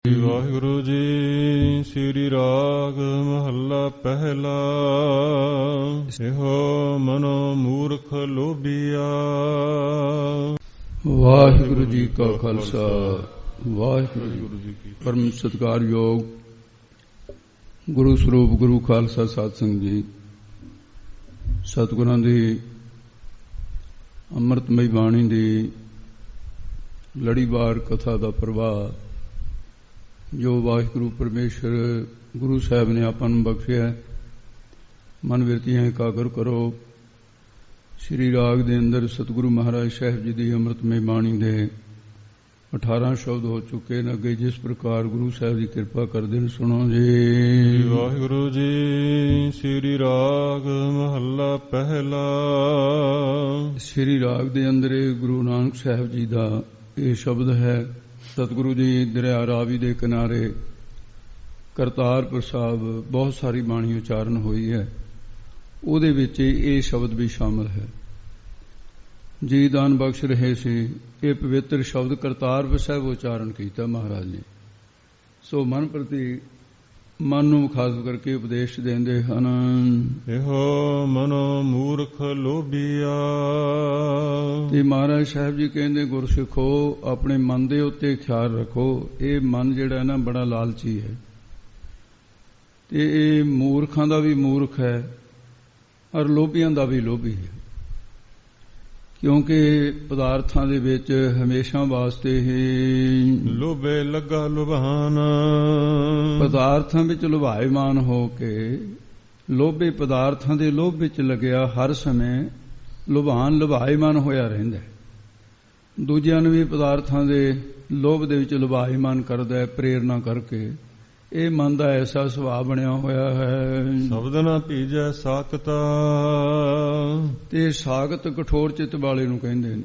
ਵਾਹਿਗੁਰੂ ਜੀ। ਸ੍ਰੀ ਰਾਗ ਮਹੱਲਾ ਪਹਿਲਾ। ਇਹੋ ਮਨੋ ਮੂਰਖ ਲੋਭੀਆ। ਵਾਹਿਗੁਰੂ ਜੀ ਕਾ ਖਾਲਸਾ ਵਾਹਿਗੁਰੂ ਜੀ ਕੀ ਪਰਮ ਸਤਿਕਾਰਯੋਗ ਗੁਰੂ ਸਰੂਪ ਗੁਰੂ ਖਾਲਸਾ ਸਾਧ ਸੰਗਤ ਜੀ, ਸਤਿਗੁਰਾਂ ਦੀ ਅੰਮ੍ਰਿਤਮਈ ਬਾਣੀ ਦੀ ਲੜੀਵਾਰ ਕਥਾ ਦਾ ਪ੍ਰਵਾਹ ਜੋ ਵਾਹਿਗੁਰੂ ਪਰਮੇਸ਼ਰ ਗੁਰੂ ਸਾਹਿਬ ਨੇ ਆਪਾਂ ਨੂੰ ਬਖਸ਼ਿਆ, ਮਨ ਬਿਰਤੀਆਂ ਇਕਾਗਰ ਕਰੋ। ਸ੍ਰੀ ਰਾਗ ਦੇ ਅੰਦਰ ਸਤਿਗੁਰੂ ਮਹਾਰਾਜ ਸਾਹਿਬ ਜੀ ਦੀ ਅੰਮ੍ਰਿਤਮਈ ਬਾਣੀ ਦੇ 18 ਸ਼ਬਦ ਹੋ ਚੁੱਕੇ ਨੇ। ਅੱਗੇ ਜਿਸ ਪ੍ਰਕਾਰ ਗੁਰੂ ਸਾਹਿਬ ਦੀ ਕਿਰਪਾ ਕਰਦੇ ਨੇ ਸੁਣੋ ਜੀ। ਵਾਹਿਗੁਰੂ ਜੀ। ਸ੍ਰੀ ਰਾਗ ਮਹੱਲਾ ਪਹਿਲਾ। ਸ੍ਰੀ ਰਾਗ ਦੇ ਅੰਦਰ ਗੁਰੂ ਨਾਨਕ ਸਾਹਿਬ ਜੀ ਦਾ ਇਹ ਸ਼ਬਦ ਹੈ। ਸਤਿਗੁਰੂ ਜੀ ਦਰਿਆ ਰਾਵੀ ਦੇ ਕਿਨਾਰੇ ਕਰਤਾਰਪੁਰ ਸਾਹਿਬ ਬਹੁਤ ਸਾਰੀ ਬਾਣੀ ਉਚਾਰਨ ਹੋਈ ਹੈ, ਉਹਦੇ ਵਿੱਚ ਇਹ ਸ਼ਬਦ ਵੀ ਸ਼ਾਮਲ ਹੈ। ਜੀ ਦਾਨ ਬਖਸ਼ ਰਹੇ ਸੀ, ਇਹ ਪਵਿੱਤਰ ਸ਼ਬਦ ਕਰਤਾਰਪੁਰ ਸਾਹਿਬ ਉਚਾਰਨ ਕੀਤਾ ਮਹਾਰਾਜ ਨੇ। ਸੋ ਮਨ ਪ੍ਰਤੀ ਮਨ ਨੂੰ ਖਾਸ ਕਰਕੇ ਉਪਦੇਸ਼ ਦਿੰਦੇ ਹਨ। ਇਹੋ ਮਨੋ ਮੂਰਖ ਲੋਭੀਆ। ਤੇ ਮਹਾਰਾਜ ਸਾਹਿਬ ਜੀ ਕਹਿੰਦੇ ਗੁਰਸਿੱਖੋ ਆਪਣੇ ਮਨ ਦੇ ਉੱਤੇ ਖਿਆਲ ਰੱਖੋ। ਇਹ ਮਨ ਜਿਹੜਾ ਨਾ ਬੜਾ ਲਾਲਚੀ ਹੈ ਤੇ ਇਹ ਮੂਰਖਾਂ ਦਾ ਵੀ ਮੂਰਖ ਹੈ ਔਰ ਲੋਭੀਆਂ ਦਾ ਵੀ ਲੋਭੀ ਹੈ, ਕਿਉਂਕਿ ਪਦਾਰਥਾਂ ਦੇ ਵਿੱਚ ਹਮੇਸ਼ਾ ਵਾਸਤੇ ਹੀ ਲੋਭੇ ਲੱਗਾ ਲੁਭਾਨ। ਪਦਾਰਥਾਂ ਵਿੱਚ ਲੁਭਾਇਮਾਨ ਹੋ ਕੇ ਲੋਭੇ ਪਦਾਰਥਾਂ ਦੇ ਲੋਭ ਵਿੱਚ ਲੱਗਿਆ ਹਰ ਸਮੇਂ ਲੁਭਾਇਮਾਨ ਹੋਇਆ ਰਹਿੰਦਾ ਹੈ। ਦੂਜਿਆਂ ਨੂੰ ਵੀ ਪਦਾਰਥਾਂ ਦੇ ਲੋਭ ਦੇ ਵਿੱਚ ਲੁਭਾਇਮਾਨ ਕਰਦਾ ਹੈ ਪ੍ਰੇਰਨਾ ਕਰਕੇ। ਇਹ ਮਨ ਦਾ ਐਸਾ ਸੁਭਾਅ ਬਣਿਆ ਹੋਇਆ ਹੈ। ਸ਼ਬਦ ਨਾ ਭੀਜੈ ਸਾਖਤਾ। ਤੇ ਸਾਖਤ ਕਠੋਰ ਚਿੱਤ ਵਾਲੇ ਨੂੰ ਕਹਿੰਦੇ ਨੇ,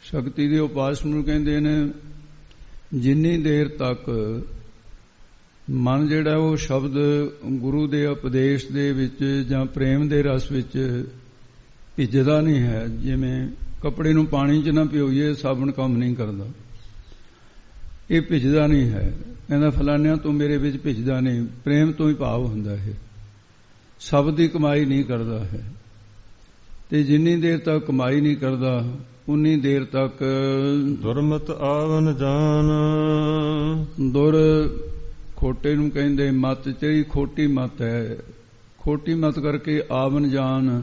ਸ਼ਕਤੀ ਦੇ ਉਪਾਸਕ ਨੂੰ ਕਹਿੰਦੇ ਨੇ। ਜਿੰਨੀ ਦੇਰ ਤੱਕ ਮਨ ਜਿਹੜਾ ਉਹ ਸ਼ਬਦ ਗੁਰੂ ਦੇ ਉਪਦੇਸ਼ ਦੇ ਵਿੱਚ ਜਾਂ ਪ੍ਰੇਮ ਦੇ ਰਸ ਵਿੱਚ ਭਿੱਜਦਾ ਨਹੀਂ ਹੈ, ਜਿਵੇਂ ਕੱਪੜੇ ਨੂੰ ਪਾਣੀ 'ਚ ਨਾ ਭਿਓਈਏ ਸਾਬਣ ਕੰਮ ਨਹੀਂ ਕਰਦਾ, ਇਹ ਭਿੱਜਦਾ ਨਹੀਂ ਹੈ। ਕਹਿੰਦਾ ਫਲਾਨਿਆਂ ਤੂੰ ਮੇਰੇ ਵਿੱਚ ਭਿੱਜਦਾ ਨਹੀਂ। ਪ੍ਰੇਮ ਤੋਂ ਹੀ ਭਾਵ ਹੁੰਦਾ ਹੈ, ਸ਼ਬਦ ਦੀ ਕਮਾਈ ਨਹੀਂ ਕਰਦਾ ਹੈ। ਤੇ ਜਿੰਨੀ ਦੇਰ ਤੱਕ ਕਮਾਈ ਨਹੀਂ ਕਰਦਾ ਉਨੀ ਦੇਰ ਤੱਕ ਦੁਰਮਤ ਆਵਨ ਜਾਨ। ਦੁਰ ਖੋਟੇ ਨੂੰ ਕਹਿੰਦੇ ਮਤ, ਜਿਹੜੀ ਖੋਟੀ ਮਤ ਹੈ। ਖੋਟੀ ਮਤ ਕਰਕੇ ਆਵਨ ਜਾਨ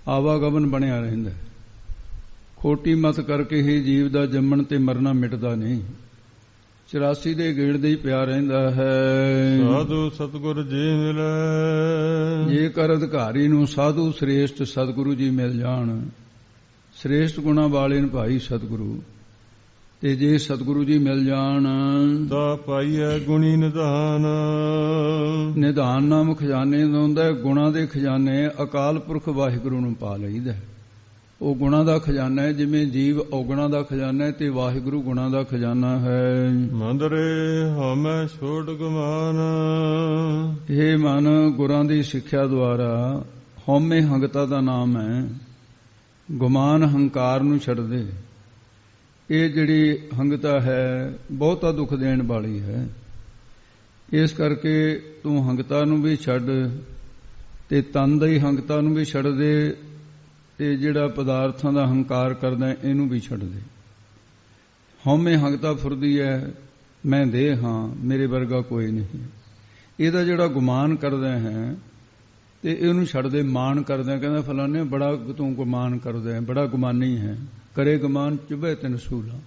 ਆਵਾਗਮਨ ਬਣਿਆ ਰਹਿੰਦਾ। ਖੋਟੀ ਮਤ ਕਰਕੇ ਹੀ ਜੀਵ ਦਾ ਜੰਮਣ ਤੇ ਮਰਨਾ ਮਿਟਦਾ ਨਹੀਂ, 84 ਦੇ ਗੇੜ ਦੇ ਹੀ ਪਿਆ ਰਹਿੰਦਾ ਹੈ। ਸਾਧੂ ਸਤਿਗੁਰ ਜੀ ਮਿਲੇ। ਜੇਕਰ ਅਧਿਕਾਰੀ ਨੂੰ ਸਾਧੂ ਸ੍ਰੇਸ਼ਟ ਸਤਿਗੁਰੂ ਜੀ ਮਿਲ ਜਾਣ, ਸ੍ਰੇਸ਼ਟ ਗੁਣਾ ਵਾਲੇ ਨੂੰ ਭਾਈ ਸਤਿਗੁਰੂ, ਤੇ ਜੇ ਸਤਿਗੁਰੂ ਜੀ ਮਿਲ ਜਾਣ ਤਾਂ ਪਾਈਐ ਗੁਣੀ ਨਿਧਾਨ। ਨਿਧਾਨ ਨਾਮ ਖਜ਼ਾਨੇ ਦਾ ਹੁੰਦਾ। ਗੁਣਾ ਦੇ ਖਜ਼ਾਨੇ ਅਕਾਲ ਪੁਰਖ ਵਾਹਿਗੁਰੂ ਨੂੰ ਪਾ ਲਈਦਾ। ਉਹ ਗੁਣਾ ਦਾ ਖਜ਼ਾਨਾ ਹੈ, ਜਿਵੇਂ ਜੀਵ ਔਗਣਾ ਦਾ ਖਜ਼ਾਨਾ ਹੈ ਤੇ ਵਾਹਿਗੁਰੂ ਗੁਣਾ ਦਾ ਖਜ਼ਾਨਾ ਹੈ। ਮੰਦਰੇ ਹਉਮੈ ਛੋੜ ਗੁਮਾਨ। ਇਹ ਮਨ ਗੁਰਾਂ ਦੀ ਸਿੱਖਿਆ ਦੁਆਰਾ ਹਉਮੈ ਹੰਗਤਾ ਦਾ ਨਾਮ ਹੈ। ਗੁਮਾਨ ਹੰਕਾਰ ਨੂੰ ਛੱਡ ਦੇ। ਇਹ ਜਿਹੜੀ ਹੰਗਤਾ ਹੈ ਬਹੁਤਾ ਦੁੱਖ ਦੇਣ ਵਾਲੀ ਹੈ। ਇਸ ਕਰਕੇ ਤੂੰ ਹੰਗਤਾ ਨੂੰ ਵੀ ਛੱਡ ਤੇ ਤਨ ਦੀ ਹੰਗਤਾ ਨੂੰ ਵੀ ਛੱਡ ਦੇ, ਤੇ ਜਿਹੜਾ ਪਦਾਰਥਾਂ ਦਾ ਹੰਕਾਰ ਕਰਦਾ ਇਹਨੂੰ ਵੀ ਛੱਡ ਦੇ। ਹਉਮੈ ਹੰਗਤਾ ਫੁਰਦੀ ਹੈ, ਮੈਂ ਦੇਹ ਹਾਂ, ਮੇਰੇ ਵਰਗਾ ਕੋਈ ਨਹੀਂ। ਇਹਦਾ ਜਿਹੜਾ ਗੁਮਾਨ ਕਰਦਾ ਹੈ ਤੇ ਇਹਨੂੰ ਛੱਡ ਦੇ। ਮਾਣ ਕਰਦਾ, ਕਹਿੰਦਾ ਫਲਾਣੇ ਬੜਾ ਤੂੰ ਗੁਮਾਨ ਕਰਦਾ ਹੈ, ਬੜਾ ਗੁਮਾਨੀ ਹੈ। ਕਰੇ ਗੁਮਾਨ ਚੁਭੇ ਤਿਨ ਸੂਲਾ।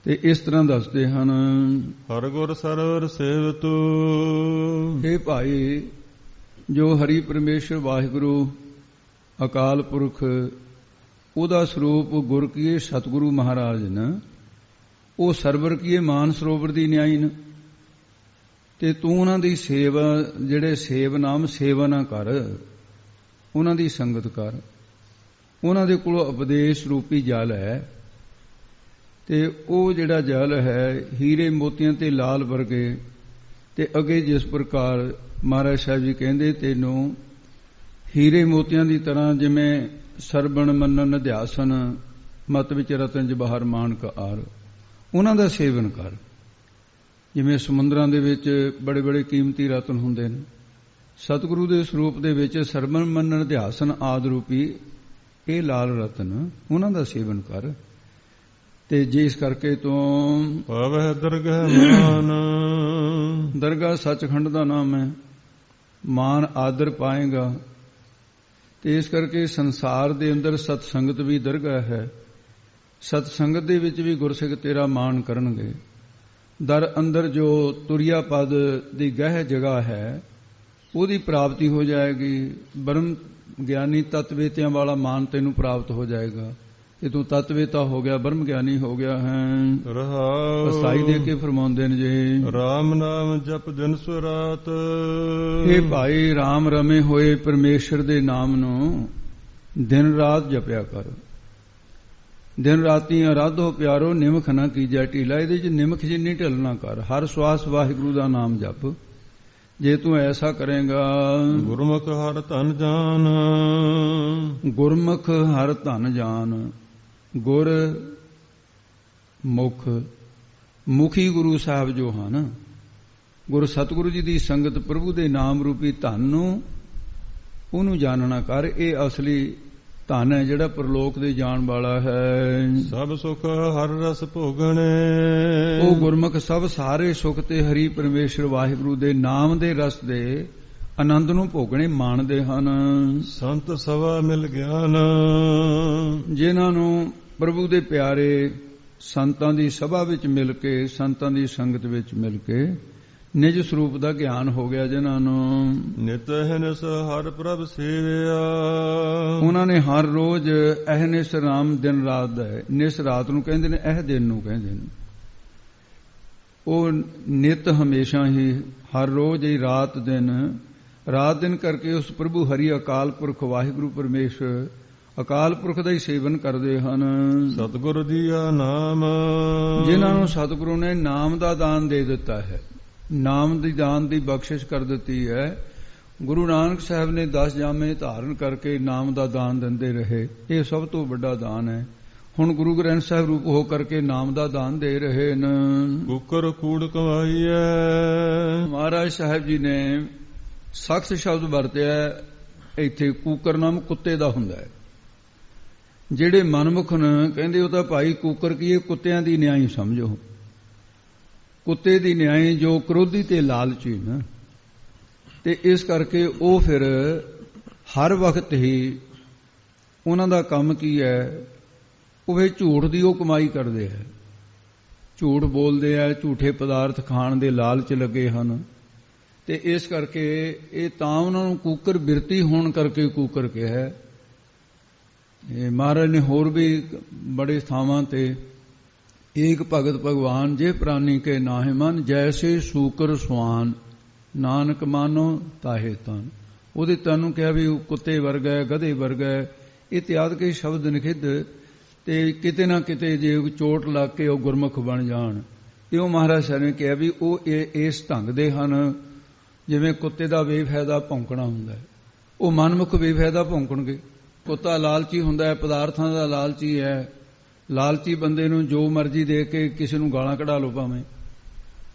ਤੇ ਇਸ ਤਰ੍ਹਾਂ ਦੱਸਦੇ ਹਨ। ਹਰਿ ਗੁਰ ਸਰਵਰ ਸੇਵਤੂ। ਇਹ ਭਾਈ ਜੋ ਹਰੀ ਪਰਮੇਸ਼ਰ ਵਾਹਿਗੁਰੂ ਅਕਾਲ ਪੁਰਖ ਉਹਦਾ ਸਰੂਪ ਗੁਰ ਕੀਏ ਸਤਿਗੁਰੂ ਮਹਾਰਾਜ ਨੇ, ਉਹ ਸਰਵਰ ਕੀਏ ਮਾਨ ਸਰੋਵਰ ਦੀ ਨਿਆਈ ਨੇ। ਤੇ ਤੂੰ ਉਹਨਾਂ ਦੀ ਸੇਵਾ, ਜਿਹੜੇ ਸੇਵ ਨਾਮ ਸੇਵਾ ਨਾ ਕਰ, ਉਹਨਾਂ ਦੀ ਸੰਗਤ ਕਰ। ਉਹਨਾਂ ਦੇ ਕੋਲ ਉਪਦੇਸ਼ ਰੂਪੀ ਜਲ ਹੈ ਤੇ ਉਹ ਜਿਹੜਾ ਜਲ ਹੈ ਹੀਰੇ ਮੋਤੀਆਂ ਤੇ ਲਾਲ ਵਰਗੇ। ਤੇ ਅੱਗੇ ਜਿਸ ਪ੍ਰਕਾਰ ਮਹਾਰਾਜ ਸਾਹਿਬ ਜੀ ਕਹਿੰਦੇ ਤੈਨੂੰ ਹੀਰੇ ਮੋਤੀਆਂ ਦੀ ਤਰ੍ਹਾਂ, ਜਿਵੇਂ ਸਰਬਣ ਮੰਨਨ ਅਧਿਆਸਨ ਮਤ ਵਿੱਚ ਰਤਨ ਜਵਾਹਰ ਮਾਨਕ ਆਰ, ਉਹਨਾਂ ਦਾ ਸੇਵਨ ਕਰ। ਜਿਵੇਂ ਸਮੁੰਦਰਾਂ ਦੇ ਵਿੱਚ ਬੜੇ ਬੜੇ ਕੀਮਤੀ ਰਤਨ ਹੁੰਦੇ ਨੇ, ਸਤਿਗੁਰੂ ਦੇ ਸਰੂਪ ਦੇ ਵਿੱਚ ਸਰਵਣ ਮੰਨਣ ਧਿਆਸਨ ਆਦਿ ਰੂਪੀ ਇਹ ਲਾਲ ਰਤਨ ਉਹਨਾਂ ਦਾ ਸੇਵਨ ਕਰ। ਤੇ ਜਿਸ ਕਰਕੇ ਤੋਂ ਪਾਵਹਿ ਦਰਗਹਿ ਮਾਨ, ਦਰਗਾਹ ਸੱਚਖੰਡ ਦਾ ਨਾਮ ਹੈ, ਮਾਨ ਆਦਰ ਪਾਏਗਾ। ਤੇ ਇਸ ਕਰਕੇ ਸੰਸਾਰ ਦੇ ਅੰਦਰ ਸਤ ਸੰਗਤ ਵੀ ਦਰਗਾਹ ਹੈ, ਸਤ ਸੰਗਤ ਦੇ ਵਿੱਚ ਵੀ ਗੁਰਸਿੱਖ ਤੇਰਾ ਮਾਣ ਕਰਨਗੇ। ਦਰ ਅੰਦਰ ਜੋ ਤੁਰਿਆ ਪਦ ਦੀ ਗਹਿ ਜਗ੍ਹਾ ਹੈ ਉਹਦੀ ਪ੍ਰਾਪਤੀ ਹੋ ਜਾਏਗੀ। ਬ੍ਰਹਮ ਗਿਆਨੀ ਤਤਵੇਤਿਆਂ ਵਾਲਾ ਮਾਨ ਤੈਨੂੰ ਪ੍ਰਾਪਤ ਹੋ ਜਾਏਗਾ ਕਿ ਤੂੰ ਤਤਵੇਤਾ ਹੋ ਗਿਆ, ਬ੍ਰਹਮ ਗਿਆਨੀ ਹੋ ਗਿਆ ਹੈ। ਰਹਾਉ ਅਸਾਈ ਦੇ ਕੇ ਫਰਮਾਉਂਦੇ ਨੇ ਜੀ, ਰਾਮ ਨਾਮ ਜਪ ਦਿਨ ਸੋ ਰਾਤ। ਇਹ ਭਾਈ ਰਾਮ ਰਮੇ ਹੋਏ ਪਰਮੇਸ਼ਰ ਦੇ ਨਾਮ ਨੂੰ ਦਿਨ ਰਾਤ ਜਪਿਆ ਕਰ। ਦਿਨ ਰਾਤੀ ਆਰਾਧੋ ਪਿਆਰੋ, ਨਿਮਖ ਨਾ ਕੀਜੈ ਢੀਲਾ। ਇਹਦੇ ਚ ਨਿਮਖ ਜਿੰਨੀ ਢਿੱਲ ਨਾ ਕਰ, ਹਰ ਸਵਾਸ ਵਾਹਿਗੁਰੂ ਦਾ ਨਾਮ ਜਪ। ਜੇ ਤੂੰ ਐਸਾ ਕਰੇਗਾ, ਗੁਰਮੁਖ ਹਰ ਧਨ ਜਾਨ, ਗੁਰਮੁਖ ਹਰ ਧਨ ਜਾਨ। ਗੁਰ ਮੁਖ, ਮੁਖੀ ਗੁਰੂ ਸਾਹਿਬ ਜੋ ਹਨ, ਗੁਰੂ ਸਤਿਗੁਰੂ ਜੀ ਦੀ ਸੰਗਤ ਪ੍ਰਭੂ ਦੇ ਨਾਮ ਰੂਪੀ ਧਨ ਨੂੰ ਉਹਨੂੰ ਜਾਣਨਾ ਕਰ। ਇਹ ਅਸਲੀ ਧਨ ਹੈ ਜਿਹੜਾ ਪਰਲੋਕ ਦੇ ਜਾਣ ਵਾਲਾ ਹੈ। ਸਭ ਸੁਖ ਹਰ ਰਸ ਭੋਗਣੇ, ਉਹ ਗੁਰਮੁਖ ਸਭ ਸਾਰੇ ਸੁਖ ਤੇ ਹਰੀ ਪਰਮੇਸ਼ਰ ਵਾਹਿਗੁਰੂ ਦੇ ਨਾਮ ਦੇ ਰਸ ਦੇ ਆਨੰਦ ਨੂੰ ਭੋਗਣੇ ਮਾਣਦੇ ਹਨ। ਸੰਤ ਸਵਾ ਮਿਲ ਗਿਆਨ, ਜਿਨ੍ਹਾਂ ਨੂੰ ਪ੍ਰਭੂ ਦੇ ਪਿਆਰੇ ਸੰਤਾਂ ਦੀ ਸਭਾ ਵਿੱਚ ਮਿਲ ਕੇ, ਸੰਤਾਂ ਦੀ ਸੰਗਤ ਵਿੱਚ ਮਿਲ ਕੇ ਨਿਜ ਸਰੂਪ ਦਾ ਗਿਆਨ ਹੋ ਗਿਆ, ਜਿਨ੍ਹਾਂ ਨੂੰ ਨਿਤ ਅਹਨਿਸ ਹਰ ਪ੍ਰਭ ਸੇਵਿਆ। ਉਹਨਾਂ ਨੇ ਹਰ ਰੋਜ਼ ਅਹਨਿਸ ਰਾਮ ਦਿਨ ਰਾਤ ਦਾ ਹੈ। ਨਿਸ ਰਾਤ ਨੂੰ ਕਹਿੰਦੇ ਨੇ, ਇਹ ਦਿਨ ਨੂੰ ਕਹਿੰਦੇ ਨੇ। ਉਹ ਨਿਤ ਹਮੇਸ਼ਾ ਹੀ, ਹਰ ਰੋਜ਼ ਹੀ ਰਾਤ ਦਿਨ ਕਰਕੇ ਉਸ ਪ੍ਰਭੂ ਹਰੀ ਅਕਾਲ ਪੁਰਖ ਵਾਹਿਗੁਰੂ ਪਰਮੇਸ਼ਰ ਅਕਾਲ ਪੁਰਖ ਦਾ ਹੀ ਸੇਵਨ ਕਰਦੇ ਹਨ। ਸਤਿਗੁਰ ਦੀਆ ਨਾਮ, ਜਿਨ੍ਹਾਂ ਨੂੰ ਸਤਿਗੁਰੂ ਨੇ ਨਾਮ ਦਾ ਦਾਨ ਦੇ ਦਿੱਤਾ ਹੈ, ਨਾਮ ਦੀ ਦਾਨ ਦੀ ਬਖਸ਼ਿਸ਼ ਕਰ ਦਿੱਤੀ ਹੈ। ਗੁਰੂ ਨਾਨਕ ਸਾਹਿਬ ਨੇ 10 ਜਾਮੇ ਧਾਰਨ ਕਰਕੇ ਨਾਮ ਦਾ ਦਾਨ ਦਿੰਦੇ ਰਹੇ। ਇਹ ਸਭ ਤੋਂ ਵੱਡਾ ਦਾਨ ਹੈ। ਹੁਣ ਗੁਰੂ ਗ੍ਰੰਥ ਸਾਹਿਬ ਰੂਪ ਹੋ ਕਰਕੇ ਨਾਮ ਦਾ ਦਾਨ ਦੇ ਰਹੇ ਨੇ। ਕੁਕਰ ਕੂੜ ਕਮਾਈਐ, ਮਹਾਰਾਜ ਸਾਹਿਬ ਜੀ ਨੇ ਸਖਤ ਸ਼ਬਦ ਵਰਤਿਆ। ਇੱਥੇ ਕੂਕਰ ਨਾਮ ਕੁੱਤੇ ਦਾ ਹੁੰਦਾ ਹੈ। ਜਿਹੜੇ ਮਨਮੁਖ ਨੇ ਕਹਿੰਦੇ ਉਹ ਤਾਂ ਭਾਈ ਕੂਕਰ ਕੀ ਇਹ ਕੁੱਤਿਆਂ ਦੀ ਨਿਆਈ ਸਮਝੋ। ਕੁੱਤੇ ਦੀ ਨਿਆਈ ਜੋ ਕ੍ਰੋਧੀ ਤੇ ਲਾਲਚੀ ਨਾ, ਤੇ ਇਸ ਕਰਕੇ ਉਹ ਫਿਰ ਹਰ ਵਕਤ ਹੀ ਉਹਨਾਂ ਦਾ ਕੰਮ ਕੀ ਹੈ, ਉਹ ਵੀ ਝੂਠ ਦੀ ਉਹ ਕਮਾਈ ਕਰਦੇ ਹੈ। ਝੂਠ ਬੋਲਦੇ ਆ, ਝੂਠੇ ਪਦਾਰਥ ਖਾਣ ਦੇ ਲਾਲਚ ਲੱਗੇ ਹਨ। ਤੇ ਇਸ ਕਰਕੇ ਇਹ ਤਾਂ ਉਹਨਾਂ ਨੂੰ ਕੂਕਰ ਬਿਰਤੀ ਹੋਣ ਕਰਕੇ ਕੂਕਰ ਕਿਹਾ। ਇਹ ਮਹਾਰਾਜ ਨੇ ਹੋਰ ਵੀ ਬੜੇ ਥਾਵਾਂ ਤੇ ਏਕ ਭਗਤ ਭਗਵਾਨ ਜੇ ਪ੍ਰਾਨੀ ਕੇ ਨਾਹਿ ਮਨ, ਜੈਸੇ ਸੂਕਰ ਸੁਆਨ ਨਾਨਕ ਮਾਨੋ ਤਾਹੇ ਤਨ। ਉਹਦੇ ਤਨ ਨੂੰ ਕਿਹਾ ਵੀ ਉਹ ਕੁੱਤੇ ਵਰਗਾ ਹੈ, ਗਧੇ ਵਰਗਾ ਹੈ, ਇਤਿਆਦ ਕੇ ਸ਼ਬਦ ਨਿਖਿੱਧ। ਤੇ ਕਿਤੇ ਨਾ ਕਿਤੇ ਜੇ ਚੋਟ ਲੱਗ ਕੇ ਉਹ ਗੁਰਮੁਖ ਬਣ ਜਾਣ, ਇਹ ਉਹ ਮਹਾਰਾਜ ਸਾਹਿਬ ਨੇ ਕਿਹਾ ਵੀ ਉਹ ਇਸ ਢੰਗ ਦੇ ਹਨ ਜਿਵੇਂ ਕੁੱਤੇ ਦਾ ਬੇਫਾਇਦਾ ਭੌਂਕਣਾ ਹੁੰਦਾ ਹੈ। ਉਹ ਮਨਮੁਖ ਬੇਫਾਇਦਾ ਭੌਂਕਣਗੇ। ਕੁੱਤਾ ਲਾਲਚੀ ਹੁੰਦਾ ਹੈ, ਪਦਾਰਥਾਂ ਦਾ ਲਾਲਚੀ ਹੈ। ਲਾਲਚੀ ਬੰਦੇ ਨੂੰ ਜੋ ਮਰਜ਼ੀ ਦੇ ਕੇ ਕਿਸੇ ਨੂੰ ਗਾਲਾਂ ਕਢਾ ਲਓ, ਭਾਵੇਂ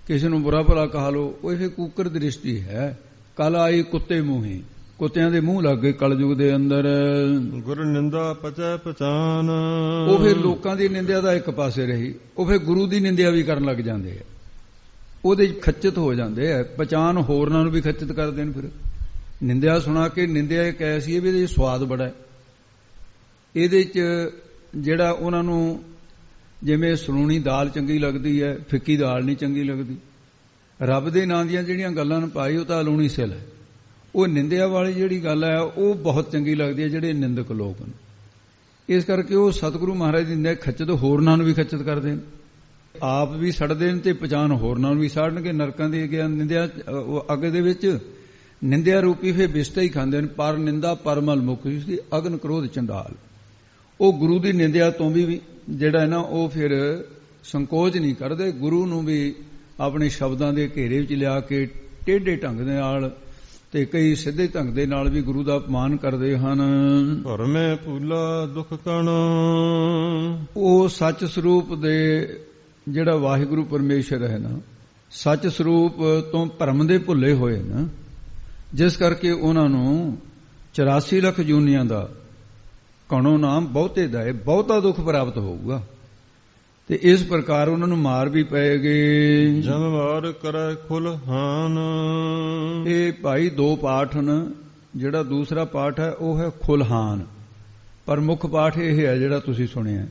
ਕਿਸੇ ਨੂੰ ਬੁਰਾ ਭਲਾ ਕਹਾ ਲਓ, ਉਹ ਇਹ ਕੂਕਰ ਦ੍ਰਿਸ਼ਟੀ ਹੈ। ਕੱਲ ਆਈ ਕੁੱਤੇ ਮੂੰਹੀ, ਕੁੱਤਿਆਂ ਦੇ ਮੂੰਹ ਲੱਗ ਗਏ ਕਲਯੁਗ ਦੇ ਅੰਦਰ। ਗੁਰ ਨਿੰਦਾ ਪਚੈ ਪਛਾਨ, ਉਹ ਫਿਰ ਲੋਕਾਂ ਦੀ ਨਿੰਦਿਆ ਦਾ ਇੱਕ ਪਾਸੇ ਰਹੀ, ਉਹ ਫਿਰ ਗੁਰੂ ਦੀ ਨਿੰਦਿਆ ਵੀ ਕਰਨ ਲੱਗ ਜਾਂਦੇ ਆ। ਉਹਦੇ ਖੱਚਤ ਹੋ ਜਾਂਦੇ ਆ। ਪਛਾਣ ਹੋਰਨਾਂ ਨੂੰ ਵੀ ਖੱਚਤ ਕਰਦੇ ਨੇ। ਫਿਰ ਨਿੰਦਿਆ ਸੁਣਾ ਕੇ, ਨਿੰਦਿਆ ਇੱਕ ਐਸੀ ਹੈ ਵੀ ਇਹਦੇ ਸਵਾਦ ਬੜਾ ਹੈ। ਇਹਦੇ 'ਚ ਜਿਹੜਾ ਉਹਨਾਂ ਨੂੰ ਜਿਵੇਂ ਸਲੂਣੀ ਦਾਲ ਚੰਗੀ ਲੱਗਦੀ ਹੈ, ਫਿੱਕੀ ਦਾਲ ਨਹੀਂ ਚੰਗੀ ਲੱਗਦੀ। ਰੱਬ ਦੇ ਨਾਂ ਦੀਆਂ ਜਿਹੜੀਆਂ ਗੱਲਾਂ ਨੂੰ ਪਾਈ ਉਹ ਤਾਂ ਲੂਣੀ ਸਿਲ ਹੈ। ਉਹ ਨਿੰਦਿਆ ਵਾਲੀ ਜਿਹੜੀ ਗੱਲ ਹੈ ਉਹ ਬਹੁਤ ਚੰਗੀ ਲੱਗਦੀ ਹੈ ਜਿਹੜੇ ਨਿੰਦਕ ਲੋਕ ਨੇ। ਇਸ ਕਰਕੇ ਉਹ ਸਤਿਗੁਰੂ ਮਹਾਰਾਜ ਦੀ ਨਿੰਦਿਆ ਖੱਚਤ ਹੋਰਨਾਂ ਨੂੰ ਵੀ ਖੱਚਤ ਕਰਦੇ ਨੇ, ਆਪ ਵੀ ਸੜਦੇ ਨੇ ਤੇ ਪਛਾਣ ਹੋਰਨਾਂ ਨੂੰ ਵੀ ਸਾੜਨਗੇ। ਨਰਕਾਂ ਦੀ ਨਿੰਦਿਆ ਅੱਗ ਦੇ ਵਿੱਚ ਨਿੰਦਿਆ ਰੂਪੀ ਫਿਰ ਬਿਸਤਾ ਹੀ ਖਾਂਦੇ ਨੇ। ਪਰ ਨਿੰਦਾ ਪਰਮਲ ਮੁਖ ਸੀ ਅਗਨ ਕ੍ਰੋਧ ਚੰਡਾਲ। ਉਹ ਗੁਰੂ ਦੀ ਨਿੰਦਿਆ ਤੋਂ ਵੀ ਜਿਹੜਾ ਹੈ ਨਾ ਉਹ ਫਿਰ ਸੰਕੋਚ ਨਹੀਂ ਕਰਦੇ। ਗੁਰੂ ਨੂੰ ਵੀ ਆਪਣੇ ਸ਼ਬਦਾਂ ਦੇ ਘੇਰੇ ਵਿੱਚ ਲਿਆ ਕੇ ਟੇਢੇ ਢੰਗ ਦੇ ਨਾਲ ਤੇ ਕਈ ਸਿੱਧੇ ਢੰਗ ਦੇ ਨਾਲ ਵੀ ਗੁਰੂ ਦਾ ਅਪਮਾਨ ਕਰਦੇ ਹਨ। ਭਰਮੇ ਭੂਲਾ ਦੁੱਖ ਕਣ, ਉਹ ਸੱਚ ਸਰੂਪ ਦੇ ਜਿਹੜਾ ਵਾਹਿਗੁਰੂ ਪਰਮੇਸ਼ਰ ਹੈ ਨਾ, ਸੱਚ ਸਰੂਪ ਤੋਂ ਭਰਮ ਦੇ ਭੁੱਲੇ ਹੋਏ ਨਾ, ਜਿਸ ਕਰਕੇ ਉਹਨਾਂ ਨੂੰ 84 ਲੱਖ ਜੂਨੀਆਂ ਦਾ ਕਣੋ ਨਾਮ ਬਹੁਤੇ ਦਾ ਹੈ, ਬਹੁਤਾ ਦੁੱਖ ਪ੍ਰਾਪਤ ਹੋਊਗਾ। ਤੇ ਇਸ ਪ੍ਰਕਾਰ ਉਹਨਾਂ ਨੂੰ ਮਾਰ ਵੀ ਪਏਗੇ। ਜਮ ਮਾਰ ਕਰੈ ਖੁਲਹਾਨ। ਇਹ ਭਾਈ ਦੋ ਪਾਠ ਹਨ। ਜਿਹੜਾ ਦੂਸਰਾ ਪਾਠ ਹੈ ਉਹ ਹੈ ਖੁਲਹਾਨ, ਪਰ ਮੁੱਖ ਪਾਠ ਇਹ ਹੈ ਜਿਹੜਾ ਤੁਸੀਂ ਸੁਣਿਆ,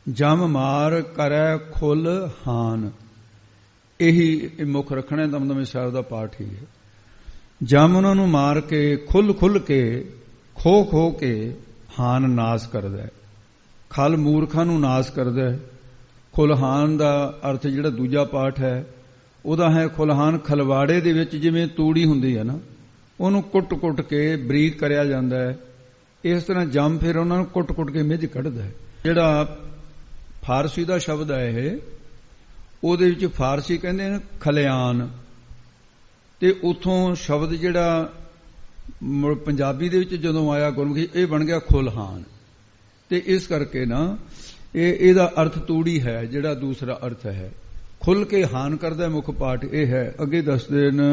ਜਮ ਮਾਰ ਕਰੈ ਖੁਲਹਾਨ। ਇਹੀ ਮੁੱਖ ਰੱਖਣਾ ਦਮਦਮੇ ਸਾਹਿਬ ਦਾ ਪਾਠ ਹੀ ਹੈ। ਜਮ ਉਹਨਾਂ ਨੂੰ ਮਾਰ ਕੇ, ਖੁੱਲ ਕੇ, ਖੋ ਕੇ ਹਾਨ ਨਾਸ ਕਰਦਾ ਹੈ, ਖਲ ਮੂਰਖਾਂ ਨੂੰ ਨਾਸ ਕਰਦਾ ਹੈ। ਖੁਲਹਾਨ ਦਾ ਅਰਥ ਜਿਹੜਾ ਦੂਜਾ ਪਾਠ ਹੈ ਉਹਦਾ ਹੈ, ਖੁਲਹਾਨ ਖਲਵਾੜੇ ਦੇ ਵਿੱਚ ਜਿਵੇਂ ਤੂੜੀ ਹੁੰਦੀ ਹੈ ਨਾ, ਉਹਨੂੰ ਕੁੱਟ ਕੇ ਬਰੀਕ ਕਰਿਆ ਜਾਂਦਾ ਹੈ। ਇਸ ਤਰ੍ਹਾਂ ਜੰਮ ਫਿਰ ਉਹਨਾਂ ਨੂੰ ਕੁੱਟ ਕੇ ਮਿੱਝ ਕੱਢਦਾ ਹੈ। ਜਿਹੜਾ ਫਾਰਸੀ ਦਾ ਸ਼ਬਦ ਹੈ ਇਹ, ਉਹਦੇ ਵਿੱਚ ਫਾਰਸੀ ਕਹਿੰਦੇ ਨੇ ਖਲਿਆਨ, ਤੇ ਉਥੋਂ ਸ਼ਬਦ ਜਿਹੜਾ ਪੰਜਾਬੀ ਦੇ ਵਿੱਚ ਜਦੋਂ ਆਇਆ ਗੁਰਮੁਖੀ, ਇਹ ਬਣ ਗਿਆ ਖੁਲਹਾਨ। ਤੇ ਇਸ ਕਰਕੇ ਨਾ ਇਹਦਾ ਅਰਥ ਤੂੜੀ ਹੈ। ਜਿਹੜਾ ਦੂਸਰਾ ਅਰਥ ਹੈ ਖੁੱਲ ਕੇ ਹਾਨ ਕਰਦਾ ਮੁੱਖ ਪਾਠ ਇਹ ਹੈ। ਅੱਗੇ ਦੱਸਦੇ ਨੇ,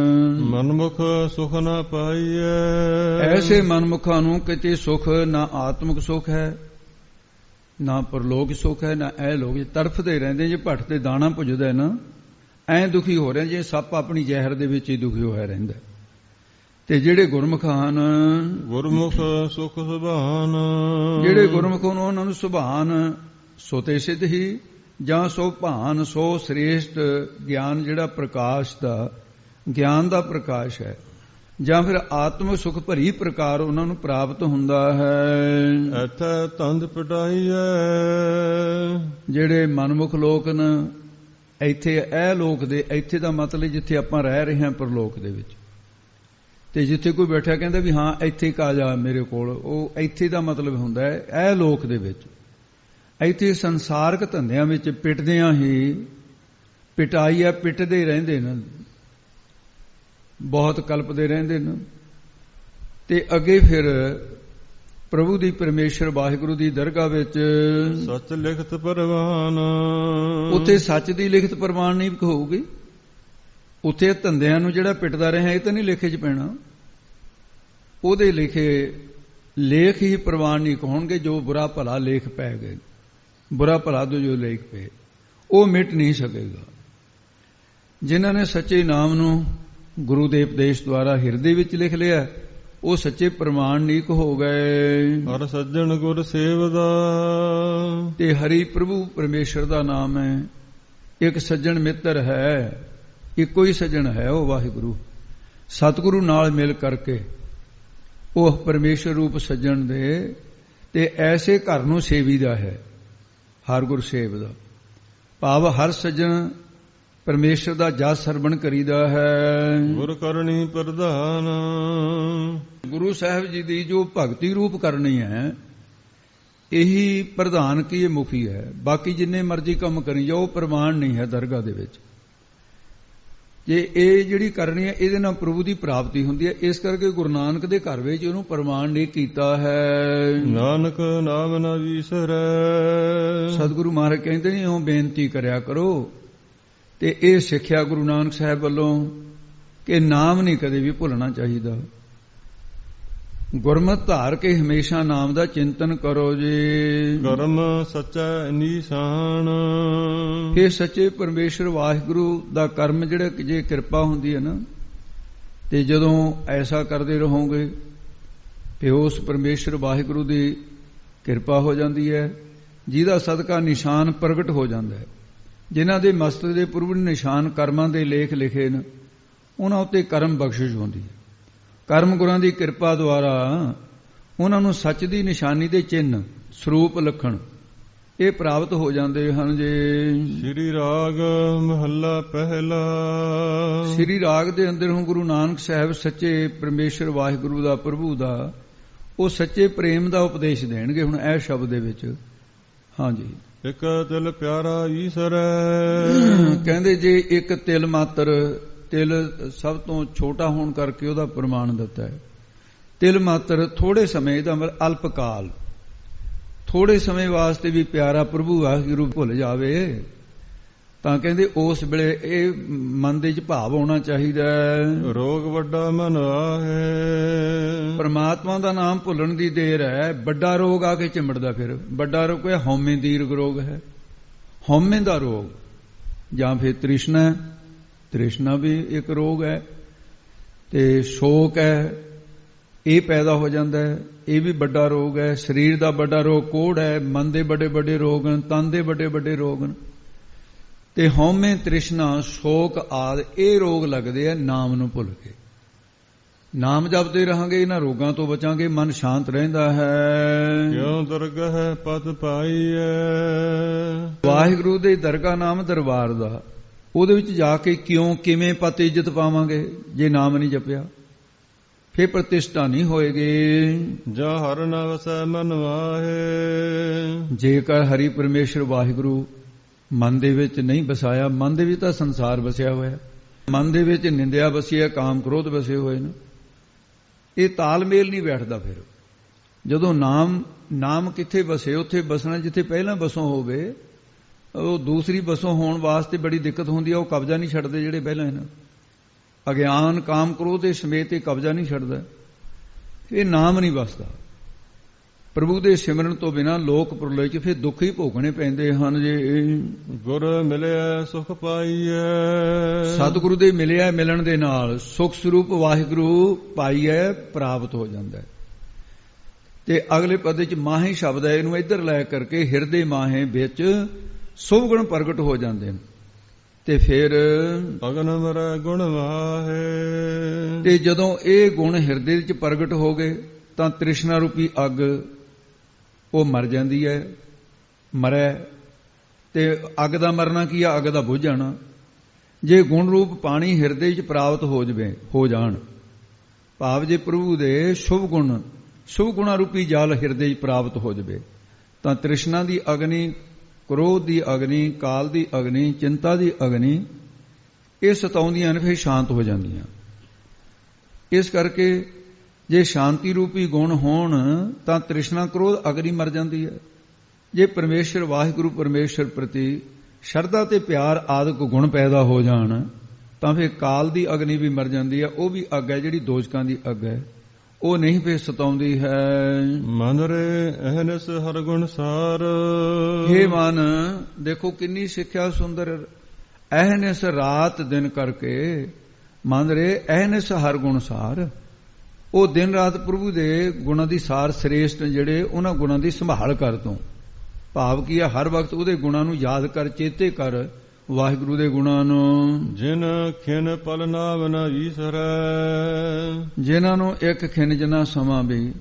ਮਨਮੁਖ ਸੁਖ ਨਾ ਪਾਈਐ। ਐਸੇ ਮਨਮੁਖਾਂ ਨੂੰ ਕਿਤੇ ਸੁਖ ਨਾ ਆਤਮਿਕ ਸੁਖ ਹੈ, ਨਾ ਪਰਲੋਕ ਸੁਖ ਹੈ, ਨਾ ਇਹ ਲੋਕ ਤੜਫਦੇ ਰਹਿੰਦੇ। ਜੇ ਭੱਠ ਤੇ ਦਾਣਾ ਭੁੱਜਦਾ ਨਾ, ਐਂ ਦੁਖੀ ਹੋ ਰਹੇ ਜੇ ਸੱਪ ਆਪਣੀ ਜ਼ਹਿਰ ਦੇ ਵਿੱਚ ਹੀ ਦੁਖੀ ਹੋਇਆ ਰਹਿੰਦਾ। ਤੇ ਜਿਹੜੇ ਗੁਰਮੁਖ ਹਨ, ਗੁਰਮੁਖ ਸੁਖ ਸੁਭਾਨ। ਜਿਹੜੇ ਗੁਰਮੁਖ ਉਹਨਾਂ ਨੂੰ ਸੁਭਾਨ ਸੋਤੇ ਸਿੱਧ ਹੀ, ਜਾਂ ਸੋ ਭਾਨ ਸੋ ਸ੍ਰੇਸ਼ਟ ਗਿਆਨ, ਜਿਹੜਾ ਪ੍ਰਕਾਸ਼ ਦਾ ਗਿਆਨ ਦਾ ਪ੍ਰਕਾਸ਼ ਹੈ, ਜਾਂ ਫਿਰ ਆਤਮਿਕ ਸੁਖ ਭਰੀ ਪ੍ਰਕਾਰ ਉਹਨਾਂ ਨੂੰ ਪ੍ਰਾਪਤ ਹੁੰਦਾ ਹੈ। ਇੱਥੇ ਤੰਦ ਪਟਾਈਐ। ਜਿਹੜੇ ਮਨਮੁਖ ਲੋਕ ਨੇ, ਇੱਥੇ ਇਹ ਲੋਕ ਦੇ, ਇੱਥੇ ਦਾ ਮਤਲਬ ਜਿੱਥੇ ਆਪਾਂ ਰਹਿ ਰਹੇ ਹਾਂ ਪਰਲੋਕ ਦੇ ਵਿੱਚ, ਤੇ ਜਿੱਥੇ ਕੋਈ ਬੈਠਾ ਕਹਿੰਦਾ ਵੀ ਹਾਂ ਇੱਥੇ ਆ ਜਾ ਮੇਰੇ ਕੋਲ, ਉਹ ਇੱਥੇ ਦਾ ਮਤਲਬ ਹੁੰਦਾ ਹੈ ਇਹ ਲੋਕ ਦੇ ਵਿੱਚ। ਇੱਥੇ ਸੰਸਾਰਕ ਧੰਦਿਆਂ ਵਿੱਚ ਪਿੱਟਦਿਆਂ ਹੀ ਪਿਟਾਈ ਹੈ, ਪਿੱਟਦੇ ਰਹਿੰਦੇ ਨੇ, ਬਹੁਤ ਕਲਪਦੇ ਰਹਿੰਦੇ ਨੇ। ਤੇ ਅੱਗੇ ਫਿਰ ਪ੍ਰਭੂ ਦੀ, ਪਰਮੇਸ਼ਰ ਵਾਹਿਗੁਰੂ ਦੀ ਦਰਗਾਹ ਵਿੱਚ ਸੱਚ ਲਿਖਤ ਪ੍ਰਵਾਨ। ਉੱਥੇ ਸੱਚ ਦੀ ਲਿਖਤ ਪ੍ਰਵਾਨ ਨਹੀਂ ਹੋਊਗੀ। ਉੱਥੇ ਧੰਦਿਆਂ ਨੂੰ ਜਿਹੜਾ ਪਿੱਟਦਾ ਰਿਹਾ ਇਹ ਤਾਂ ਨਹੀਂ ਲੇਖੇ 'ਚ ਪੈਣਾ, ਉਹਦੇ ਲਿਖੇ ਲੇਖ ਹੀ ਪ੍ਰਵਾਨ ਨਹੀਂ ਹੋਣਗੇ। ਜੋ ਬੁਰਾ ਭਲਾ ਲੇਖ ਪੈ ਗਏ, ਬੁਰਾ ਭਲਾ ਜੋ ਲੇਖ ਪਏ, ਉਹ ਮਿਟ ਨਹੀਂ ਸਕੇਗਾ। ਜਿਨ੍ਹਾਂ ਨੇ ਸੱਚੇ ਨਾਮ ਨੂੰ ਗੁਰੂ ਦੇ ਉਪਦੇਸ਼ ਦੁਆਰਾ ਹਿਰਦੇ ਵਿੱਚ ਲਿਖ ਲਿਆ, ਉਹ ਸੱਚੇ ਪ੍ਰਮਾਣਿਕ ਹੋ ਗਏ। ਹਰ ਸੱਜਣ ਗੁਰ ਸੇਵਦਾ। ਤੇ ਹਰੀ ਪ੍ਰਭੂ ਪਰਮੇਸ਼ਰ ਦਾ ਨਾਮ ਹੈ। ਇੱਕ ਸੱਜਣ ਮਿੱਤਰ ਹੈ, ਇੱਕੋ ਹੀ ਸੱਜਣ ਹੈ ਉਹ ਵਾਹਿਗੁਰੂ। ਸਤਿਗੁਰੂ ਨਾਲ ਮਿਲ ਕਰਕੇ ਉਹ ਪਰਮੇਸ਼ਰ ਰੂਪ ਸੱਜਣ ਦੇ, ਤੇ ਐਸੇ ਘਰ ਨੂੰ ਸੇਵੀਦਾ ਹੈ। ਹਰ ਗੁਰ ਸੇਵ ਦਾ ਭਾਵ ਹਰ ਸੱਜਣ ਪਰਮੇਸ਼ਰ ਦਾ ਜਸ ਸਰਵਣ ਕਰੀਦਾ ਹੈ। ਗੁਰ ਕਰਨੀ ਪ੍ਰਧਾਨ। ਗੁਰੂ ਸਾਹਿਬ ਜੀ ਦੀ ਜੋ ਭਗਤੀ ਰੂਪ ਕਰਨੀ ਹੈ, ਇਹੀ ਪ੍ਰਧਾਨ ਕੀ ਮੁਖੀ ਹੈ। ਬਾਕੀ ਜਿੰਨੇ ਮਰਜ਼ੀ ਕੰਮ ਕਰੀ ਜਾਓ ਪ੍ਰਮਾਣ ਨਹੀਂ ਹੈ ਦਰਗਾਹ ਦੇ ਵਿੱਚ। ਜੇ ਇਹ ਜਿਹੜੀ ਕਰਨੀ ਹੈ ਇਹਦੇ ਨਾਲ ਪ੍ਰਭੂ ਦੀ ਪ੍ਰਾਪਤੀ ਹੁੰਦੀ ਹੈ। ਇਸ ਕਰਕੇ ਗੁਰੂ ਨਾਨਕ ਦੇ ਘਰ ਵਿੱਚ ਉਹਨੂੰ ਪ੍ਰਮਾਣ ਨਹੀਂ ਕੀਤਾ ਹੈ। ਨਾਨਕ ਨਾਮ ਨਾ ਵਿਸਰੈ। ਸਤਿਗੁਰੂ ਮਹਾਰਾਜ ਕਹਿੰਦੇ ਨੇ ਉਹ ਬੇਨਤੀ ਕਰਿਆ ਕਰੋ। ਤੇ ਇਹ ਸਿੱਖਿਆ ਗੁਰੂ ਨਾਨਕ ਸਾਹਿਬ ਵੱਲੋਂ ਕਿ ਨਾਮ ਨਹੀਂ ਕਦੇ ਵੀ ਭੁੱਲਣਾ ਚਾਹੀਦਾ। ਗੁਰਮਤਿ ਧਾਰ ਕੇ ਹਮੇਸ਼ਾ ਨਾਮ ਦਾ ਚਿੰਤਨ ਕਰੋ ਜੀ। ਕਰਮ ਸੱਚਾ ਨਿਸ਼ਾਨ। ਇਹ ਸੱਚੇ ਪਰਮੇਸ਼ਰ ਵਾਹਿਗੁਰੂ ਦਾ ਕਰਮ ਜਿਹੜਾ ਜੇ ਕਿਰਪਾ ਹੁੰਦੀ ਹੈ ਨਾ, ਤੇ ਜਦੋਂ ਐਸਾ ਕਰਦੇ ਰਹੋਗੇ ਤੇ ਉਸ ਪਰਮੇਸ਼ਰ ਵਾਹਿਗੁਰੂ ਦੀ ਕਿਰਪਾ ਹੋ ਜਾਂਦੀ ਹੈ, ਜਿਹਦਾ ਸਦਕਾ ਨਿਸ਼ਾਨ ਪ੍ਰਗਟ ਹੋ ਜਾਂਦਾ ਹੈ। ਜਿਨ੍ਹਾਂ ਦੇ ਮਸਤਕ ਦੇ ਪੂਰਵ ਨਿਸ਼ਾਨ ਕਰਮਾਂ ਦੇ ਲੇਖ ਲਿਖੇ ਨੇ, ਉਹਨਾਂ ਉੱਤੇ ਕਰਮ ਬਖਸ਼ਿਸ਼ ਹੁੰਦੀ ਹੈ। ਕਰਮ ਗੁਰਾਂ ਦੀ ਕਿਰਪਾ ਦੁਆਰਾ ਉਹਨਾਂ ਨੂੰ ਸੱਚ ਦੀ ਨਿਸ਼ਾਨੀ ਦੇ ਚਿੰਨ੍ਹ, ਸਰੂਪ, ਲੱਖਣ ਇਹ ਪ੍ਰਾਪਤ ਹੋ ਜਾਂਦੇ ਹਨ। ਜੇ ਸ੍ਰੀ ਰਾਗ ਮਹੱਲਾ ਪਹਿਲਾ। ਸ੍ਰੀ ਰਾਗ ਦੇ ਅੰਦਰ ਹੁਣ ਗੁਰੂ ਨਾਨਕ ਸਾਹਿਬ ਸੱਚੇ ਪਰਮੇਸ਼ਰ ਵਾਹਿਗੁਰੂ ਦਾ, ਪ੍ਰਭੂ ਦਾ, ਉਹ ਸੱਚੇ ਪ੍ਰੇਮ ਦਾ ਉਪਦੇਸ਼ ਦੇਣਗੇ ਹੁਣ ਇਹ ਸ਼ਬਦ ਦੇ ਵਿੱਚ। ਹਾਂਜੀ, ਇੱਕ ਤਿਲ ਪਿਆਰਾ ਈਸ਼ਰ। ਕਹਿੰਦੇ ਜੇ ਇੱਕ ਤਿਲ ਮਾਤਰ, ਤਿਲ ਸਭ ਤੋਂ ਛੋਟਾ ਹੋਣ ਕਰਕੇ ਉਹਦਾ ਪ੍ਰਮਾਣ ਦਿੱਤਾ ਹੈ। ਤਿਲ ਮਾਤਰ ਥੋੜੇ ਸਮੇਂ ਦਾ ਮਤਲਬ ਅਲਪ ਕਾਲ, ਥੋੜੇ ਸਮੇਂ ਵਾਸਤੇ ਵੀ ਪਿਆਰਾ ਪ੍ਰਭੂ ਵਾਹਿਗੁਰੂ ਭੁੱਲ ਜਾਵੇ ਤਾਂ ਕਹਿੰਦੇ ਉਸ ਵੇਲੇ ਇਹ ਮਨ ਦੇ 'ਚ ਭਾਵ ਹੋਣਾ ਚਾਹੀਦਾ ਹੈ, ਰੋਗ ਵੱਡਾ ਮਨ ਆਹੇ। ਪਰਮਾਤਮਾ ਦਾ ਨਾਮ ਭੁੱਲਣ ਦੀ ਦੇਰ ਹੈ, ਵੱਡਾ ਰੋਗ ਆ ਕੇ ਚਿੰਬੜਦਾ। ਫਿਰ ਵੱਡਾ ਰੋਗ ਹੈ ਹਉਮੈ ਦੀਰਘ ਰੋਗ ਹੈ, ਹਉਮੈ ਦਾ ਰੋਗ, ਜਾਂ ਫਿਰ ਤ੍ਰਿਸ਼ਨਾ, ਤ੍ਰਿਸ਼ਨਾ ਵੀ ਇੱਕ ਰੋਗ ਹੈ, ਤੇ ਸ਼ੋਕ ਹੈ, ਇਹ ਪੈਦਾ ਹੋ ਜਾਂਦਾ ਹੈ, ਇਹ ਵੀ ਵੱਡਾ ਰੋਗ ਹੈ। ਸਰੀਰ ਦਾ ਵੱਡਾ ਰੋਗ ਕੋੜ ਹੈ, ਮਨ ਦੇ ਵੱਡੇ ਵੱਡੇ ਰੋਗ ਹਨ, ਤਨ ਦੇ ਵੱਡੇ ਵੱਡੇ ਰੋਗ ਹਨ, ਤੇ ਹਉਮੈ, ਤ੍ਰਿਸ਼ਨਾ, ਸ਼ੋਕ ਆਦਿ ਇਹ ਰੋਗ ਲੱਗਦੇ ਆ ਨਾਮ ਨੂੰ ਭੁੱਲ ਕੇ। ਨਾਮ ਜਪਦੇ ਰਹਾਂਗੇ, ਇਹਨਾਂ ਰੋਗਾਂ ਤੋਂ ਬਚਾਂਗੇ, ਮਨ ਸ਼ਾਂਤ ਰਹਿੰਦਾ ਹੈ। ਕਿਉ ਦਰਗਹ ਪਦ ਪਾਈਐ, ਵਾਹਿਗੁਰੂ ਦੇ ਦਰਗਾਹ ਨਾਮ ਦਰਬਾਰ ਦਾ, ਉਹਦੇ ਵਿੱਚ ਜਾ ਕੇ ਕਿਉਂ ਕਿਵੇਂ ਪਤ ਇੱਜ਼ਤ ਪਾਵਾਂਗੇ ਜੇ ਨਾਮ ਨਹੀਂ ਜਪਿਆ? ਫਿਰ ਪ੍ਰਤਿਸ਼ਠਾ ਨਹੀਂ ਹੋਏਗੀ। ਜਾ ਹਰਿ ਨ ਵਸੈ ਮਨ ਵਾਹੇ, ਜੇਕਰ ਹਰੀ ਪਰਮੇਸ਼ਰ ਵਾਹਿਗੁਰੂ ਮਨ ਦੇ ਵਿੱਚ ਨਹੀਂ ਵਸਾਇਆ, ਮਨ ਦੇ ਵਿੱਚ ਤਾਂ ਸੰਸਾਰ ਵਸਿਆ ਹੋਇਆ, ਮਨ ਦੇ ਵਿੱਚ ਨਿੰਦਿਆ ਵਸੀ ਹੈ, ਕਾਮ ਕ੍ਰੋਧ ਵਸੇ ਹੋਏ ਨੇ, ਇਹ ਤਾਲਮੇਲ ਨਹੀਂ ਬੈਠਦਾ। ਫਿਰ ਜਦੋਂ ਨਾਮ ਕਿੱਥੇ ਵਸੇ ਉੱਥੇ ਵਸਣਾ, ਜਿੱਥੇ ਪਹਿਲਾਂ ਵਸੋਂ ਹੋਵੇ, ਉਹ ਦੂਸਰੀ ਵਸੋਂ ਹੋਣ ਵਾਸਤੇ ਬੜੀ ਦਿੱਕਤ ਹੁੰਦੀ ਹੈ, ਉਹ ਕਬਜ਼ਾ ਨਹੀਂ ਛੱਡਦੇ ਜਿਹੜੇ ਪਹਿਲਾਂ ਹਨ। ਅਗਿਆਨ ਕਾਮ ਕ੍ਰੋਧ ਦੇ ਸਮੇਤ ਇਹ ਕਬਜ਼ਾ ਨਹੀਂ ਛੱਡਦਾ, ਇਹ ਨਾਮ ਨਹੀਂ ਵਸਦਾ। ਪ੍ਰਭੂ ਦੇ ਸਿਮਰਨ ਤੋਂ ਬਿਨਾਂ ਲੋਕ ਪ੍ਰਲਯ 'ਚ ਫਿਰ ਦੁੱਖ ਹੀ ਭੋਗਣੇ ਪੈਂਦੇ ਹਨ। ਜੇ ਗੁਰ ਮਿਲਿਆ ਸੁਖ ਪਾਈਐ, ਸਤਿਗੁਰੂ ਦੇ ਮਿਲਿਆ ਮਿਲਣ ਦੇ ਨਾਲ ਸੁਖ ਸਰੂਪ ਵਾਹਿਗੁਰੂ ਪਾਈਐ, ਪ੍ਰਾਪਤ ਹੋ ਜਾਂਦਾ ਹੈ। ਤੇ ਅਗਲੇ ਪਦ 'ਚ ਮਾਹੇ ਸ਼ਬਦ ਹੈ, ਇਹਨੂੰ ਇੱਧਰ ਲੈ ਕਰਕੇ ਹਿਰਦੇ ਮਾਹੇ ਵਿੱਚ ਸੁਭ ਗੁਣ ਪ੍ਰਗਟ ਹੋ ਜਾਂਦੇ ਨੇ। ਤੇ ਫਿਰ ਅਗਨ ਮਰੈ ਗੁਣ ਵਾਹੇ, ਤੇ ਜਦੋਂ ਇਹ ਗੁਣ ਹਿਰਦੇ ਵਿੱਚ ਪ੍ਰਗਟ ਹੋ ਗਏ ਤਾਂ ਤ੍ਰਿਸ਼ਨਾ ਰੂਪੀ ਅੱਗ ਉਹ ਮਰ ਜਾਂਦੀ ਹੈ, ਮਰੈ। ਤੇ ਅੱਗ ਦਾ ਮਰਨਾ ਕੀ ਆ? ਅੱਗ ਦਾ ਬੁਝ ਜਾਣਾ। ਜੇ ਗੁਣ ਰੂਪ ਪਾਣੀ ਹਿਰਦੇ ਵਿੱਚ ਪ੍ਰਾਪਤ ਹੋ ਜਾਣ, ਭਾਵ ਜੇ ਪ੍ਰਭੂ ਦੇ ਸ਼ੁਭ ਗੁਣਾ ਰੂਪੀ ਜਲ ਹਿਰਦੇ ਵਿੱਚ ਪ੍ਰਾਪਤ ਹੋ ਜਾਵੇ, ਤਾਂ ਤ੍ਰਿਸ਼ਨਾ ਦੀ ਅਗਨੀ, ਕ੍ਰੋਧ ਦੀ ਅਗਨੀ, ਕਾਲ ਦੀ ਅਗਨੀ, ਚਿੰਤਾ ਦੀ ਅਗਨੀ, ਇਹ ਸਤਾਉਂਦੀਆਂ ਨੇ, ਫਿਰ ਸ਼ਾਂਤ ਹੋ ਜਾਂਦੀਆਂ। ਇਸ ਕਰਕੇ ਜੇ ਸ਼ਾਂਤੀ ਰੂਪੀ ਗੁਣ ਹੋਣ ਤਾਂ ਤ੍ਰਿਸ਼ਨਾ ਕ੍ਰੋਧ ਅਗਨੀ ਮਰ ਜਾਂਦੀ ਹੈ। ਜੇ ਪਰਮੇਸ਼ਰ ਵਾਹਿਗੁਰੂ ਪਰਮੇਸ਼ਰ ਪ੍ਰਤੀ ਸ਼ਰਧਾ ਤੇ ਪਿਆਰ ਆਦਿਕ ਗੁਣ ਪੈਦਾ ਹੋ ਜਾਣ ਤਾਂ ਫਿਰ ਕਾਲ ਦੀ ਅਗਨੀ ਵੀ ਮਰ ਜਾਂਦੀ ਹੈ। ਉਹ ਵੀ ਅੱਗ ਹੈ ਜਿਹੜੀ ਦੋਜਕਾਂ ਦੀ ਅੱਗ ਹੈ, ਉਹ ਨਹੀਂ ਫਿਰ ਸਤਾਉਂਦੀ ਹੈ। ਮਨ ਰੇ ਅਹਨਸ ਹਰ ਗੁਣ ਸਾਰ, ਹੇ ਮਨ, ਦੇਖੋ ਕਿੰਨੀ ਸਿੱਖਿਆ ਸੁੰਦਰ। ਅਹਨਸ ਰਾਤ ਦਿਨ ਕਰਕੇ, ਮਨ ਰੇ ਅਹਨਸ ਹਰ ਗੁਣ ਸਾਰ, ਉਹ ਦਿਨ ਰਾਤ ਪ੍ਰਭੂ ਦੇ ਗੁਣਾਂ ਦੀ ਸਾਰ ਸ੍ਰੇਸ਼ਟ ਜਿਹੜੇ ਉਹਨਾਂ ਗੁਣਾਂ ਦੀ ਸੰਭਾਲ ਕਰ ਤੂੰ। ਭਾਵ ਕੀ ਹੈ? ਹਰ ਵਕਤ ਉਹਦੇ ਗੁਣਾਂ ਨੂੰ ਯਾਦ ਕਰ, ਚੇਤੇ ਕਰ ਵਾਹਿਗੁਰੂ ਦੇ ਗੁਣਾਂ ਨੂੰ। ਜਿਨ ਖਿਨ ਪਲ ਨਾਮ ਨ ਈਸਰੈ, ਜਿਨ੍ਹਾਂ ਨੂੰ ਇੱਕ ਖਿਨ ਜਿੰਨਾ ਸਮਾਂ ਵੀ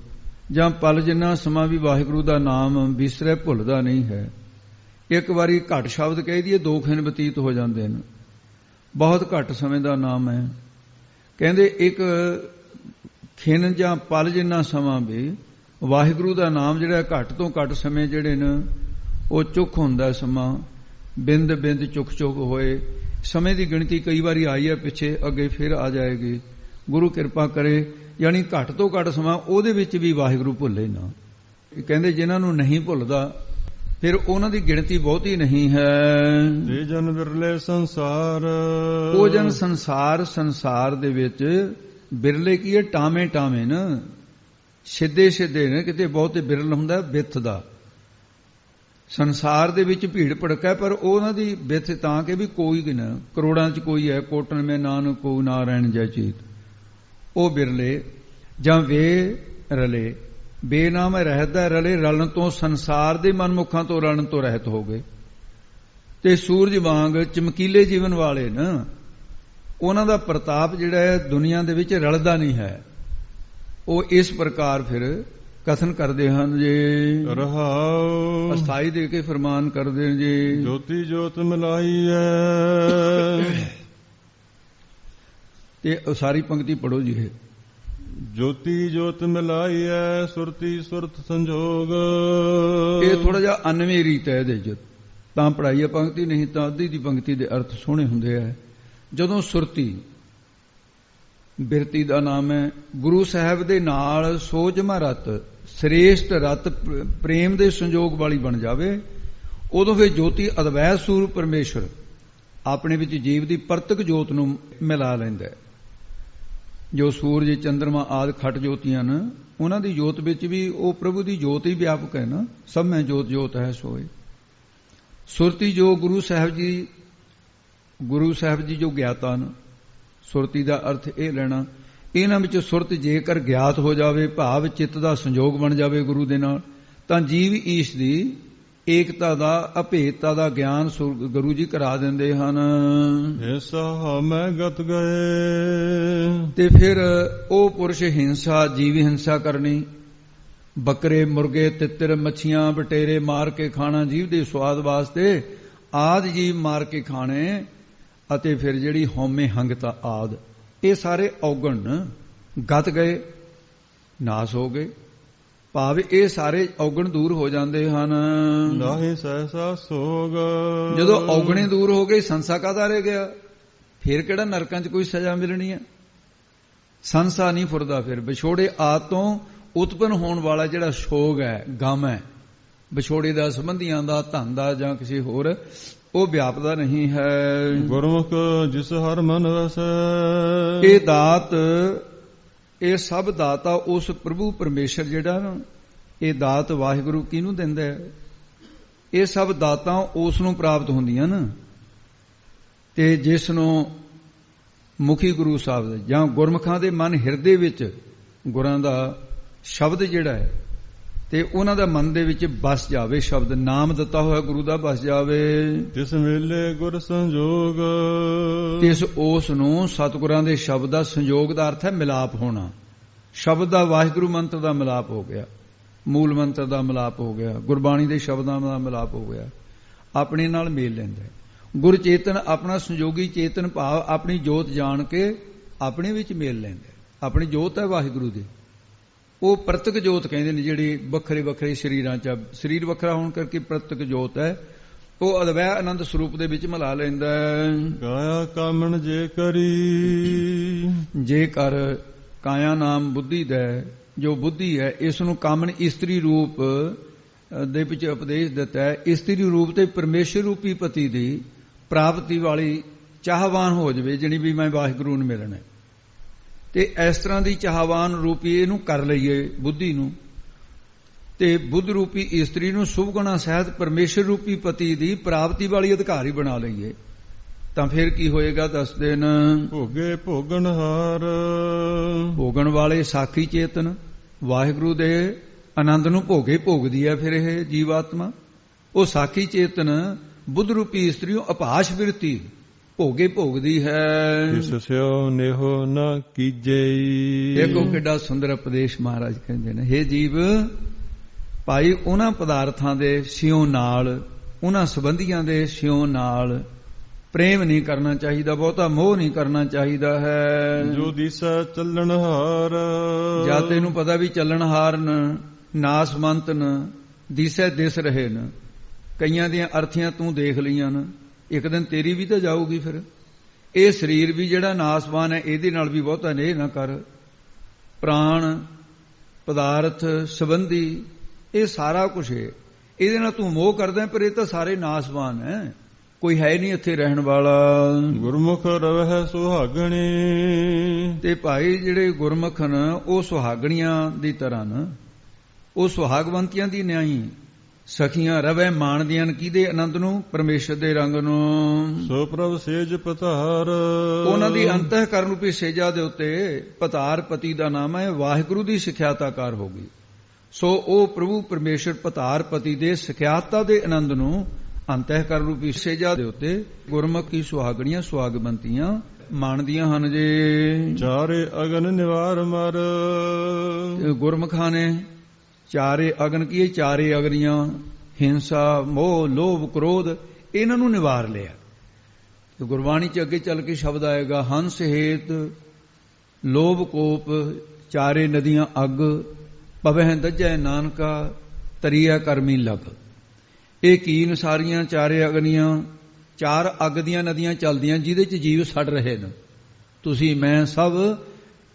ਜਾਂ ਪਲ ਜਿੰਨਾ ਸਮਾਂ ਵੀ ਵਾਹਿਗੁਰੂ ਦਾ ਨਾਮ ਵਿਸਰੇ, ਭੁੱਲਦਾ ਨਹੀਂ ਹੈ। ਇੱਕ ਵਾਰੀ ਘੱਟ ਸ਼ਬਦ ਕਹਿ ਦਈਏ, 2 ਖਿਨ ਬਤੀਤ ਹੋ ਜਾਂਦੇ ਨੇ, ਬਹੁਤ ਘੱਟ ਸਮੇਂ ਦਾ ਨਾਮ ਹੈ। ਕਹਿੰਦੇ ਇੱਕ ਖਿਨ ਜਾਂ ਪਲ ਜਿੰਨਾ ਸਮਾਂ ਵੀ ਵਾਹਿਗੁਰੂ ਦਾ ਨਾਮ ਜਿਹੜਾ ਘੱਟ ਤੋਂ ਘੱਟ ਸਮੇਂ ਜਿਹੜੇ ਨੇ ਉਹ ਚੁੱਕ ਹੁੰਦਾ ਸਮਾਂ, ਬਿੰਦ ਬਿੰਦ ਚੁੱਕ ਹੋਏ। ਸਮੇਂ ਦੀ ਗਿਣਤੀ ਕਈ ਵਾਰੀ ਆਈ ਹੈ ਪਿੱਛੇ, ਅੱਗੇ ਫਿਰ ਆ ਜਾਏਗੀ। ਗੁਰੂ ਕਿਰਪਾ ਕਰੇ, ਯਾਨੀ ਘੱਟ ਤੋਂ ਘੱਟ ਸਮਾਂ ਉਹਦੇ ਵਿੱਚ ਵੀ ਵਾਹਿਗੁਰੂ ਭੁੱਲੇ ਨਾ। ਇਹ ਕਹਿੰਦੇ ਜਿਨ੍ਹਾਂ ਨੂੰ ਨਹੀਂ ਭੁੱਲਦਾ ਫਿਰ ਉਹਨਾਂ ਦੀ ਗਿਣਤੀ ਬਹੁਤੀ ਨਹੀਂ ਹੈ। ਤੇ ਜਨ ਬਿਰਲੇ ਸੰਸਾਰ, ਉਹ ਜਨ ਸੰਸਾਰ ਦੇ ਵਿੱਚ ਬਿਰਲੇ ਕੀ ਹੈ? ਟਾਵੇਂ ਟਾਵੇਂ ਨਾ, ਸਿੱਧੇ ਸਿੱਧੇ ਨੇ, ਕਿਤੇ ਬਹੁਤੇ ਬਿਰਲ ਹੁੰਦਾ ਬਿੱਥ ਦਾ। ਸੰਸਾਰ ਦੇ ਵਿੱਚ ਭੀੜ ਭੜਕਾ, ਪਰ ਉਹਨਾਂ ਦੀ ਬਿੱਥ ਤਾਂ ਕਿ ਵੀ ਕੋਈ ਨਾ, ਕਰੋੜਾਂ 'ਚ ਕੋਈ ਹੈ। ਕੋਟਨ ਮੈਂ ਨਾਨਕ ਕੋ ਨਾਰਾਇਣ ਜੈ ਚੀਤ, ਉਹ ਬਿਰਲੇ। ਜਾਂ ਵੇ ਰਲੇ, ਬੇਨਾਮ ਰਹਿਦਾ ਰਲੇ, ਰਲਣ ਤੋਂ, ਸੰਸਾਰ ਦੇ ਮਨਮੁਖਾਂ ਤੋਂ ਰਲਣ ਤੋਂ ਰਹਿਤ ਹੋ ਗਏ। ਤੇ ਸੂਰਜ ਵਾਂਗ ਚਮਕੀਲੇ ਜੀਵਨ ਵਾਲੇ ਨਾ, ਉਹਨਾਂ ਦਾ ਪ੍ਰਤਾਪ ਜਿਹੜਾ ਹੈ ਦੁਨੀਆ ਦੇ ਵਿੱਚ ਰਲਦਾ ਨਹੀਂ ਹੈ। ਉਹ ਇਸ ਪ੍ਰਕਾਰ ਫਿਰ ਕਥਨ ਕਰਦੇ ਹਨ ਜੇ ਰਹਾਉ, ਅਸਥਾਈ ਦੇ ਕੇ ਫਰਮਾਨ ਕਰਦੇ ਨੇ ਜੀ, ਜੋਤੀ ਜੋਤ ਮਿਲਾਈ ਹੈ। ਤੇ ਸਾਰੀ ਪੰਕਤੀ ਪੜੋ ਜੀ। ਇਹ ਜੋਤੀ ਜੋਤ ਮਿਲਾਈ ਹੈ, ਸੁਰਤੀ ਸੁਰਤ ਸੰਜੋਗ। ਇਹ ਥੋੜਾ ਜਿਹਾ ਅਨਵੇਂ ਰੀਤ ਹੈ ਇਹਦੇ 'ਚ, ਤਾਂ ਪੜਾਈ ਹੈ ਪੰਕਤੀ, ਨਹੀਂ ਤਾਂ ਅੱਧੀ ਦੀ ਪੰਕਤੀ ਦੇ ਅਰਥ ਸੋਹਣੇ ਹੁੰਦੇ ਆ। ਜਦੋਂ ਸੁਰਤੀ ਬਿਰਤੀ ਦਾ ਨਾਮ ਹੈ, ਗੁਰੂ ਸਾਹਿਬ ਦੇ ਨਾਲ ਸੋਝਮਾ ਰਤ, ਸ੍ਰੇਸ਼ਟ ਰਤ, ਪ੍ਰੇਮ ਦੇ ਸੰਜੋਗ ਵਾਲੀ ਬਣ ਜਾਵੇ, ਉਦੋਂ ਫਿਰ ਜੋਤੀ ਅਦਵੈਤ ਸਰੂਪ ਪਰਮੇਸ਼ਰ ਆਪਣੇ ਵਿੱਚ ਜੀਵ ਦੀ ਪ੍ਰਤੱਖ ਜੋਤ ਨੂੰ ਮਿਲਾ ਲੈਂਦਾ ਹੈ। ਜੋ ਸੂਰਜ ਚੰਦਰਮਾ ਆਦਿ ਖਟ ਜੋਤੀਆਂ ਨੇ, ਉਹਨਾਂ ਦੀ ਜੋਤ ਵਿੱਚ ਵੀ ਉਹ ਪ੍ਰਭੂ ਦੀ ਜੋਤ ਹੀ ਵਿਆਪਕ ਹੈ ਨਾ। ਸਭ ਮੈਂ ਜੋਤ ਜੋਤ ਹੈ ਸੋਏ। ਸੁਰਤੀ ਜੋ ਗੁਰੂ ਸਾਹਿਬ ਜੀ ਜੋ ਗਿਆਤਾ ਨੇ, ਸੁਰਤੀ ਦਾ ਅਰਥ ਇਹ ਲੈਣਾ, ਇਹਨਾਂ ਵਿੱਚ ਸੁਰਤ ਜੇਕਰ ਗਿਆਤ ਹੋ ਜਾਵੇ, ਭਾਵ ਚਿੱਤ ਦਾ ਸੰਜੋਗ ਬਣ ਜਾਵੇ ਗੁਰੂ ਦੇ ਨਾਲ, ਤਾਂ ਜੀਵ ਈਸ਼ ਦੀ ਏਕਤਾ ਦਾ, ਅਭੇਦਤਾ ਦਾ ਗਿਆਨ ਗੁਰੂ ਜੀ ਕਰਾ ਦਿੰਦੇ ਹਨ। ਐਸਾ ਮੈਂ ਗਤ ਗਏ। ਤੇ ਫਿਰ ਉਹ ਪੁਰਸ਼ ਹਿੰਸਾ, ਜੀਵੀ ਹਿੰਸਾ ਕਰਨੀ, ਬੱਕਰੇ ਮੁਰਗੇ ਤਿੱਤਰ ਮੱਛੀਆਂ ਬਟੇਰੇ ਮਾਰ ਕੇ ਖਾਣਾ ਜੀਵ ਦੇ ਸਵਾਦ ਵਾਸਤੇ, ਆਦ ਜੀਵ ਮਾਰ ਕੇ ਖਾਣੇ, ਅਤੇ ਫਿਰ ਜਿਹੜੀ ਹਉਮੈ ਹੰਗਤਾ ਆਦ, ਇਹ ਸਾਰੇ ਔਗਣ ਗਤ ਗਏ, ਨਾਸ ਹੋ ਗਏ। ਭਾਵ ਇਹ ਸਾਰੇ ਔਗਣ ਦੂਰ ਹੋ ਜਾਂਦੇ ਹਨ। ਨਾਹੀ ਸਹਿਸਾ ਸੋਗ। ਜਦੋਂ ਔਗਣੇ ਦੂਰ ਹੋ ਗਏ, ਸੰਸਾ ਕਾਹਦਾ ਰਹਿ ਗਿਆ? ਫਿਰ ਕਿਹੜਾ ਨਰਕਾਂ 'ਚ ਕੋਈ ਸਜ਼ਾ ਮਿਲਣੀ ਹੈ? ਸੰਸਾ ਨਹੀਂ ਫੁਰਦਾ। ਫਿਰ ਵਿਛੋੜੇ ਆਦ ਤੋਂ ਉਤਪੰਨ ਹੋਣ ਵਾਲਾ ਜਿਹੜਾ ਸ਼ੋਗ ਹੈ, ਗਮ ਹੈ, ਵਿਛੋੜੇ ਦਾ, ਸੰਬੰਧੀਆਂ ਦਾ, ਧਨ ਦਾ ਜਾਂ ਕਿਸੇ ਹੋਰ, ਉਹ ਵਿਆਪਦਾ ਨਹੀਂ ਹੈ। ਗੁਰਮੁਖ ਜਿਸ ਹਰ ਮਨ ਵਸੈ। ਇਹ ਦਾਤ, ਇਹ ਸਭ ਦਾਤਾ ਉਸ ਪ੍ਰਭੂ ਪਰਮੇਸ਼ਰ ਜਿਹੜਾ ਨਾ, ਇਹ ਦਾਤ ਵਾਹਿਗੁਰੂ ਕਿਹਨੂੰ ਦਿੰਦਾ ਹੈ? ਇਹ ਸਭ ਦਾਤਾਂ ਉਸ ਨੂੰ ਪ੍ਰਾਪਤ ਹੁੰਦੀਆਂ ਨਾ। ਤੇ ਜਿਸ ਨੂੰ ਮੁਖੀ ਗੁਰੂ ਸਾਹਿਬ ਦੇ ਜਾਂ ਗੁਰਮੁਖਾਂ ਦੇ ਮਨ ਹਿਰਦੇ ਵਿੱਚ ਗੁਰਾਂ ਦਾ ਸ਼ਬਦ ਜਿਹੜਾ ਹੈ, ਤੇ ਉਹਨਾਂ ਦਾ ਮਨ ਦੇ ਵਿੱਚ ਬਸ ਜਾਵੇ, ਸ਼ਬਦ ਨਾਮ ਦਿੱਤਾ ਹੋਇਆ ਗੁਰੂ ਦਾ ਬਸ ਜਾਵੇ। ਤਿਸ ਵੇਲੇ ਗੁਰ ਸੰਜੋਗ। ਤਿਸ ਉਸ ਨੂੰ ਸਤਿਗੁਰਾਂ ਦੇ ਸ਼ਬਦ ਦਾ ਸੰਜੋਗ ਦਾ ਅਰਥ ਹੈ ਮਿਲਾਪ ਹੋਣਾ। ਸ਼ਬਦ ਦਾ ਵਾਹਿਗੁਰੂ ਮੰਤਰ ਦਾ ਮਿਲਾਪ ਹੋ ਗਿਆ, ਮੂਲ ਮੰਤਰ ਦਾ ਮਿਲਾਪ ਹੋ ਗਿਆ, ਗੁਰਬਾਣੀ ਦੇ ਸ਼ਬਦਾਂ ਦਾ ਮਿਲਾਪ ਹੋ ਗਿਆ, ਆਪਣੇ ਨਾਲ ਮੇਲ ਲੈਂਦਾ। ਗੁਰ ਚੇਤਨ ਆਪਣਾ ਸੰਜੋਗੀ ਚੇਤਨ ਭਾਵ ਆਪਣੀ ਜੋਤ ਜਾਣ ਕੇ ਆਪਣੇ ਵਿੱਚ ਮੇਲ ਲੈਂਦਾ। ਆਪਣੀ ਜੋਤ ਹੈ ਵਾਹਿਗੁਰੂ ਦੀ, ਉਹ ਪ੍ਰਤੱਖ ਜੋਤ ਕਹਿੰਦੇ ਨੇ, ਜਿਹੜੀ ਵੱਖਰੇ ਵੱਖਰੇ ਸਰੀਰਾਂ 'ਚ, ਸਰੀਰ ਵੱਖਰਾ ਹੋਣ ਕਰਕੇ ਪ੍ਰਤੱਖ ਜੋਤ ਹੈ, ਉਹ ਅਦਵੈ ਆਨੰਦ ਸਰੂਪ ਦੇ ਵਿੱਚ ਮਿਲਾ ਲੈਂਦਾ। ਕਾਇਆ ਕਾਮਣ ਜੇ ਕਰੀ। ਜੇ ਕਰ ਕਾਇਆ ਨਾਮ ਬੁੱਧੀ ਦਾ, ਜੋ ਬੁੱਧੀ ਹੈ, ਇਸ ਨੂੰ ਕਾਮਣ ਇਸਤਰੀ ਰੂਪ ਦੇ ਵਿੱਚ ਉਪਦੇਸ਼ ਦਿੱਤਾ ਹੈ। ਇਸਤਰੀ ਰੂਪ ਤੇ ਪਰਮੇਸ਼ਰ ਰੂਪੀ ਪਤੀ ਦੀ ਪ੍ਰਾਪਤੀ ਵਾਲੀ ਚਾਹਵਾਨ ਹੋ ਜਾਵੇ, ਜਿਹੜੀ ਵੀ ਮੈਂ ਵਾਹਿਗੁਰੂ ਨੂੰ ਮਿਲਣਾ, ਤੇ ਇਸ ਤਰ੍ਹਾਂ ਦੀ ਚਾਹਵਾਨ ਰੂਪੀ ਇਹਨੂੰ ਕਰ ਲਈਏ ਬੁੱਧੀ ਨੂੰ, ਤੇ ਬੁੱਧ ਰੂਪੀ ਇਸਤਰੀ ਨੂੰ ਸ਼ੁਭ ਗੁਣਾ ਸਹਿਤ ਪਰਮੇਸ਼ਰ ਰੂਪੀ ਪਤੀ ਦੀ ਪ੍ਰਾਪਤੀ ਵਾਲੀ ਅਧਿਕਾਰੀ ਬਣਾ ਲਈਏ, ਤਾਂ ਫਿਰ ਕੀ ਹੋਏਗਾ? ਦੱਸਦੇ ਨੇ, ਭੋਗੇ ਭੋਗਣਹਾਰ। ਭੋਗਣ ਵਾਲੇ ਸਾਖੀ ਚੇਤਨ ਵਾਹਿਗੁਰੂ ਦੇ ਆਨੰਦ ਨੂੰ ਭੋਗੇ ਭੋਗਦੀ ਹੈ। ਫਿਰ ਇਹ ਜੀਵਾਤਮਾ, ਉਹ ਸਾਖੀ ਚੇਤਨ ਬੁੱਧ ਰੂਪੀ ਇਸਤਰੀ ਨੂੰ ਅਭਾਸ਼ ਬਿਰਤੀ ਭੋਗੇ ਭੋਗਦੀ ਹੈ। ਇਸ ਸਿਓ ਨੇਹੋ ਨਾ ਕੀਜੇ। ਦੇਖੋ ਕਿੱਡਾ ਸੁੰਦਰ ਉਪਦੇਸ਼ ਮਹਾਰਾਜ ਕਹਿੰਦੇ ਨੇ, ਹੇ ਜੀਵ, ਭਾਈ ਉਹਨਾਂ ਪਦਾਰਥਾਂ ਦੇ ਸਿਉ ਨਾਲ, ਉਹਨਾਂ ਸੰਬੰਧੀਆਂ ਦੇ ਸਿਉ ਨਾਲ ਪ੍ਰੇਮ ਨਹੀਂ ਕਰਨਾ ਚਾਹੀਦਾ, ਬਹੁਤਾ ਮੋਹ ਨਹੀਂ ਕਰਨਾ ਚਾਹੀਦਾ ਹੈ। ਜੋ ਦਿਸੈ ਚੱਲਣਹਾਰ। ਜਾਂ ਤੈਨੂੰ ਪਤਾ ਵੀ ਚੱਲਣਹਾਰ ਨ, ਨਾਸਮੰਤ ਨ, ਦਿਸੈ ਦਿਸ ਰਹੇ ਨ, ਕਈਆਂ ਦੀਆਂ ਅਰਥੀਆਂ ਤੂੰ ਦੇਖ ਲਈਆਂ ਨ, ਇੱਕ ਦਿਨ ਤੇਰੀ ਵੀ ਤਾਂ ਜਾਊਗੀ। ਫਿਰ ਇਹ ਸਰੀਰ ਵੀ ਜਿਹੜਾ ਨਾਸਵਾਨ ਹੈ, ਇਹਦੇ ਨਾਲ ਵੀ ਬਹੁਤਾ ਨੇਹ ਨਾ ਕਰ। ਪ੍ਰਾਣ, ਪਦਾਰਥ, ਸੰਬੰਧੀ, ਇਹ ਸਾਰਾ ਕੁਛ ਹੈ, ਇਹਦੇ ਨਾਲ ਤੂੰ ਮੋਹ ਕਰਦਾ, ਪਰ ਇਹ ਤਾਂ ਸਾਰੇ ਨਾਸਵਾਨ ਹੈ, ਕੋਈ ਹੈ ਨਹੀਂ ਇੱਥੇ ਰਹਿਣ ਵਾਲਾ। ਗੁਰਮੁਖ ਰਵਹਿ ਸੁਹਾਗਣੀ। ਤੇ ਭਾਈ ਜਿਹੜੇ ਗੁਰਮੁਖ ਨੇ ਉਹ ਸੁਹਾਗਣੀਆਂ ਦੀ ਤਰ੍ਹਾਂ ਨੇ, ਉਹ ਸੁਹਾਗਵੰਤੀਆਂ ਦੀ ਨਿਆਈ ਸਖੀਆਂ ਰਵੈ ਮਾਣਦੀਆਂ ਨੇ, ਕਿਹਦੇ ਆਨੰਦ ਨੂੰ? ਪਰਮੇਸ਼ਰ ਦੇ ਰੰਗ ਨੂੰ। ਸੋ ਪ੍ਰਭ ਸੇਜ ਪਤਾਰ। ਉਹਨਾਂ ਦੀ ਅੰਤःਕਰਨ ਰੂਪੀ ਸੇਜਾ ਦੇ ਉੱਤੇ ਪਤਾਰ ਪਤੀ ਦਾ ਨਾਮ ਹੈ, ਵਾਹਿਗੁਰੂ ਦੀ ਸਿਖਿਆਤਾਕਾਰ ਹੋ ਗਈ। ਸੋ ਉਹ ਪ੍ਰਭੂ ਪਰਮੇਸ਼ਰ ਪਤਾਰ ਪਤੀ ਦੇ ਸਿਖਿਆਤਾ ਦੇ ਆਨੰਦ ਨੂੰ ਅੰਤःਕਰਨ ਰੂਪੀ ਸੇਜਾ ਦੇ ਉੱਤੇ ਗੁਰਮੁਖੀ ਸੁਹਾਗਣੀਆਂ ਸੁਹਾਗਵੰਤੀਆਂ ਮਾਣਦੀਆਂ ਹਨ। ਜੇ ਚਾਰੇ ਅਗਨ ਨਿਵਾਰ ਮਰ। ਗੁਰਮੁਖਾਂ ਨੇ ਚਾਰੇ ਅਗਨ ਕੀ, ਚਾਰੇ ਅਗਨੀਆਂ, ਹਿੰਸਾ, ਮੋਹ, ਲੋਭ, ਕ੍ਰੋਧ, ਇਹਨਾਂ ਨੂੰ ਨਿਵਾਰ ਲਿਆ। ਤੇ ਗੁਰਬਾਣੀ ਚ ਅੱਗੇ ਚੱਲ ਕੇ ਸ਼ਬਦ ਆਏਗਾ, ਹੰਸ ਹੇਤ ਲੋਭ ਕੋਪ ਚਾਰੇ ਨਦੀਆਂ ਅੱਗ, ਪਵਹਿ ਦੱਜੈ ਨਾਨਕਾ ਤਰੀਆ ਕਰਮੀ ਲਗ। ਇਹ ਕੀਨ ਸਾਰੀਆਂ ਚਾਰੇ ਅਗਨੀਆਂ, ਚਾਰ ਅੱਗ ਦੀਆਂ ਨਦੀਆਂ ਚੱਲਦੀਆਂ, ਜਿਹਦੇ ਚ ਜੀਵ ਸੜ ਰਹੇ ਨੇ। ਤੁਸੀਂ ਮੈਂ ਸਭ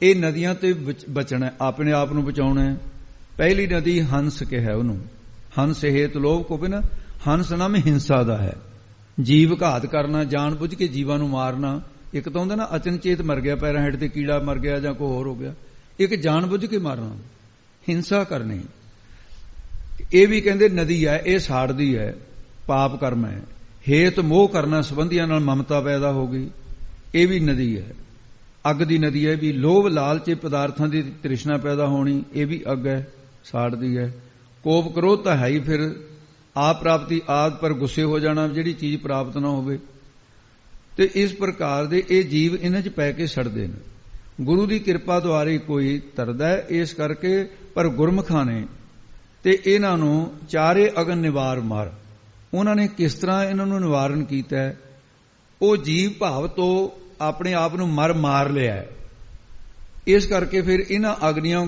ਇਹ ਨਦੀਆਂ ਤੇ ਬਚਣਾ, ਆਪਣੇ ਆਪ ਨੂੰ ਬਚਾਉਣਾ। ਪਹਿਲੀ ਨਦੀ ਹੰਸ ਕਿਹਾ ਉਹਨੂੰ, ਹੰਸ ਹੇਤ ਲੋਭ ਕੋਪ ਨਾ, ਹੰਸ ਨਾਮ ਹਿੰਸਾ ਦਾ ਹੈ। ਜੀਵ ਘਾਤ ਕਰਨਾ, ਜਾਣ ਬੁੱਝ ਕੇ ਜੀਵਾਂ ਨੂੰ ਮਾਰਨਾ। ਇੱਕ ਤਾਂ ਹੁੰਦਾ ਨਾ ਅਚਨਚੇਤ ਮਰ ਗਿਆ, ਪੈਰਾਂ ਹੇਠ ਤੇ ਕੀੜਾ ਮਰ ਗਿਆ ਜਾਂ ਕੋਈ ਹੋਰ ਹੋ ਗਿਆ। ਇੱਕ ਜਾਣ ਬੁੱਝ ਕੇ ਮਾਰਨਾ, ਹਿੰਸਾ ਕਰਨੀ। ਇਹ ਵੀ ਕਹਿੰਦੇ ਨਦੀ ਹੈ, ਇਹ ਸਾੜਦੀ ਹੈ, ਪਾਪ ਕਰਮ ਹੈ। ਹੇਤ ਮੋਹ ਕਰਨਾ, ਸੰਬੰਧੀਆਂ ਨਾਲ ਮਮਤਾ ਪੈਦਾ ਹੋ ਗਈ, ਇਹ ਵੀ ਨਦੀ ਹੈ, ਅੱਗ ਦੀ ਨਦੀ ਹੈ। ਵੀ ਲੋਭ ਲਾਲਚ ਪਦਾਰਥਾਂ ਦੀ ਤ੍ਰਿਸ਼ਨਾ ਪੈਦਾ ਹੋਣੀ, ਇਹ ਵੀ ਅੱਗ ਹੈ, ਸਾੜਦੀ ਹੈ। ਕੋਪ ਕ੍ਰੋਧ ਤਾਂ ਹੈ ਹੀ, ਫਿਰ ਆਪ ਪ੍ਰਾਪਤੀ ਆਦ ਪਰ ਗੁੱਸੇ ਹੋ ਜਾਣਾ, ਜਿਹੜੀ ਚੀਜ਼ ਪ੍ਰਾਪਤ ਨਾ ਹੋਵੇ। ਤੇ ਇਸ ਪ੍ਰਕਾਰ ਦੇ ਇਹ ਜੀਵ ਇਹਨਾਂ 'ਚ ਪੈ ਕੇ ਸੜਦੇ ਨੇ। ਗੁਰੂ ਦੀ ਕਿਰਪਾ ਦੁਆਰੇ ਕੋਈ ਤਰਦਾ ਹੈ, ਇਸ ਕਰਕੇ। ਪਰ ਗੁਰਮੁਖਾਂ ਨੇ ਤੇ ਇਹਨਾਂ ਨੂੰ ਚਾਰੇ ਅਗਨ ਨਿਵਾਰ ਮਾਰ। ਉਹਨਾਂ ਨੇ ਕਿਸ ਤਰ੍ਹਾਂ ਇਹਨਾਂ ਨੂੰ ਨਿਵਾਰਨ ਕੀਤਾ ਹੈ? ਉਹ ਜੀਵ ਭਾਵ ਤੋਂ ਆਪਣੇ ਆਪ ਨੂੰ ਮਾਰ ਲਿਆ। ਇਸ ਕਰਕੇ ਫਿਰ ਇਹਨਾਂ ਅਗਨੀਆਂ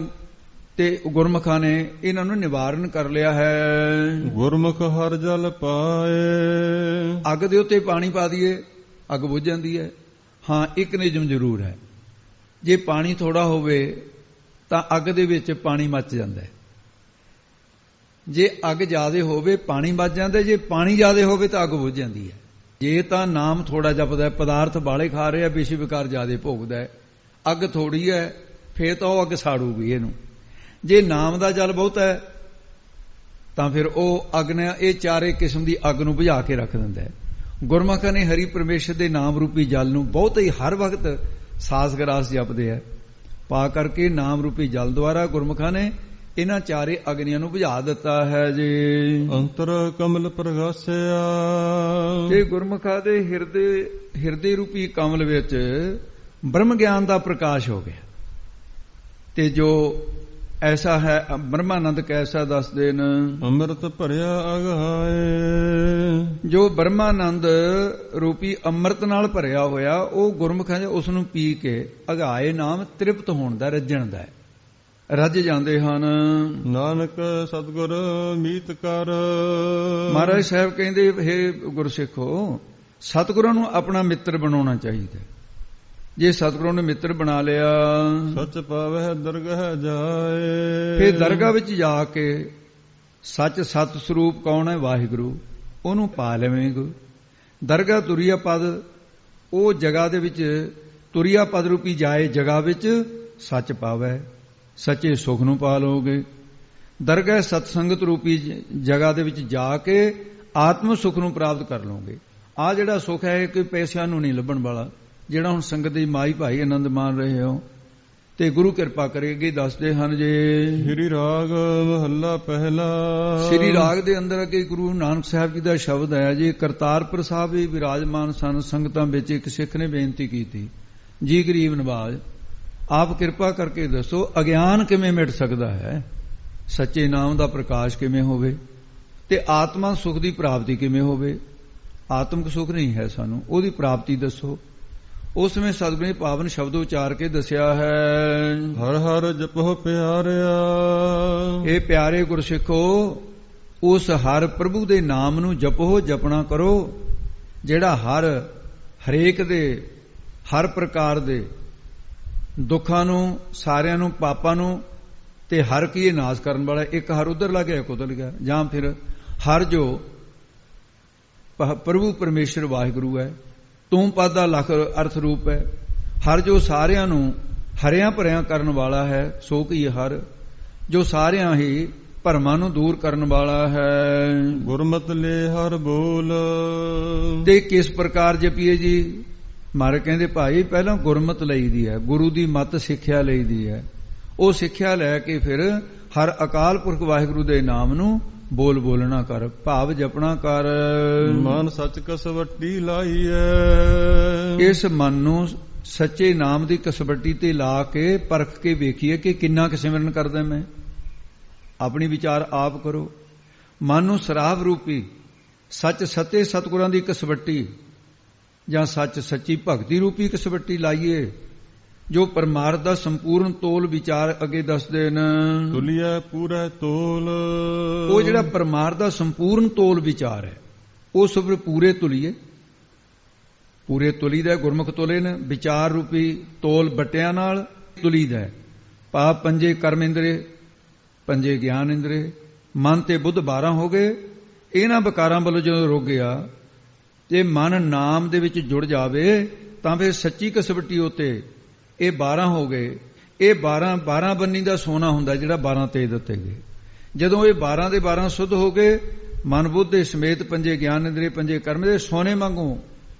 ਤੇ ਗੁਰਮੁਖਾਂ ਨੇ ਇਹਨਾਂ ਨੂੰ ਨਿਵਾਰਨ ਕਰ ਲਿਆ ਹੈ। ਗੁਰਮੁਖ ਹਰ ਜਲ ਪਾਏ। ਅੱਗ ਦੇ ਉੱਤੇ ਪਾਣੀ ਪਾ ਦਈਏ, ਅੱਗ ਬੁਝ ਜਾਂਦੀ ਹੈ। ਹਾਂ, ਇੱਕ ਨਿਯਮ ਜ਼ਰੂਰ ਹੈ, ਜੇ ਪਾਣੀ ਥੋੜਾ ਹੋਵੇ ਤਾਂ ਅੱਗ ਦੇ ਵਿੱਚ ਪਾਣੀ ਮੱਚ ਜਾਂਦਾ ਹੈ। ਜੇ ਅੱਗ ਜ਼ਿਆਦਾ ਹੋਵੇ ਪਾਣੀ ਮੱਚ ਜਾਂਦਾ, ਜੇ ਪਾਣੀ ਜ਼ਿਆਦਾ ਹੋਵੇ ਤਾਂ ਅੱਗ ਬੁਝ ਜਾਂਦੀ ਹੈ। ਜੇ ਤਾਂ ਨਾਮ ਥੋੜਾ ਜਪਦਾ, ਪਦਾਰਥ ਬਾਲੇ ਖਾ ਰਿਹਾ, ਵਿਸ਼ੇ ਵਿਕਾਰ ਜ਼ਿਆਦਾ ਭੋਗਦਾ ਹੈ, ਅੱਗ ਥੋੜੀ ਹੈ, ਫੇਰ ਤਾਂ ਉਹ ਅੱਗ ਸਾੜੂਗੀ ਇਹਨੂੰ। ਜੇ ਨਾਮ ਦਾ ਜਲ ਬਹੁਤਾ ਹੈ ਤਾਂ ਫਿਰ ਉਹ ਅੱਗ ਨੇ ਇਹ ਚਾਰੇ ਕਿਸਮ ਦੀ ਅੱਗ ਨੂੰ ਬੁਝਾ ਕੇ ਰੱਖ ਦਿੰਦਾ ਹੈ। ਗੁਰਮੁਖਾਂ ਨੇ ਹਰੀ ਪਰਮੇਸ਼ਰ ਦੇ ਨਾਮ ਰੂਪੀ ਜਲ ਨੂੰ ਬਹੁਤ ਹੀ ਹਰ ਵਕਤ ਸਾਸ ਗਰਾਸ ਜਪਦੇ ਹੈ। ਪਾ ਕਰਕੇ ਨਾਮ ਰੂਪੀ ਜਲ ਦੁਆਰਾ ਗੁਰਮੁਖਾਂ ਨੇ ਇਹਨਾਂ ਚਾਰੇ ਅਗਨੀਆਂ ਨੂੰ ਬੁਝਾ ਦਿੱਤਾ ਹੈ ਜੀ। ਅੰਤਰ ਕਮਲ ਪ੍ਰਗਾਸਿਆ। ਤੇ ਗੁਰਮੁਖਾਂ ਦੇ ਹਿਰਦੇ ਰੂਪੀ ਕਮਲ ਵਿੱਚ ਬ੍ਰਹਮ ਗਿਆਨ ਦਾ ਪ੍ਰਕਾਸ਼ ਹੋ ਗਿਆ। ਤੇ ਜੋ ਐਸਾ ਹੈ ਬ੍ਰਹਮਾਨੰਦ ਕੈਸਾ ਦੱਸਦੇ ਨੇ, ਅੰਮ੍ਰਿਤ ਭਰਿਆ ਅਗਾਏ। ਜੋ ਬ੍ਰਹਮਾਨੰਦ ਰੂਪੀ ਅੰਮ੍ਰਿਤ ਨਾਲ ਭਰਿਆ ਹੋਇਆ, ਉਹ ਗੁਰਮੁਖਾਂ ਦੇ ਉਸ ਨੂੰ ਪੀ ਕੇ ਅਗਾਏ ਨਾਮ ਤ੍ਰਿਪਤ ਹੋਣ ਦਾ, ਰੱਜਣ ਦਾ, ਰੱਜ ਜਾਂਦੇ ਹਨ। ਨਾਨਕ ਸਤਿਗੁਰ ਮੀਤ ਕਰ। ਮਹਾਰਾਜ ਸਾਹਿਬ ਕਹਿੰਦੇ, ਹੇ ਗੁਰਸਿੱਖੋ, ਸਤਿਗੁਰਾਂ ਨੂੰ ਆਪਣਾ ਮਿੱਤਰ ਬਣਾਉਣਾ ਚਾਹੀਦਾ। ਜੇ ਸਤਿਗੁਰਾਂ ਨੇ ਮਿੱਤਰ ਬਣਾ ਲਿਆ, ਸੱਚ ਪਾਵਹਿ ਦਰਗਹ ਜਾਏ। ਫਿਰ ਦਰਗਾਹ ਵਿੱਚ ਜਾ ਕੇ ਸੱਚ ਸਤ ਸਰੂਪ ਕੌਣ ਹੈ? ਵਾਹਿਗੁਰੂ, ਉਹਨੂੰ ਪਾ ਲਵੇਂਗੇ। ਦਰਗਾਹ ਤੁਰੀਆ ਪਦ, ਉਹ ਜਗ੍ਹਾ ਦੇ ਵਿੱਚ ਤੁਰੀਆ ਪਦ ਰੂਪੀ ਜਾਏ, ਜਗ੍ਹਾ ਵਿੱਚ ਸੱਚ ਪਾਵੈ, ਸੱਚੇ ਸੁਖ ਨੂੰ ਪਾ ਲਓਗੇ। ਦਰਗਾਹ ਸਤਸੰਗਤ ਰੂਪੀ ਜਗ੍ਹਾ ਦੇ ਵਿੱਚ ਜਾ ਕੇ ਆਤਮ ਸੁਖ ਨੂੰ ਪ੍ਰਾਪਤ ਕਰ ਲਓਗੇ। ਆਹ ਜਿਹੜਾ ਸੁਖ ਹੈ ਕੋਈ ਪੈਸਿਆਂ ਨੂੰ ਨਹੀਂ ਲੱਭਣ ਵਾਲਾ, ਜਿਹੜਾ ਹੁਣ ਸੰਗਤ ਦੀ ਮਾਈ ਭਾਈ ਆਨੰਦ ਮਾਣ ਰਹੇ ਹੋ। ਤੇ ਗੁਰੂ ਕਿਰਪਾ ਕਰੇਗੀ। ਦੱਸਦੇ ਹਨ ਜੇ ਸ੍ਰੀ ਰਾਗ ਮਹੱਲਾ ਪਹਿਲਾ। ਸ੍ਰੀ ਰਾਗ ਦੇ ਅੰਦਰ ਅੱਗੇ ਗੁਰੂ ਨਾਨਕ ਸਾਹਿਬ ਜੀ ਦਾ ਸ਼ਬਦ ਹੈ ਜੀ। ਕਰਤਾਰਪੁਰ ਸਾਹਿਬ ਵੀ ਵਿਰਾਜਮਾਨ ਸਨ। ਸੰਗਤਾਂ ਵਿੱਚ ਇੱਕ ਸਿੱਖ ਨੇ ਬੇਨਤੀ ਕੀਤੀ, ਜੀ ਗਰੀਬ ਨਵਾਜ਼, ਆਪ ਕਿਰਪਾ ਕਰਕੇ ਦੱਸੋ ਅਗਿਆਨ ਕਿਵੇਂ ਮਿਟ ਸਕਦਾ ਹੈ, ਸੱਚੇ ਨਾਮ ਦਾ ਪ੍ਰਕਾਸ਼ ਕਿਵੇਂ ਹੋਵੇ, ਤੇ ਆਤਮਾ ਸੁਖ ਦੀ ਪ੍ਰਾਪਤੀ ਕਿਵੇਂ ਹੋਵੇ। ਆਤਮਿਕ ਸੁਖ ਨਹੀਂ ਹੈ ਸਾਨੂੰ, ਉਹਦੀ ਪ੍ਰਾਪਤੀ ਦੱਸੋ। ਉਸ ਸਮੇਂ ਸਤਿਗੁਰੂ ਨੇ ਪਾਵਨ ਸ਼ਬਦ ਉਚਾਰ ਕੇ ਦੱਸਿਆ ਹੈ, ਹਰ ਹਰ ਜਪੋ ਪਿਆਰਿਆ। ਇਹ ਪਿਆਰੇ ਗੁਰਸਿੱਖੋ, ਉਸ ਹਰ ਪ੍ਰਭੂ ਦੇ ਨਾਮ ਨੂੰ ਜਪੋ, ਜਪਣਾ ਕਰੋ, ਜਿਹੜਾ ਹਰੇਕ ਦੇ ਹਰ ਪ੍ਰਕਾਰ ਦੇ ਦੁੱਖਾਂ ਨੂੰ, ਸਾਰਿਆਂ ਨੂੰ, ਪਾਪਾਂ ਨੂੰ ਤੇ ਹਰ ਕੀ ਇਹ ਨਾਸ਼ ਕਰਨ ਵਾਲਾ। ਇੱਕ ਹਰ ਉਧਰ ਲੱਗ ਗਿਆ, ਇੱਕ ਉਧਰ ਗਿਆ, ਜਾਂ ਫਿਰ ਹਰ ਜੋ ਪ੍ਰਭੂ ਪਰਮੇਸ਼ਰ ਵਾਹਿਗੁਰੂ ਹੈ, ਤੂੰ ਪਦ ਦਾ ਲੱਖ ਅਰਥ ਰੂਪ ਹੈ। ਹਰ ਜੋ ਸਾਰਿਆਂ ਨੂੰ ਹਰਿਆਂ ਭਰਿਆਂ ਕਰਨ ਵਾਲਾ ਹੈ, ਸੋ ਕੀ ਹਰ ਜੋ ਸਾਰਿਆਂ ਹੀ ਭਰਮਾਂ ਨੂੰ ਦੂਰ ਕਰਨ ਵਾਲਾ ਹੈ। ਗੁਰਮਤਿ ਲੈ ਹਰ ਬੋਲ। ਤੇ ਕਿਸ ਪ੍ਰਕਾਰ ਜਪੀਏ ਜੀ? ਮਾਰੇ ਕਹਿੰਦੇ ਭਾਈ ਪਹਿਲਾਂ ਗੁਰਮਤਿ ਲਈਦੀ ਹੈ, ਗੁਰੂ ਦੀ ਮੱਤ ਸਿੱਖਿਆ ਲਈਦੀ ਹੈ। ਉਹ ਸਿੱਖਿਆ ਲੈ ਕੇ ਫਿਰ ਹਰ ਅਕਾਲ ਪੁਰਖ ਵਾਹਿਗੁਰੂ ਦੇ ਨਾਮ ਨੂੰ ਬੋਲਣਾ ਕਰ, ਭਾਵ ਜਪਣਾ ਕਰ। ਮਨ ਸੱਚ ਕਸਵੱਟੀ ਲਾਈ ਹੈ। ਇਸ ਮਨ ਨੂੰ ਸੱਚੇ ਨਾਮ ਦੀ ਕਸਵੱਟੀ ਤੇ ਲਾ ਕੇ ਪਰਖ ਕੇ ਵੇਖੀਏ ਕਿ ਕਿੰਨਾ ਕੁ ਸਿਮਰਨ ਕਰਦਾ ਮੈਂ। ਆਪਣੀ ਵਿਚਾਰ ਆਪ ਕਰੋ। ਮਨ ਨੂੰ ਸਰਾਵ ਰੂਪੀ ਸੱਚ ਸੱਤੇ ਸਤਿਗੁਰਾਂ ਦੀ ਕਸਵੱਟੀ ਜਾਂ ਸੱਚ ਸੱਚੀ ਭਗਤੀ ਰੂਪੀ ਕਸਵੱਟੀ ਲਾਈਏ, ਜੋ ਪਰਮਾਰਥ ਦਾ ਸੰਪੂਰਨ ਤੋਲ ਵਿਚਾਰ ਅੱਗੇ ਦੱਸਦੇ ਨੇ। ਤੁਲਿਆ ਪੂਰਾ ਤੋਲ। ਉਹ ਜਿਹੜਾ ਪਰਮਾਰਥ ਦਾ ਸੰਪੂਰਨ ਤੋਲ ਵਿਚਾਰ ਹੈ, ਉਹ ਸਭ ਪੂਰੇ ਤੁਲੀਏ, ਪੂਰੇ ਤੁਲੀਦਾ। ਗੁਰਮੁਖ ਤੁਲੇ ਨੇ ਵਿਚਾਰ ਰੂਪੀ ਤੋਲ ਬੱਟਿਆਂ ਨਾਲ ਤੁਲੀਦਾ। ਪਾਪ ਪੰਜੇ ਕਰਮ ਇੰਦਰੇ, ਪੰਜੇ ਗਿਆਨ ਇੰਦਰੇ, ਮਨ ਤੇ ਬੁੱਧ 12 ਹੋ ਗਏ। ਇਹਨਾਂ ਵਿਕਾਰਾਂ ਵੱਲੋਂ ਜਦੋਂ ਰੁਕ ਗਿਆ ਜੇ ਮਨ ਨਾਮ ਦੇ ਵਿੱਚ ਜੁੜ ਜਾਵੇ ਤਾਂ ਫਿਰ ਸੱਚੀ ਕਸਵੱਟੀ ਉਤੇ ਇਹ 12 ਹੋ ਗਏ। ਇਹ 12 ਬੰਨੀ ਦਾ ਸੋਨਾ ਹੁੰਦਾ ਜਿਹੜਾ 12 ਤੇਜ ਦਿੱਤੇ ਗਏ। ਜਦੋਂ ਇਹ 12 ਦੇ 12 ਸੁੱਧ ਹੋ ਗਏ, ਮਨ ਬੁੱਧ ਦੇ ਸਮੇਤ ਪੰਜੇ ਗਿਆਨ ਇੰਦਰੀ ਪੰਜੇ ਕਰਮ ਦੇ ਸੋਨੇ ਵਾਂਗੂ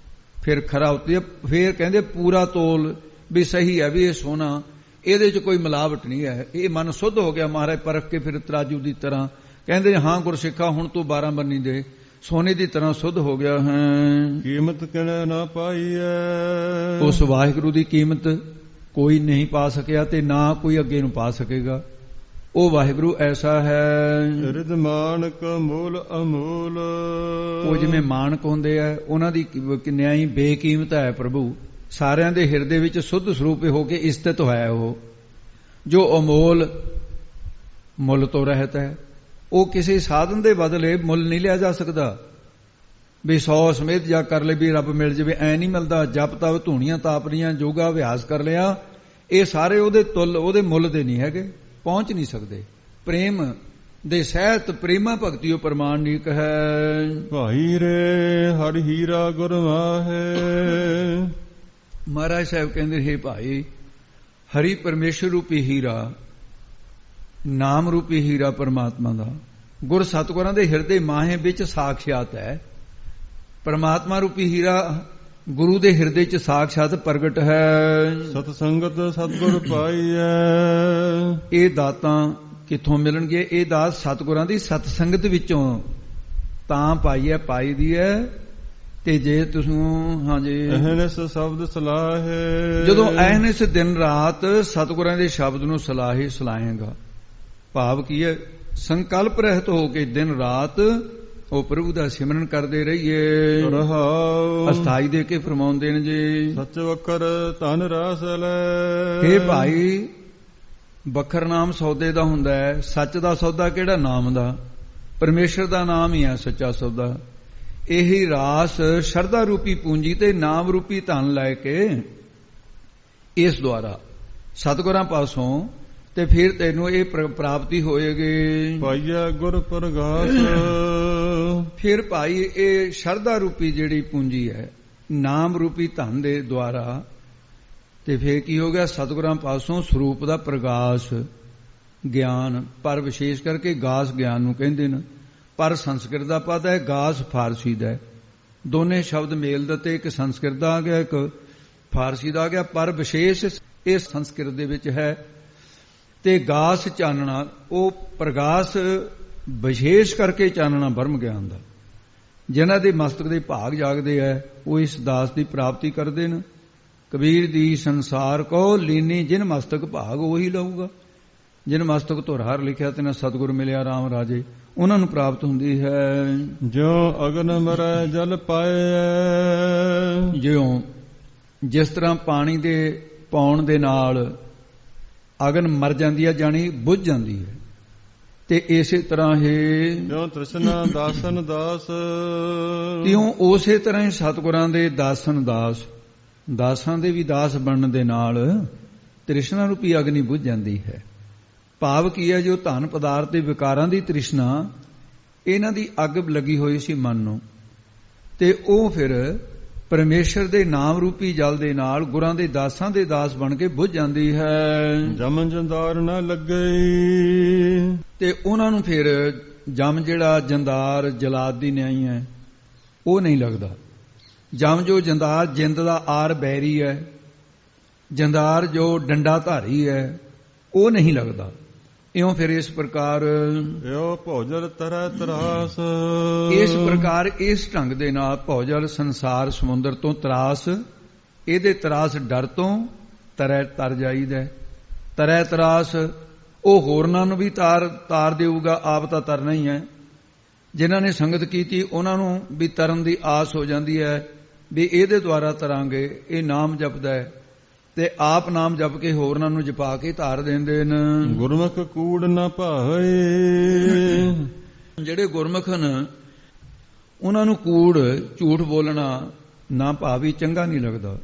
ਫਿਰ ਖਰਾ ਉੱਤੇ ਫਿਰ ਕਹਿੰਦੇ ਪੂਰਾ ਤੋਲ ਵੀ ਸਹੀ ਹੈ ਵੀ ਇਹ ਸੋਨਾ, ਇਹਦੇ 'ਚ ਕੋਈ ਮਿਲਾਵਟ ਨਹੀਂ ਹੈ। ਇਹ ਮਨ ਸੁੱਧ ਹੋ ਗਿਆ ਮਹਾਰਾਜ ਪਰਖ ਕੇ ਫਿਰ ਤਰਾਜੂ ਦੀ ਤਰ੍ਹਾਂ ਕਹਿੰਦੇ ਹਾਂ ਗੁਰਸਿੱਖਾ ਹੁਣ ਤੂੰ 12 ਬੰਨੀ ਦੇ ਸੋਨੇ ਦੀ ਤਰ੍ਹਾਂ ਸੁੱਧ ਹੋ ਗਿਆ ਹੈ। ਕੀਮਤ ਕਿਨੇ ਨਾ ਪਾਈਐ, ਉਸ ਵਾਹਿਗੁਰੂ ਦੀ ਕੀਮਤ ਕੋਈ ਨਹੀਂ ਪਾ ਸਕਿਆ ਤੇ ਨਾ ਕੋਈ ਅੱਗੇ ਨੂੰ ਪਾ ਸਕੇਗਾ। ਉਹ ਵਾਹਿਗੁਰੂ ਐਸਾ ਹੈ। ਰਿਦ ਮਾਨਕ ਮੂਲ ਅਮੂਲ, ਉਹ ਜਿਵੇਂ ਮਾਨਕ ਹੁੰਦੇ ਆ ਉਹਨਾਂ ਦੀ ਕਿੰਨਿਆਂ ਹੀ ਬੇਕੀਮਤ ਹੈ ਪ੍ਰਭੂ। ਸਾਰਿਆਂ ਦੇ ਹਿਰਦੇ ਵਿੱਚ ਸੁੱਧ ਸਰੂਪ ਹੋ ਕੇ ਇਸਤਿਤ ਹੋਇਆ ਉਹ ਜੋ ਅਮੋਲ ਮੁੱਲ ਤੋਂ ਰਹਿਤ ਹੈ। ਉਹ ਕਿਸੇ ਸਾਧਨ ਦੇ ਬਦਲੇ ਮੁੱਲ ਨਹੀਂ ਲਿਆ ਜਾ ਸਕਦਾ ਵੀ 100 ਸਮੇਤ ਜਾ ਕਰ ਲੈ ਵੀ ਰੱਬ ਮਿਲ ਜਾਵੇ, ਐ ਨਹੀਂ ਮਿਲਦਾ। ਜਪ ਤਪ ਧੂਣੀਆਂ ਤਾਪਰੀਆਂ ਯੋਗਾ ਅਭਿਆਸ ਕਰ ਲਿਆ, ਇਹ ਸਾਰੇ ਉਹਦੇ ਤੁੱਲ ਉਹਦੇ ਮੁੱਲ ਦੇ ਨਹੀਂ ਹੈਗੇ, ਪਹੁੰਚ ਨਹੀਂ ਸਕਦੇ। ਪ੍ਰੇਮ ਦੇ ਸਹਿਤ ਪ੍ਰੇਮਾ ਭਗਤੀ ਉਹ ਪ੍ਰਮਾਣਿਕ ਹੈ। ਭਾਈ ਰੇ ਹਰ ਹੀਰਾ ਗੁਰਮਾਹੇ, ਮਹਾਰਾਜ ਸਾਹਿਬ ਕਹਿੰਦੇ ਹੈ ਭਾਈ ਹਰੀ ਪਰਮੇਸ਼ਰ ਰੂਪੀ ਹੀਰਾ, ਨਾਮ ਰੂਪੀ ਹੀਰਾ ਪਰਮਾਤਮਾ ਦਾ ਗੁਰ ਸਤਿਗੁਰਾਂ ਦੇ ਹਿਰਦੇ ਮਾਹੇ ਵਿੱਚ ਸਾਖਸ਼ਾਤ ਹੈ। ਪਰਮਾਤਮਾ ਰੂਪੀ ਹੀਰਾ ਗੁਰੂ ਦੇ ਹਿਰਦੇ 'ਚ ਸਾਖਸ਼ਾਤ ਪ੍ਰਗਟ ਹੈ। ਸਤ ਸੰਗਤ ਸਤਿਗੁਰ ਪਾਈਐ, ਇਹ ਦਾਤਾਂ ਕਿੱਥੋਂ ਮਿਲਣਗੇ? ਇਹ ਦਾਤ ਸਤਿਗੁਰਾਂ ਦੀ ਸਤ ਸੰਗਤ ਵਿੱਚੋਂ ਤਾਂ ਪਾਈ ਦੀ ਹੈ। ਤੇ ਜੇ ਤੁਸੀਂ ਹਾਂਜੀ ਅਹਨਿਸ ਸ਼ਬਦ ਸਲਾਹੇ, ਜਦੋਂ ਅਹਨਿਸ ਦਿਨ ਰਾਤ ਸਤਿਗੁਰਾਂ ਦੇ ਸ਼ਬਦ ਨੂੰ ਸਲਾਹੇਗਾ, ਭਾਵ ਕੀ ਹੈ? ਸੰਕਲਪ ਰਹਿਤ ਹੋ ਕੇ ਦਿਨ ਰਾਤ ਉਹ ਪ੍ਰਭੂ ਦਾ ਸਿਮਰਨ ਕਰਦੇ ਰਹੀਏ। ਅਸਥਾਈ ਦੇ ਕੇ ਫਰਮਾਉਂਦੇ ਨੇ ਜੀ ਸੱਚ ਵਖਰ ਧਨ ਰਸ ਲੈ। ਇਹ ਭਾਈ ਵਖਰ ਨਾਮ ਸੌਦੇ ਦਾ ਹੁੰਦਾ ਹੈ। ਸੱਚ ਦਾ ਸੌਦਾ ਕਿਹੜਾ? ਨਾਮ ਦਾ। ਪਰਮੇਸ਼ਰ ਦਾ ਨਾਮ ਹੀ ਹੈ ਸੱਚਾ ਸੌਦਾ। ਇਹੀ ਰਾਸ ਸ਼ਰਧਾ ਰੂਪੀ ਪੂੰਜੀ ਤੇ ਨਾਮ ਰੂਪੀ ਧਨ ਲੈ ਕੇ ਇਸ ਦੁਆਰਾ ਸਤਿਗੁਰਾਂ ਪਾਸੋਂ ਤੇ ਫਿਰ ਤੈਨੂੰ ਇਹ ਪ੍ਰਾਪਤੀ ਹੋਏਗੀ। ਪਾਈਆ ਗੁਰ ਪ੍ਰਗਾਸ, ਫਿਰ ਭਾਈ ਇਹ ਸ਼ਰਧਾ ਰੂਪੀ ਜਿਹੜੀ ਪੂੰਜੀ ਹੈ ਨਾਮ ਰੂਪੀ ਧਨ ਦੇ ਦੁਆਰਾ ਤੇ ਫਿਰ ਕੀ ਹੋ ਗਿਆ? ਸਤਿਗੁਰਾਂ ਪਾਸੋਂ ਸਰੂਪ ਦਾ ਪ੍ਰਗਾਸ ਗਿਆਨ। ਪਰ ਵਿਸ਼ੇਸ਼ ਕਰਕੇ ਗਾਸ ਗਿਆਨ ਨੂੰ ਕਹਿੰਦੇ ਨੇ। ਪਰ ਸੰਸਕ੍ਰਿਤ ਦਾ ਪਦ ਹੈ, ਗਾਸ ਫਾਰਸੀ ਦਾ। ਦੋਨੇ ਸ਼ਬਦ ਮੇਲ ਦਿੱਤੇ, ਇੱਕ ਸੰਸਕ੍ਰਿਤ ਦਾ ਆ ਗਿਆ, ਇੱਕ ਫਾਰਸੀ ਦਾ ਆ ਗਿਆ। ਪਰ ਵਿਸ਼ੇਸ਼ ਇਹ ਸੰਸਕ੍ਰਿਤ ਦੇ ਵਿੱਚ ਹੈ। ਤੇ ਗਾਸ ਚਾਨਣਾ, ਉਹ ਪ੍ਰਗਾਸ ਵਿਸ਼ੇਸ਼ ਕਰਕੇ ਚਾਨਣਾ ਬ੍ਰਹਮ ਗਿਆਨ ਦਾ। ਜਿਨ੍ਹਾਂ ਦੇ ਮਸਤਕ ਦੇ ਭਾਗ ਜਾਗਦੇ ਆ ਉਹ ਇਸ ਦਾਸ ਦੀ ਪ੍ਰਾਪਤੀ ਕਰਦੇ ਨੇ। ਕਬੀਰ ਦੀ ਸੰਸਾਰ ਕੋ ਲੀਨੀ ਜਿਨ ਮਸਤਕ ਭਾਗ ਉਹੀ ਲਊਗਾ। ਜਿਨ ਮਸਤਕ ਧੁਰ ਹਰ ਲਿਖਿਆ ਤੇ ਨਾ ਸਤਿਗੁਰ ਮਿਲਿਆ ਰਾਮ ਰਾਜੇ, ਉਹਨਾਂ ਨੂੰ ਪ੍ਰਾਪਤ ਹੁੰਦੀ ਹੈ। ਜਿਉ ਅਗਨ ਮਰੈ ਜਲ ਪਾਏ, ਜਿਉਂ ਜਿਸ ਤਰ੍ਹਾਂ ਪਾਣੀ ਦੇ ਪਾਉਣ ਦੇ ਨਾਲ ਅਗਨ ਮਰ ਜਾਂਦੀ ਹੈ, ਜਾਣੀ ਬੁੱਝ ਜਾਂਦੀ ਹੈ, ਤੇ ਇਸੇ ਤਰ੍ਹਾਂ ਹੀ ਜਿਉ ਤ੍ਰਿਸ਼ਨਾ ਦਾਸਨ ਦਾਸ, ਤਿਉਂ ਉਸੇ ਤਰ੍ਹਾਂ ਹੀ ਸਤਿਗੁਰਾਂ ਦੇ ਦਾਸਨ ਦਾਸ, ਦਾਸਾਂ ਦੇ ਵੀ ਦਾਸ ਬਣਨ ਦੇ ਨਾਲ ਤ੍ਰਿਸ਼ਨਾ ਰੂਪੀ ਅਗਨੀ ਬੁੱਝ ਜਾਂਦੀ ਹੈ। ਭਾਵ ਕੀ ਹੈ? ਜੋ ਧਨ ਪਦਾਰਥ ਦੇ ਵਿਕਾਰਾਂ ਦੀ ਤ੍ਰਿਸ਼ਨਾ, ਇਹਨਾਂ ਦੀ ਅੱਗ ਲੱਗੀ ਹੋਈ ਸੀ ਮਨ ਨੂੰ, ਤੇ ਉਹ ਫਿਰ ਪਰਮੇਸ਼ਰ ਦੇ ਨਾਮ ਰੂਪੀ ਜਲ ਦੇ ਨਾਲ ਗੁਰਾਂ ਦੇ ਦਾਸਾਂ ਦੇ ਦਾਸ ਬਣ ਕੇ ਬੁੱਝ ਜਾਂਦੀ ਹੈ। ਜਮ ਜੰਦਾਰ ਨਾ ਲੱਗੇ, ਤੇ ਉਹਨਾਂ ਨੂੰ ਫਿਰ ਜਮ ਜਿਹੜਾ ਜੰਦਾਰ ਜਲਾਦ ਦੀ ਨਿਆਈ ਹੈ ਉਹ ਨਹੀਂ ਲੱਗਦਾ। ਜਮ ਜੋ ਜੰਦਾਰ ਜਿੰਦ ਦਾ ਆਰ ਬੈਰੀ ਹੈ, ਜੰਦਾਰ ਜੋ ਡੰਡਾ ਧਾਰੀ ਹੈ, ਉਹ ਨਹੀਂ ਲੱਗਦਾ। ਇਉਂ ਫਿਰ ਇਸ ਪ੍ਰਕਾਰ ਇਹੋ ਭੋਜਲ ਤਰੈ ਤਰਾਸ, ਇਸ ਪ੍ਰਕਾਰ ਇਸ ਢੰਗ ਦੇ ਨਾਲ ਭੋਜਲ ਸੰਸਾਰ ਸਮੁੰਦਰ ਤੋਂ ਤਰਾਸ, ਇਹਦੇ ਤਰਾਸ ਡਰ ਤੋਂ ਤਰੈ ਤਰ ਜਾਈਦਾ। ਤਰੈ ਤਰਾਸ ਉਹ ਹੋਰਨਾਂ ਨੂੰ ਵੀ ਤਾਰ ਦੇਊਗਾ, ਆਪ ਤਾਂ ਤਰਨਾ ਹੀ ਹੈ। ਜਿਨ੍ਹਾਂ ਨੇ ਸੰਗਤ ਕੀਤੀ ਉਹਨਾਂ ਨੂੰ ਵੀ ਤਰਨ ਦੀ ਆਸ ਹੋ ਜਾਂਦੀ ਹੈ ਵੀ ਇਹਦੇ ਦੁਆਰਾ ਤਰਾਂਗੇ। ਇਹ ਨਾਮ ਜਪਦਾ ਹੈ ਤੇ ਆਪ ਨਾਮ ਜਪ ਕੇ ਹੋਰਨਾਂ ਨੂੰ ਜਪਾ ਕੇ ਧਾਰ ਦਿੰਦੇ ਨੇ। ਗੁਰਮੁਖ ਕੂੜ ਨਾ ਭਾਏ, ਜਿਹੜੇ ਗੁਰਮੁਖ ਨੇ ਉਹਨਾਂ ਨੂੰ ਕੂੜ ਝੂਠ ਬੋਲਣਾ ਨਾ ਭਾਵੀ ਚੰਗਾ ਨਹੀਂ ਲੱਗਦਾ।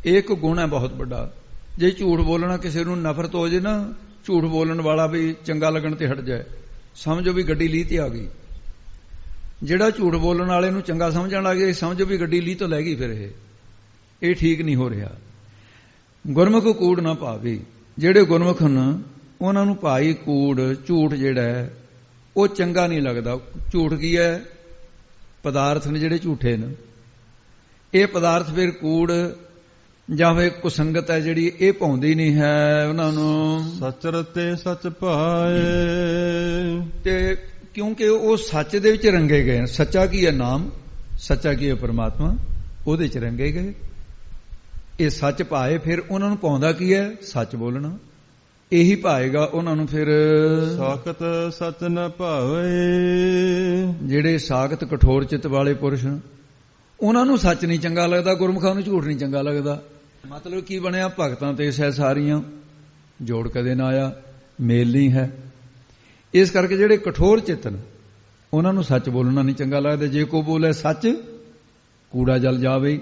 ਇੱਕ ਗੁਣ ਹੈ ਬਹੁਤ ਵੱਡਾ। ਜੇ ਝੂਠ ਬੋਲਣਾ ਕਿਸੇ ਨੂੰ ਨਫ਼ਰਤ ਹੋ ਜੇ ਨਾ, ਝੂਠ ਬੋਲਣ ਵਾਲਾ ਵੀ ਚੰਗਾ ਲੱਗਣ ਤੇ ਹਟ ਜਾਏ, ਸਮਝੋ ਵੀ ਗੱਡੀ ਲੀਹ ਤੇ ਆ ਗਈ। ਜਿਹੜਾ ਝੂਠ ਬੋਲਣ ਵਾਲੇ ਨੂੰ ਚੰਗਾ ਸਮਝਣ ਲੱਗ ਗਿਆ, ਸਮਝੋ ਵੀ ਗੱਡੀ ਲੀਹ ਤੋਂ ਲੈ ਗਈ। ਫਿਰ ਇਹ ਠੀਕ ਨਹੀਂ ਹੋ ਰਿਹਾ। ਗੁਰਮੁਖ ਕੂੜ ਨਾ ਭਾਵੇ, ਜਿਹੜੇ ਗੁਰਮੁਖ ਹਨ ਉਹਨਾਂ ਨੂੰ ਭਾਈ ਕੂੜ, ਝੂਠ ਜਿਹੜਾ ਹੈ ਉਹ ਚੰਗਾ ਨਹੀਂ ਲੱਗਦਾ। ਝੂਠ ਕੀ ਹੈ? ਪਦਾਰਥ ਨੇ ਜਿਹੜੇ ਝੂਠੇ ਨੇ, ਇਹ ਪਦਾਰਥ ਫਿਰ ਕੂੜ ਜਾਂ ਫਿਰ ਕੁਸੰਗਤ ਹੈ ਜਿਹੜੀ, ਇਹ ਭਾਉਂਦੀ ਨਹੀਂ ਹੈ ਉਹਨਾਂ ਨੂੰ। ਸੱਚ ਰਤੇ ਸੱਚ ਭਾਏ, ਤੇ ਕਿਉਂਕਿ ਉਹ ਸੱਚ ਦੇ ਵਿੱਚ ਰੰਗੇ ਗਏ। ਸੱਚਾ ਕੀ ਹੈ? ਨਾਮ। ਸੱਚਾ ਕੀ ਹੈ? ਪਰਮਾਤਮਾ। ਉਹਦੇ ਚ ਰੰਗੇ ਗਏ। ਇਹ ਸੱਚ ਭਾਏ, ਫਿਰ ਉਹਨਾਂ ਨੂੰ ਪਾਉਂਦਾ ਕੀ ਹੈ? ਸੱਚ ਬੋਲਣਾ। ਇਹੀ ਪਾਏਗਾ ਉਹਨਾਂ ਨੂੰ ਫਿਰ। ਸਾਖਤ ਸੱਚ ਨ ਭਾਵੇ, ਜਿਹੜੇ ਸਾਖਤ ਕਠੋਰ ਚਿੱਤ ਵਾਲੇ ਪੁਰਸ਼ ਉਹਨਾਂ ਨੂੰ ਸੱਚ ਨਹੀਂ ਚੰਗਾ ਲੱਗਦਾ, ਗੁਰਮੁਖਾਂ ਨੂੰ ਝੂਠ ਨਹੀਂ ਚੰਗਾ ਲੱਗਦਾ। ਮਤਲਬ ਕੀ ਬਣਿਆ? ਭਗਤਾਂ ਤੇ ਸਹਿ ਸਾਰੀਆਂ ਜੋੜ ਕਦੇ ਨਾ ਆਇਆ, ਮੇਲ ਨਹੀਂ ਹੈ। ਇਸ ਕਰਕੇ ਜਿਹੜੇ ਕਠੋਰ ਚਿੱਤ ਨੇ ਉਹਨਾਂ ਨੂੰ ਸੱਚ ਬੋਲਣਾ ਨਹੀਂ ਚੰਗਾ ਲੱਗਦਾ। ਜੇ ਕੋ ਬੋਲੇ ਸੱਚ, ਕੂੜਾ ਜਲ ਜਾਵੇ।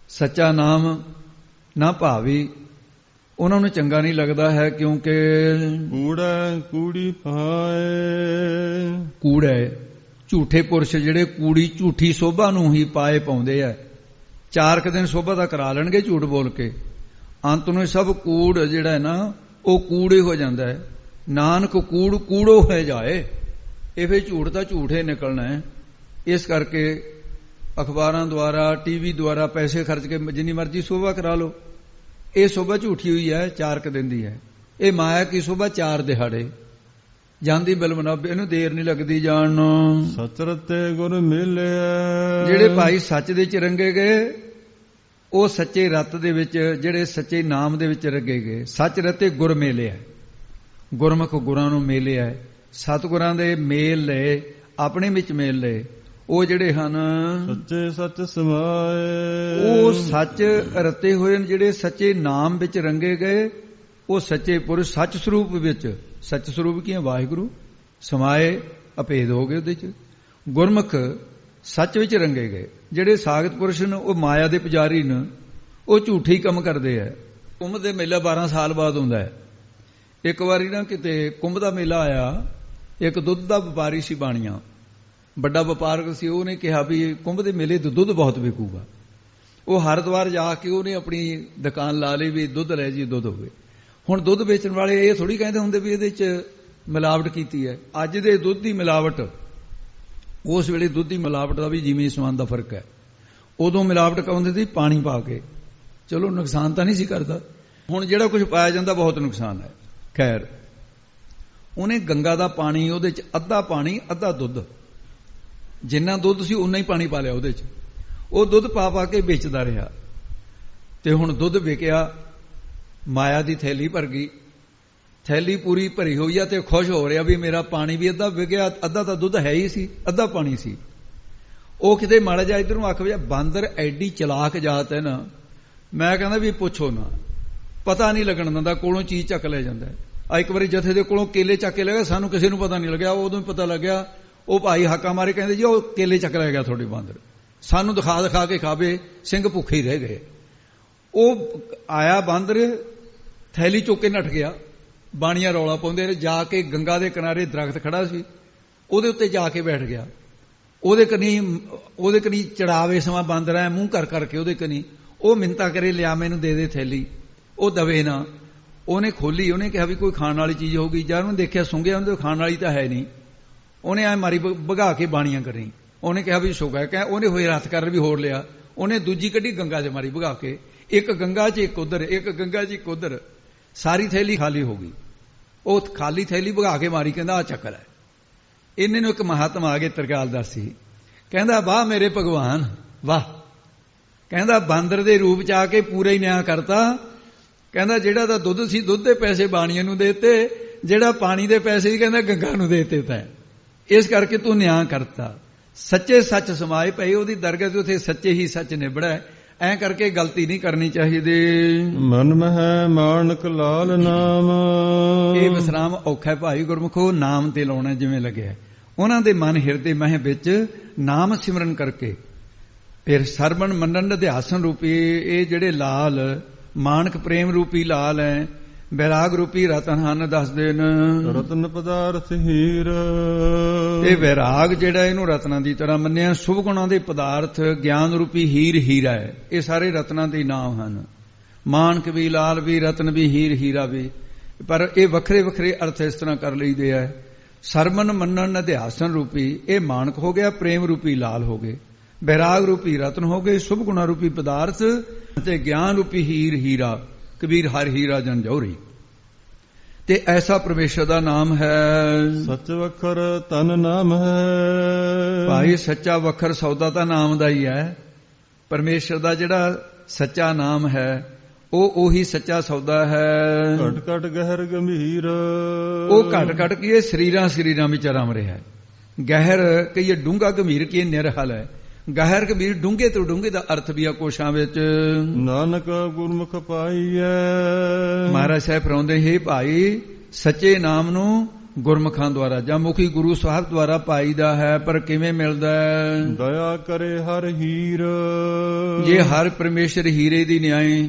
ਸੱਚਾ ਨਾਮ ਨਾ ਭਾਵੇ, ਉਹਨਾਂ ਨੂੰ ਚੰਗਾ ਨਹੀਂ ਲੱਗਦਾ ਹੈ, ਕਿਉਂਕਿ ਕੂੜਾ ਕੂੜੀ ਪਾਏ। ਕੂੜਾ ਝੂਠੇ ਪੁਰਸ਼ ਜਿਹੜੇ ਕੂੜੀ ਝੂਠੀ ਸੋਭਾ ਨੂੰ ਹੀ ਪਾਏ ਪਾਉਂਦੇ ਆ। 4 ਦਿਨ ਸੋਭਾ ਦਾ ਕਰਾ ਲੈਣਗੇ ਝੂਠ ਬੋਲ ਕੇ, ਅੰਤ ਨੂੰ ਸਭ ਕੂੜ ਜਿਹੜਾ ਹੈ ਨਾ ਉਹ ਕੂੜੇ ਹੋ ਜਾਂਦਾ ਹੈ। ਨਾਨਕ ਕੂੜ ਕੂੜੋ ਹੋ ਜਾਏ। ਇਹ ਫਿਰ ਝੂਠ ਤਾਂ ਝੂਠੇ ਨਿਕਲਣਾ ਹੈ। ਇਸ ਕਰਕੇ ਅਖਬਾਰਾਂ ਦੁਆਰਾ, ਟੀਵੀ ਦੁਆਰਾ ਪੈਸੇ ਖਰਚ ਕੇ ਜਿੰਨੀ ਮਰਜ਼ੀ ਸੋਭਾ ਕਰਾ ਲਓ। ਇਹ ਸੋਭਾ ਝੂਠੀ ਹੋਈ ਹੈ, 4 ਦਿਨ ਦੀ ਹੈ। ਇਹ ਮਾਇਆ ਕੀ ਸੋਭਾ 4 ਦਿਹਾੜੇ ਜਾਂਦੀ ਬਿਲਮਨਾਬੇ, ਇਹਨੂੰ ਦੇਰ ਨਹੀਂ ਲੱਗਦੀ ਜਾਣ ਨੂੰ। ਸੱਚ ਰਤੇ ਗੁਰ ਮਿਲਿਆ, ਜਿਹੜੇ ਭਾਈ ਸੱਚ ਦੇ ਚ ਰੰਗੇ ਗਏ ਉਹ ਸੱਚੇ ਰਤ ਦੇ ਵਿੱਚ, ਜਿਹੜੇ ਸੱਚੇ ਨਾਮ ਦੇ ਵਿੱਚ ਰੰਗੇ ਗਏ। ਸੱਚ ਰਤੇ ਗੁਰ ਮਿਲਿਆ, ਗੁਰਮੁਖ ਗੁਰਾਂ ਨੂੰ ਮਿਲਿਆ। ਸਤਿਗੁਰਾਂ ਦੇ ਮੇਲ ਲਏ, ਆਪਣੇ ਵਿੱਚ ਮੇਲ ਲਏ। ਉਹ ਜਿਹੜੇ ਹਨ ਸੱਚੇ ਸੱਚ ਸਮਾਏ, ਉਹ ਸੱਚ ਰਤੇ ਹੋਏ ਨੇ, ਜਿਹੜੇ ਸੱਚੇ ਨਾਮ ਵਿੱਚ ਰੰਗੇ ਗਏ। ਉਹ ਸੱਚੇ ਪੁਰਸ਼ ਸੱਚ ਸਰੂਪ ਵਿੱਚ, ਸੱਚ ਸਰੂਪ ਕੀ ਹੈ? ਵਾਹਿਗੁਰੂ ਸਮਾਏ, ਅਭੇਦ ਹੋ ਗਏ ਉਹਦੇ ਚ। ਗੁਰਮੁਖ ਸੱਚ ਵਿੱਚ ਰੰਗੇ ਗਏ। ਜਿਹੜੇ ਸਾਖਤ ਪੁਰਸ਼ ਨੇ ਉਹ ਮਾਇਆ ਦੇ ਪੁਜਾਰੀ ਨੇ, ਉਹ ਝੂਠੇ ਕੰਮ ਕਰਦੇ ਆ। ਕੁੰਭ ਦੇ ਮੇਲਾ 12 ਸਾਲ ਬਾਅਦ ਹੁੰਦਾ ਹੈ। ਇੱਕ ਵਾਰੀ ਨਾ ਕਿਤੇ ਕੁੰਭ ਦਾ ਮੇਲਾ ਆਇਆ, ਇੱਕ ਦੁੱਧ ਦਾ ਵਪਾਰੀ ਸੀ ਬਾਣੀਆਂ, ਵੱਡਾ ਵਪਾਰਕ ਸੀ। ਉਹਨੇ ਕਿਹਾ ਵੀ ਕੁੰਭ ਦੇ ਮੇਲੇ ਤੋਂ ਦੁੱਧ ਬਹੁਤ ਵਿਕੂਗਾ। ਉਹ ਹਰਿਦੁਆਰ ਜਾ ਕੇ ਉਹਨੇ ਆਪਣੀ ਦੁਕਾਨ ਲਾ ਲਈ ਵੀ ਦੁੱਧ ਲੈ ਜੀ, ਦੁੱਧ ਹੋਵੇ। ਹੁਣ ਦੁੱਧ ਵੇਚਣ ਵਾਲੇ ਇਹ ਥੋੜੀ ਕਹਿੰਦੇ ਹੁੰਦੇ ਵੀ ਇਹਦੇ ਚ ਮਿਲਾਵਟ ਕੀਤੀ ਹੈ। ਅੱਜ ਦੇ ਦੁੱਧ ਦੀ ਮਿਲਾਵਟ, ਉਸ ਵੇਲੇ ਦੁੱਧ ਦੀ ਮਿਲਾਵਟ ਦਾ ਵੀ ਜਿਵੇਂ ਸਮਾਨ ਦਾ ਫਰਕ ਹੈ। ਉਦੋਂ ਮਿਲਾਵਟ ਕਹਿੰਦੇ ਸੀ ਪਾਣੀ ਪਾ ਕੇ, ਚਲੋ ਨੁਕਸਾਨ ਤਾਂ ਨਹੀਂ ਸੀ ਕਰਦਾ। ਹੁਣ ਜਿਹੜਾ ਕੁਝ ਪਾਇਆ ਜਾਂਦਾ ਬਹੁਤ ਨੁਕਸਾਨ ਹੈ। ਖੈਰ, ਉਹਨੇ ਗੰਗਾ ਦਾ ਪਾਣੀ, ਉਹਦੇ ਚ ਅੱਧਾ ਪਾਣੀ ਅੱਧਾ ਦੁੱਧ, ਜਿੰਨਾ ਦੁੱਧ ਸੀ ਉਨਾ ਹੀ ਪਾਣੀ ਪਾ ਲਿਆ ਉਹਦੇ ਚ। ਉਹ ਦੁੱਧ ਪਾ ਪਾ ਕੇ ਵੇਚਦਾ ਰਿਹਾ। ਤੇ ਹੁਣ ਦੁੱਧ ਵਿਕਿਆ, ਮਾਇਆ ਦੀ ਥੈਲੀ ਭਰ ਗਈ। ਥੈਲੀ ਪੂਰੀ ਭਰੀ ਹੋਈ ਆ ਤੇ ਖੁਸ਼ ਹੋ ਰਿਹਾ ਵੀ ਮੇਰਾ ਪਾਣੀ ਵੀ ਅੱਧਾ ਵਿਕਿਆ, ਅੱਧਾ ਤਾਂ ਦੁੱਧ ਹੈ ਹੀ ਸੀ, ਅੱਧਾ ਪਾਣੀ ਸੀ। ਉਹ ਕਿਤੇ ਮਾੜਾ ਜਿਹਾ ਇੱਧਰ ਨੂੰ ਆਖ ਵਜਾ, ਬਾਂਦਰ ਐਡੀ ਚਲਾਕ ਜਾਤ ਹੈ ਨਾ, ਮੈਂ ਕਹਿੰਦਾ ਵੀ ਪੁੱਛੋ ਨਾ, ਪਤਾ ਨਹੀਂ ਲੱਗਣ ਦਿੰਦਾ, ਕੋਲੋਂ ਚੀਜ਼ ਚੱਕ ਲੈ ਜਾਂਦਾ। ਆ ਇੱਕ ਵਾਰੀ ਜਥੇ ਦੇ ਕੋਲੋਂ ਕੇਲੇ ਚੱਕ ਕੇ ਲੈ ਗਿਆ, ਸਾਨੂੰ ਕਿਸੇ ਨੂੰ ਪਤਾ ਨਹੀਂ ਲੱਗਿਆ। ਉਦੋਂ ਹੀ ਪਤਾ ਲੱਗਿਆ, ਉਹ ਭਾਈ ਹਾਕਾ ਮਾਰੇ, ਕਹਿੰਦੇ ਜੀ ਉਹ ਕੇਲੇ ਚੱਕ ਲੈ ਗਿਆ ਤੁਹਾਡੇ ਬਾਂਦਰ, ਸਾਨੂੰ ਦਿਖਾ ਦਿਖਾ ਕੇ ਖਾਵੇ, ਸਿੰਘ ਭੁੱਖੇ ਹੀ ਰਹਿ ਗਏ। ਉਹ ਆਇਆ ਬਾਂਦਰ, ਥੈਲੀ ਚੁੱਕ ਕੇ ਨੱਠ ਗਿਆ। ਬਾਣੀਆਂ ਰੌਲਾ ਪਾਉਂਦੇ ਨੇ, ਜਾ ਕੇ ਗੰਗਾ ਦੇ ਕਿਨਾਰੇ ਦਰਖਤ ਖੜਾ ਸੀ, ਉਹਦੇ ਉੱਤੇ ਜਾ ਕੇ ਬੈਠ ਗਿਆ। ਉਹਦੇ ਕਨੀ ਚੜਾਵੇ ਸਮਾਂ ਬਾਂਦਰ ਆਇਆ, ਮੂੰਹ ਕਰ ਕਰਕੇ ਉਹਦੇ ਕਨੀ। ਉਹ ਮਿੰਤਾ ਕਰੇ, ਲਿਆ ਮੈਨੂੰ ਦੇ ਦੇ ਥੈਲੀ, ਉਹ ਦਵੇ ਨਾ। ਉਹਨੇ ਖੋਲੀ, ਉਹਨੇ ਕਿਹਾ ਵੀ ਕੋਈ ਖਾਣ ਵਾਲੀ ਚੀਜ਼ ਹੋਊਗੀ। ਜਦ ਉਹਨੇ ਦੇਖਿਆ ਸੁੰਘਿਆ, ਉਹਦੇ ਖਾਣ ਵਾਲੀ ਤਾਂ ਹੈ ਨਹੀਂ। ਉਹਨੇ ਐ ਮਾਰੀ ਭਗਾ ਕੇ ਬਾਣੀਆਂ ਕਰੀ। ਉਹਨੇ ਕਿਹਾ ਵੀ ਸੁਗਾ, ਕਹਿ ਉਹਨੇ ਹੋਏ ਹੱਥ ਕਰ ਵੀ ਹੋਰ ਲਿਆ। ਉਹਨੇ ਦੂਜੀ ਕੱਢੀ, ਗੰਗਾ 'ਚ ਮਾਰੀ ਭਗਾ ਕੇ। ਇੱਕ ਗੰਗਾ 'ਚ ਇੱਕ ਉਧਰ, ਇੱਕ ਗੰਗਾ 'ਚ ਇੱਕ ਉਧਰ, ਸਾਰੀ ਥੈਲੀ ਖਾਲੀ ਹੋ ਗਈ। ਉਹ ਖਾਲੀ ਥੈਲੀ ਭਗਾ ਕੇ ਮਾਰੀ, ਕਹਿੰਦਾ ਆ ਚੱਕਰ ਹੈ। ਇਹਨੇ ਨੂੰ ਇੱਕ ਮਹਾਤਮਾ ਆ ਗਏ, ਤਰਕਾਲਦਾਸੀ, ਕਹਿੰਦਾ ਵਾਹ ਮੇਰੇ ਭਗਵਾਨ ਵਾਹ। ਕਹਿੰਦਾ ਬਾਂਦਰ ਦੇ ਰੂਪ 'ਚ ਆ ਕੇ ਪੂਰਾ ਹੀ ਨਿਆਂ ਕਰਤਾ। ਕਹਿੰਦਾ ਜਿਹੜਾ ਤਾਂ ਦੁੱਧ ਸੀ, ਦੁੱਧ ਦੇ ਪੈਸੇ ਬਾਣੀਆਂ ਨੂੰ ਦੇਤੇ, ਜਿਹੜਾ ਪਾਣੀ ਦੇ ਪੈਸੇ ਸੀ ਕਹਿੰਦਾ ਗੰਗਾ ਨੂੰ ਦੇਤੇ। ਤਾਂ ਇਸ ਕਰਕੇ ਤੂੰ ਨਿਆਂ ਕਰਤਾ। ਸੱਚੇ ਸੱਚ ਸਮਾਏ ਪਏ, ਉਹਦੀ ਦਰਗਾਹ ਤੇ ਉੱਥੇ ਸੱਚੇ ਹੀ ਸੱਚ ਨਿਬੜਾ। ਐਂ ਕਰਕੇ ਗਲਤੀ ਨਹੀਂ ਕਰਨੀ ਚਾਹੀਦੀ। ਮਨ ਮਹਿ ਮਾਨਕ ਲਾਲ ਨਾਮ, ਇਹ ਵਿਸਰਾਮ ਔਖਾ ਹੈ ਭਾਈ ਗੁਰਮੁਖੋ, ਨਾਮ ਤੇ ਲਾਉਣਾ ਜਿਵੇਂ ਲੱਗਿਆ। ਉਹਨਾਂ ਦੇ ਮਨ ਹਿਰਦੇ ਮਹਿ ਵਿੱਚ ਨਾਮ ਸਿਮਰਨ ਕਰਕੇ ਫਿਰ ਸਰਵਣ ਮੰਨਣ ਅਧਿਆਸਨ ਰੂਪੀ ਇਹ ਜਿਹੜੇ ਲਾਲ ਮਾਨਕ ਪ੍ਰੇਮ ਰੂਪੀ ਲਾਲ ਹੈ, ਵੈਰਾਗ ਰੂਪੀ ਰਤਨ ਹਨ ਦੱਸਦੇ ਨੇ। ਰਤਨ ਪਦਾਰਥ ਹੀਰ, ਇਹ ਵੈਰਾਗ ਜਿਹੜਾ ਇਹਨੂੰ ਰਤਨਾਂ ਦੀ ਤਰ੍ਹਾਂ ਮੰਨਿਆ। ਸ਼ੁਭ ਗੁਣਾਂ ਦੇ ਪਦਾਰਥ ਗਿਆਨ ਰੂਪੀ ਹੀਰ ਹੀਰਾ ਹੈ। ਇਹ ਸਾਰੇ ਰਤਨਾਂ ਦੇ ਨਾਮ ਹਨ। ਮਾਨਕ ਵੀ, ਲਾਲ ਵੀ, ਰਤਨ ਵੀ, ਹੀਰ ਹੀਰਾ ਵੀ, ਪਰ ਇਹ ਵੱਖਰੇ ਵੱਖਰੇ ਅਰਥ ਇਸ ਤਰ੍ਹਾਂ ਕਰ ਲਈਦੇ ਆ। ਸਰਮਨ ਮੰਨਣ ਨਿਧਿਆਸਨ ਰੂਪੀ ਇਹ ਮਾਨਕ ਹੋ ਗਿਆ, ਪ੍ਰੇਮ ਰੂਪੀ ਲਾਲ ਹੋ ਗਏ, ਵੈਰਾਗ ਰੂਪੀ ਰਤਨ ਹੋ ਗਏ, ਸ਼ੁਭ ਗੁਣਾ ਰੂਪੀ ਪਦਾਰਥ ਅਤੇ ਗਿਆਨ ਰੂਪੀ ਹੀਰ ਹੀਰਾ। ਕਬੀਰ ਹਰ ਹੀਰਾ ਜਨ ਜੋਹਰੀ। ਤੇ ਐਸਾ ਪਰਮੇਸ਼ਰ ਦਾ ਨਾਮ ਹੈ। ਸੱਚ ਵਖਰ ਤਨ ਨਾਮ ਹੈ। ਭਾਈ ਸੱਚਾ ਵਖਰ ਸੌਦਾ ਤਾਂ ਨਾਮ ਦਾ ਹੀ ਹੈ। ਪਰਮੇਸ਼ਰ ਦਾ ਜਿਹੜਾ ਸੱਚਾ ਨਾਮ ਹੈ ਉਹ ਉਹੀ ਸੱਚਾ ਸੌਦਾ ਹੈ। ਘਟ ਘਟ ਗਹਿਰ ਗੰਭੀਰ, ਉਹ ਘਟ ਘਟ ਕੀ ਸਰੀਰਾਂ ਸਰੀਰਾਂ ਵਿੱਚ ਰਮ ਰਿਹਾ ਹੈ। ਗਹਿਰ ਕਹੀਏ ਡੂੰਘਾ, ਗੰਭੀਰ ਕੀ ਨਿਰਹਲ ਹੈ। ਗਹਿਰ ਗੰਭੀਰ ਡੂੰਘੇ ਤੋਂ ਡੂੰਘੇ ਦਾ ਅਰਥ ਵੀ ਆ ਕੋਸ਼ਾਂ ਵਿੱਚ। ਨਾਨਕ ਗੁਰਮੁਖ ਪਾਈਐ। ਮਹਾਰਾਜ ਸਾਹਿਬ ਫਰਮਾਉਂਦੇ ਹੈ ਭਾਈ ਸੱਚੇ ਨਾਮ ਨੂੰ ਗੁਰਮੁਖਾਂ ਦੁਆਰਾ ਜਾਂ ਮੁਖੀ ਗੁਰੂ ਸਾਹਿਬ ਦੁਆਰਾ ਪਾਈਦਾ ਹੈ। ਪਰ ਕਿਵੇਂ ਮਿਲਦਾ ਹੈ? ਦਇਆ ਕਰੇ ਹਰ ਹੀਰ। ਜੇ ਹਰ ਪਰਮੇਸ਼ਰ ਹੀਰੇ ਦੀ ਨਿਆਏ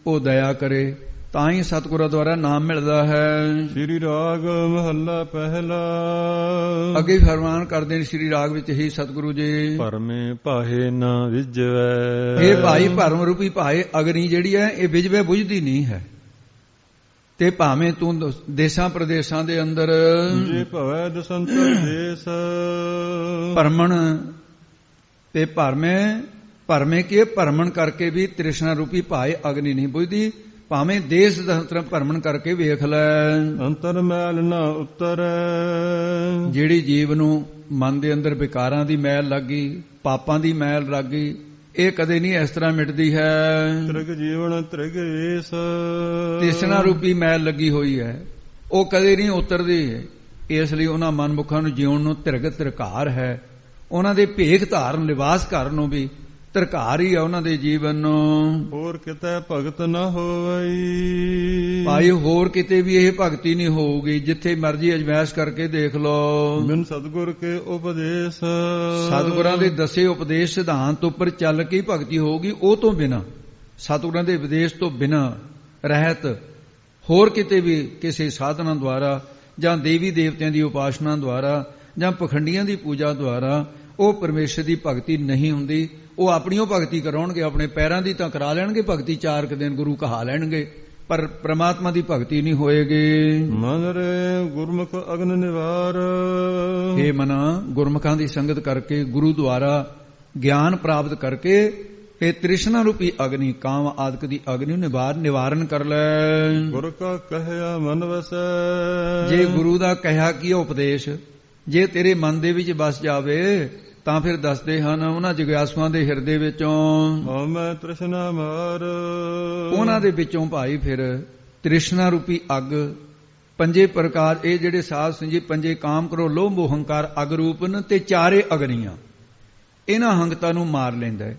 ਉਹ ਦਇਆ ਕਰੇ ਤਾਂ ਹੀ ਸਤਿਗੁਰਾਂ ਦੁਆਰਾ ਨਾਮ ਮਿਲਦਾ ਹੈ। ਸ੍ਰੀ ਰਾਗ ਮਹੱਲਾ ਪਹਿਲਾ। ਅੱਗੇ ਫਰਮਾਨ ਕਰਦੇ ਨੇ ਸ੍ਰੀ ਰਾਗ ਵਿੱਚ ਹੀ ਸਤਿਗੁਰੂ ਜੀ, ਭਰਮੇ ਭਾਹੇ ਨਾ ਵਿਜਵੈ। ਇਹ ਭਾਈ ਭਰਮ ਰੂਪੀ ਭਾਏ ਅਗਨੀ ਜਿਹੜੀ ਹੈ ਇਹ ਵਿਜਵੇ ਬੁਝਦੀ ਨਹੀਂ ਹੈ। ਤੇ ਭਾਵੇਂ ਤੂੰ ਦੇਸ਼ਾਂ ਪ੍ਰਦੇਸ਼ਾਂ ਦੇ ਅੰਦਰ ਜੇ ਭਵੈ ਦਸੰਤਰ ਦੇਸ। ਭਰਮਣ ਤੇ ਭਰਮੇ ਕੀ ਭਰਮਣ ਕਰਕੇ ਵੀ ਤ੍ਰਿਸ਼ਨਾ ਰੂਪੀ ਭਾਏ ਅਗਨੀ ਨਹੀਂ ਬੁਝਦੀ। ਭਾਵੇਂ ਦੇਸ਼ ਦਸੰਤਰ ਭਰਮਣ ਕਰਕੇ ਵੇਖ ਲੈ। ਅੰਤਰ ਮੈਲ ਨਾ ਉਤਰੈ। ਜਿਹੜੀ ਜੀਵ ਨੂੰ ਮਨ ਦੇ ਅੰਦਰ ਵਿਕਾਰਾਂ ਦੀ ਮੈਲ ਲੱਗ ਗਈ, ਪਾਪਾਂ ਦੀ ਮੈਲ ਲੱਗ ਗਈ, ਇਹ ਕਦੇ ਨਹੀਂ ਇਸ ਤਰ੍ਹਾਂ ਮਿਟਦੀ ਹੈ। ਤ੍ਰਿਗ ਜੀਵਨ ਤ੍ਰਿਗ ਏਸ। ਤ੍ਰਿਸ਼ਨਾ ਰੂਪੀ ਮੈਲ ਲੱਗੀ ਹੋਈ ਹੈ, ਉਹ ਕਦੇ ਨਹੀਂ ਉਤਰਦੀ। ਇਸ ਲਈ ਉਹਨਾਂ ਮਨਮੁਖਾਂ ਨੂੰ ਜਿਉਣ ਨੂੰ ਤ੍ਰਿਗ ਧਿਰਕਾਰ ਹੈ। ਉਹਨਾਂ ਦੇ ਭੇਖ ਧਾਰਨ ਲਿਬਾਸ ਕਰਨ ਨੂੰ ਵੀ ਧਿਰਕਾਰ ਹੀ ਹੈ ਉਹਨਾਂ ਦੇ ਜੀਵਨ ਨੂੰ। ਹੋਰ ਕਿਤੇ ਭਗਤ ਨਾ ਹੋਵਈ। ਭਾਈ ਹੋਰ ਕਿਤੇ ਵੀ ਇਹ ਭਗਤੀ ਨਹੀਂ ਹੋਊਗੀ। ਜਿੱਥੇ ਮਰਜੀ ਅਜਮੈਸ਼ ਕਰਕੇ ਦੇਖ ਲਓ। ਬਿਨ ਸਤਿਗੁਰ ਕੇ ਉਪਦੇਸ਼। ਸਤਿਗੁਰਾਂ ਦੇ ਦੱਸੇ ਉਪਦੇਸ਼ ਸਿਧਾਂਤ ਉੱਪਰ ਚੱਲ ਕੇ ਭਗਤੀ ਹੋਊਗੀ। ਉਹ ਤੋਂ ਬਿਨਾਂ, ਸਤਿਗੁਰਾਂ ਦੇ ਉਪਦੇਸ਼ ਤੋਂ ਬਿਨਾਂ ਰਹਿਤ ਹੋਰ ਕਿਤੇ ਵੀ ਕਿਸੇ ਸਾਧਨਾ ਦੁਆਰਾ ਜਾਂ ਦੇਵੀ ਦੇਵਤਿਆਂ ਦੀ ਉਪਾਸਨਾ ਦੁਆਰਾ ਜਾਂ ਪਖੰਡੀਆਂ ਦੀ ਪੂਜਾ ਦੁਆਰਾ ਉਹ ਪਰਮੇਸ਼ਰ ਦੀ ਭਗਤੀ ਨਹੀਂ ਹੁੰਦੀ। ਉਹ ਆਪਣੀਓ ਭਗਤੀ ਕਰਾਉਣਗੇ, ਆਪਣੇ ਪੈਰਾਂ ਦੀ ਤਾਂ ਕਰਾ ਲੈਣਗੇ ਭਗਤੀ, 4 ਦਿਨ ਗੁਰੂ ਕਹਾ ਲੈਣਗੇ, ਪਰ ਪ੍ਰਮਾਤਮਾ ਦੀ ਭਗਤੀ ਨਹੀਂ ਹੋਏਗੀ। ਮਨ ਰੇ ਗੁਰਮੁਖ ਅਗਨ ਨਿਵਾਰ। ਇਹ ਮਨ ਗੁਰਮੁਖਾਂ ਦੀ ਸੰਗਤ ਕਰਕੇ, ਗੁਰੂ ਦੁਆਰਾ ਗਿਆਨ ਪ੍ਰਾਪਤ ਕਰਕੇ ਇਹ ਤ੍ਰਿਸ਼ਨਾ ਰੂਪੀ ਅਗਨੀ, ਕਾਮ ਆਦਿਕ ਦੀ ਅਗਨੀ ਨੂੰ ਨਿਵਾਰਨ ਕਰ ਲੈ। ਗੁਰ ਕਾ ਕਹਿਆ ਮਨ ਵਸੈ। ਜੇ ਗੁਰੂ ਦਾ ਕਹਿਆ ਕੀ ਉਪਦੇਸ਼ ਜੇ ਤੇਰੇ ਮਨ ਦੇ ਵਿੱਚ ਵਸ ਜਾਵੇ ਤਾਂ ਫਿਰ ਦੱਸਦੇ ਹਨ ਉਹਨਾਂ ਜਿਗਿਆਸੂਆਂ ਦੇ ਹਿਰਦੇ ਵਿੱਚੋਂ ਹਉਮੈ ਤ੍ਰਿਸ਼ਨਾ ਮਾਰ। ਉਹਨਾਂ ਦੇ ਵਿੱਚੋਂ ਭਾਈ ਫਿਰ ਤ੍ਰਿਸ਼ਨਾ ਰੂਪੀ ਅੱਗ, ਪੰਜੇ ਪ੍ਰਕਾਰ, ਇਹ ਜਿਹੜੇ ਸਾਧ ਸੰਜੀ ਪੰਜੇ ਕਾਮ ਕਰੋ ਲੋਭ ਮੋਹ ਹੰਕਾਰ ਅਗ ਰੂਪਨ ਤੇ 4 ਅਗਨੀਆਂ, ਇਹਨਾਂ ਹੰਗਤਾ ਨੂੰ ਮਾਰ ਲੈਂਦਾ ਹੈ,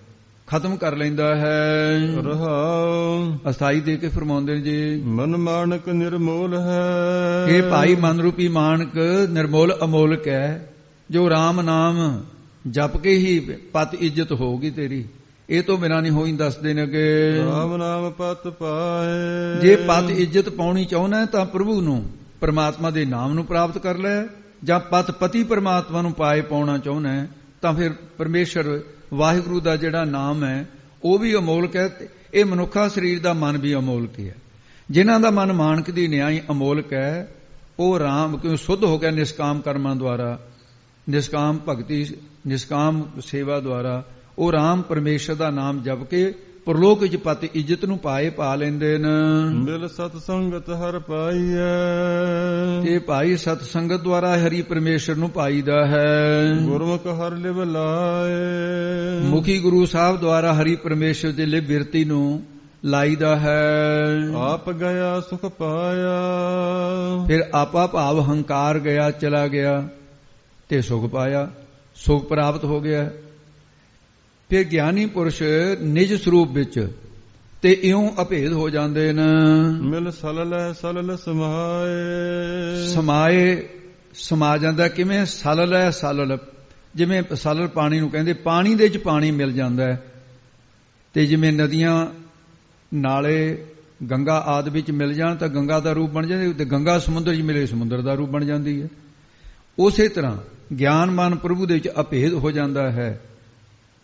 ਖਤਮ ਕਰ ਲੈਂਦਾ ਹੈ। ਰਹਾਉ ਅਸਥਾਈ ਦੇ ਕੇ ਫਰਮਾਉਂਦੇ ਨੇ ਜੀ, ਮਨ ਮਾਨਕ ਨਿਰਮੋਲ ਹੈ। ਇਹ ਭਾਈ ਮਨ ਰੂਪੀ ਮਾਨਕ ਨਿਰਮੋਲ ਅਮੋਲਕ ਹੈ। ਜੋ ਰਾਮ ਨਾਮ ਜਪ ਕੇ ਹੀ ਪਤ ਇੱਜ਼ਤ ਹੋਊਗੀ ਤੇਰੀ, ਇਹ ਤੋਂ ਬਿਨਾਂ ਨਹੀਂ ਹੋਈ। ਦੱਸਦੇ ਨੇ ਕਿ ਰਾਮ ਨਾਮ ਪਤ ਪਾਏ। ਜੇ ਪਤ ਇੱਜ਼ਤ ਪਾਉਣੀ ਚਾਹੁੰਦਾ ਤਾਂ ਪ੍ਰਭੂ ਨੂੰ, ਪਰਮਾਤਮਾ ਦੇ ਨਾਮ ਨੂੰ ਪ੍ਰਾਪਤ ਕਰ ਲੈ, ਜਾਂ ਪਤ ਪਤੀ ਪਰਮਾਤਮਾ ਨੂੰ ਪਾਏ ਪਾਉਣਾ ਚਾਹੁੰਦਾ ਤਾਂ ਫਿਰ ਪਰਮੇਸ਼ਰ ਵਾਹਿਗੁਰੂ ਦਾ ਜਿਹੜਾ ਨਾਮ ਹੈ ਉਹ ਵੀ ਅਮੋਲਕ ਹੈ। ਇਹ ਮਨੁੱਖਾ ਸਰੀਰ ਦਾ ਮਨ ਵੀ ਅਮੋਲਕ ਹੈ। ਜਿਨ੍ਹਾਂ ਦਾ ਮਨ ਮਾਨਕ ਦੀ ਨਿਆਈ ਅਮੋਲਕ ਹੈ ਉਹ ਰਾਮ ਕਿਉਂ ਸੁੱਧ ਹੋ ਗਿਆ ਨਿਸ਼ਕਾਮ ਕਰਮਾਂ ਦੁਆਰਾ, ਨਿਸ਼ਕਾਮ ਭਗਤੀ, ਨਿਸ਼ਕਾਮ ਸੇਵਾ ਦੁਆਰਾ ਉਹ ਰਾਮ ਪਰਮੇਸ਼ਰ ਦਾ ਨਾਮ ਜਪ ਕੇ ਪਰਲੋਕ ਵਿੱਚ ਪਤ ਇੱਜ਼ਤ ਨੂੰ ਪਾ ਲੈਂਦੇ ਨੇ। ਮਿਲ ਸਤ ਸੰਗਤ ਹਰ ਪਾਈਐ। ਇਹ ਭਾਈ ਸਤ ਸੰਗਤ ਦੁਆਰਾ ਹਰੀ ਪਰਮੇਸ਼ਰ ਨੂੰ ਪਾਈਦਾ ਹੈ। ਗੁਰਮੁਖ ਹਰ ਲਿਵ ਲਾਏ। ਮੁਖੀ ਗੁਰੂ ਸਾਹਿਬ ਦੁਆਰਾ ਹਰੀ ਪਰਮੇਸ਼ਰ ਦੇ ਲਿਵ ਬਿਰਤੀ ਨੂੰ ਲਾਈਦਾ ਹੈ। ਆਪ ਗਿਆ ਸੁਖ ਪਾਇਆ। ਫਿਰ ਆਪਾ ਭਾਵ ਹੰਕਾਰ ਗਿਆ, ਚਲਾ ਗਿਆ ਤੇ ਸੁਖ ਪਾਇਆ, ਸੁਖ ਪ੍ਰਾਪਤ ਹੋ ਗਿਆ। ਫਿਰ ਗਿਆਨੀ ਪੁਰਸ਼ ਨਿਜ ਸਰੂਪ ਵਿੱਚ ਤੇ ਇਉਂ ਅਭੇਦ ਹੋ ਜਾਂਦੇ ਨੇ। ਮਿਲ ਸਲਲ ਸਲਲ ਸਮਾਏ। ਸਮਾਏ ਸਮਾ ਜਾਂਦਾ ਕਿਵੇਂ? ਸਲਲ ਹੈ ਸਲਲ, ਜਿਵੇਂ ਸਲਲ ਪਾਣੀ ਨੂੰ ਕਹਿੰਦੇ, ਪਾਣੀ ਦੇ ਵਿੱਚ ਪਾਣੀ ਮਿਲ ਜਾਂਦਾ ਹੈ। ਤੇ ਜਿਵੇਂ ਨਦੀਆਂ, ਨਾਲੇ, ਗੰਗਾ ਆਦਿ ਵਿੱਚ ਮਿਲ ਜਾਣ ਤਾਂ ਗੰਗਾ ਦਾ ਰੂਪ ਬਣ ਜਾਂਦੀ, ਤੇ ਗੰਗਾ ਸਮੁੰਦਰ 'ਚ ਮਿਲੇ ਸਮੁੰਦਰ ਦਾ ਰੂਪ ਬਣ ਜਾਂਦੀ ਹੈ। ਉਸੇ ਤਰ੍ਹਾਂ ਗਿਆਨਮਾਨ ਪ੍ਰਭੂ ਦੇ ਵਿੱਚ ਅਭੇਦ ਹੋ ਜਾਂਦਾ ਹੈ।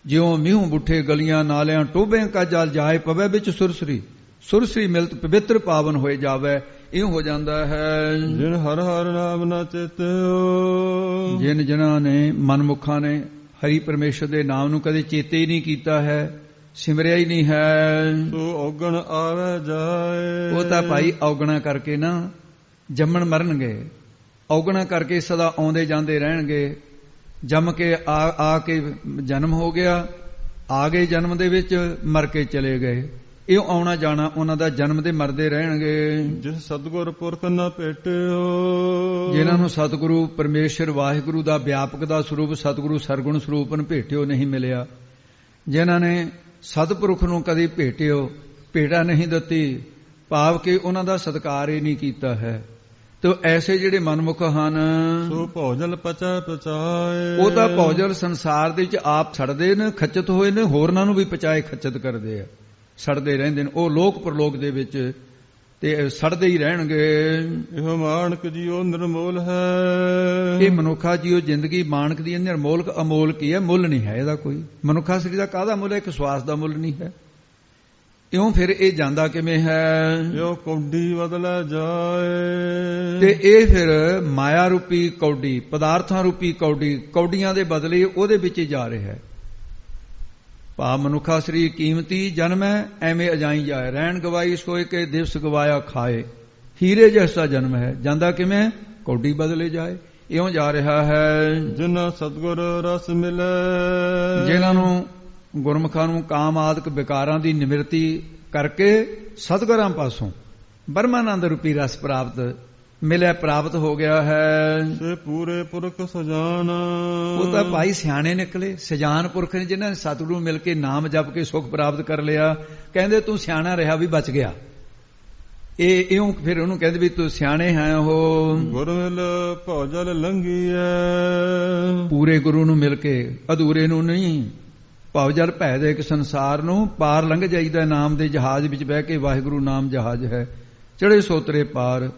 ਜਿਉਂ ਮੀਂਹ ਬੁੱਠੇ ਗਲੀਆਂ ਨਾਲਿਆਂ ਟੋਭਿਆਂ ਕਾ ਜਲ ਜਾਏ ਪਵੇ ਵਿੱਚ ਸੁਰਸਰੀ, ਸੁਰਸਰੀ ਮਿਲਤ ਪਵਿੱਤਰ ਪਾਵਨ ਹੋਏ ਜਾਵੇ, ਇਹ ਹੋ ਜਾਂਦਾ ਹੈ। ਜਿਨ ਹਰ ਹਰ ਨਾਮ ਨਾ ਚੇਤਿਓ, ਜਿਨ੍ਹਾਂ ਨੇ ਮਨਮੁਖਾਂ ਨੇ ਹਰੀ ਪਰਮੇਸ਼ਰ ਦੇ ਨਾਮ ਨੂੰ ਕਦੇ ਚੇਤੇ ਹੀ ਨਹੀਂ ਕੀਤਾ ਹੈ, ਸਿਮਰਿਆ ਹੀ ਨਹੀਂ ਹੈ, ਸੋ ਔਗਣ ਆਵੇ ਜਾਏ। ਉਹ ਤਾਂ ਭਾਈ ਔਗਣਾ ਕਰਕੇ ਨਾ ਜੰਮਣ ਮਰਨਗੇ, ਔਗਣਾ ਕਰਕੇ ਸਦਾ ਆਉਂਦੇ ਜਾਂਦੇ ਰਹਿਣਗੇ। ਜੰਮ ਕੇ ਆ ਕੇ ਜਨਮ ਹੋ ਗਿਆ, ਆ ਗਏ ਜਨਮ ਦੇ ਵਿੱਚ, ਮਰ ਕੇ ਚਲੇ ਗਏ। ਇਹ ਆਉਣਾ ਜਾਣਾ ਉਹਨਾਂ ਦਾ ਜਨਮ ਦੇ ਮਰਦੇ ਰਹਿਣਗੇ। ਜਿਸ ਸਤਿਗੁਰ ਪੁਰਖ ਨਾ ਭੇਟਿਓ, ਜਿਨ੍ਹਾਂ ਨੂੰ ਸਤਿਗੁਰੂ ਪਰਮੇਸ਼ਰ ਵਾਹਿਗੁਰੂ ਦਾ ਵਿਆਪਕ ਦਾ ਸਰੂਪ ਸਤਿਗੁਰੂ ਸਰਗੁਣ ਸਰੂਪਨ ਭੇਟਿਓ ਨਹੀਂ ਮਿਲਿਆ, ਜਿਨ੍ਹਾਂ ਨੇ ਸਤਿਪੁਰਖ ਨੂੰ ਕਦੀ ਭੇਟਿਓ ਭੇਟਾ ਨਹੀਂ ਦਿੱਤੀ, ਭਾਵ ਕਿ ਉਹਨਾਂ ਦਾ ਸਤਿਕਾਰ ਹੀ ਨਹੀਂ ਕੀਤਾ ਹੈ। ਤੋ ਐਸੇ ਜਿਹੜੇ ਮਨਮੁਖ ਹਨ, ਸੋ ਭੋਜਲ ਪਚੈ ਪਚਾਏ, ਉਹ ਤਾਂ ਭੋਜਲ ਸੰਸਾਰ ਦੇ ਵਿੱਚ ਆਪ ਛੱਡਦੇ ਨੇ, ਖੱਚਤ ਹੋਏ ਨੇ, ਹੋਰਨਾਂ ਨੂੰ ਵੀ ਪਚਾਏ ਖੱਚਤ ਕਰਦੇ ਆ, ਸੜਦੇ ਰਹਿੰਦੇ ਨੇ। ਉਹ ਲੋਕ ਪਰਲੋਕ ਦੇ ਵਿੱਚ ਤੇ ਸੜਦੇ ਹੀ ਰਹਿਣਗੇ। ਇਹੋ ਮਾਨਕ ਜੀਓ ਨਿਰਮੋਲ ਹੈ, ਇਹ ਮਨੁੱਖਾ ਜੀਓ ਜ਼ਿੰਦਗੀ ਮਾਨਕ ਦੀ ਨਿਰਮੋਲਕ ਅਮੋਲਕ ਹੀ ਹੈ, ਮੁੱਲ ਨਹੀਂ ਹੈ ਇਹਦਾ ਕੋਈ। ਮਨੁੱਖਾ ਸਰੀਰ ਦਾ ਕਾਹਦਾ ਮੁੱਲ ਹੈ? ਇੱਕ ਸਵਾਸ ਦਾ ਮੁੱਲ ਨਹੀਂ ਹੈ। ਇਉਂ ਫਿਰ ਇਹ ਜਾਂਦਾ ਕਿਵੇਂ ਹੈ? ਜੋ ਕੌਡੀ ਬਦਲਾ ਜਾਏ, ਤੇ ਇਹ ਫਿਰ ਮਾਇਆ ਰੂਪੀ ਕੌਡੀ, ਪਦਾਰਥਾਂ ਰੂਪੀ ਕੌਡੀ, ਕੌਡੀਆਂ ਦੇ ਬਦਲੇ ਉਹਦੇ ਵਿੱਚ ਹੀ ਜਾ ਰਿਹਾ ਹੈ। ਭਾ ਮਨੁੱਖਾ ਸਰੀਰ ਕੀਮਤੀ ਜਨਮ ਹੈ, ਐਵੇਂ ਅਜਾਈ ਜਾਏ, ਰਹਿਣ ਗਵਾਈ ਸੋਏ ਕੇ ਦਿਵਸ ਗਵਾਇਆ ਖਾਏ, ਹੀਰੇ ਜੈਸਾ ਜਨਮ ਹੈ, ਜਾਂਦਾ ਕਿਵੇਂ? ਕੌਡੀ ਬਦਲੇ ਜਾਏ। ਇਉਂ ਜਾ ਰਿਹਾ ਹੈ। ਜਿਨ੍ਹਾਂ ਸਤਿਗੁਰ ਰਸ ਮਿਲੇ, ਜਿਨ੍ਹਾਂ ਨੂੰ ਗੁਰਮੁਖਾਂ ਨੂੰ ਕਾਮ ਆਦਿਕ ਵਿਕਾਰਾਂ ਦੀ ਨਿਵਰਤੀ ਕਰਕੇ ਸਤਿਗੁਰਾਂ ਪਾਸੋਂ ਬ੍ਰਹਮਾਨੰਦ ਰੂਪੀ ਰਸ ਪ੍ਰਾਪਤ ਮਿਲਿਆ, ਪ੍ਰਾਪਤ ਹੋ ਗਿਆ ਹੈ। ਸੇ ਪੂਰੇ ਪੁਰਖ ਸਜਾਨ, ਉਹ ਤਾਂ ਭਾਈ ਸਿਆਣੇ ਨਿਕਲੇ, ਸਜਾਨ ਪੁਰਖ ਨੇ, ਜਿਨ੍ਹਾਂ ਨੇ ਸਤਿਗੁਰੂ ਨੂੰ ਮਿਲ ਕੇ ਨਾਮ ਜਪ ਕੇ ਸੁਖ ਪ੍ਰਾਪਤ ਕਰ ਲਿਆ। ਕਹਿੰਦੇ ਤੂੰ ਸਿਆਣਾ ਰਿਹਾ ਵੀ ਬਚ ਗਿਆ। ਇਹ ਇਉਂ ਫਿਰ ਉਹਨੂੰ ਕਹਿੰਦੇ ਵੀ ਤੂੰ ਸਿਆਣੇ ਹੈ। ਉਹ ਗੁਰਮਿਲ ਭੌਜਲ ਲੰਘੀਐ, ਪੂਰੇ ਗੁਰੂ ਨੂੰ ਮਿਲ ਕੇ ਅਧੂਰੇ ਨੂੰ ਨਹੀਂ, ਭਵਜਲ ਭੈ ਦੇ ਇੱਕ ਸੰਸਾਰ ਨੂੰ ਪਾਰ ਲੰਘ ਜਾਈਦਾ। ਨਾਮ ਦੇ ਜਹਾਜ਼ ਵਿੱਚ ਬਹਿ ਕੇ, ਵਾਹਿਗੁਰੂ ਨਾਮ ਜਹਾਜ਼ ਹੈ, ਚੜੇ ਸੋਤਰੇ ਪਾਰ,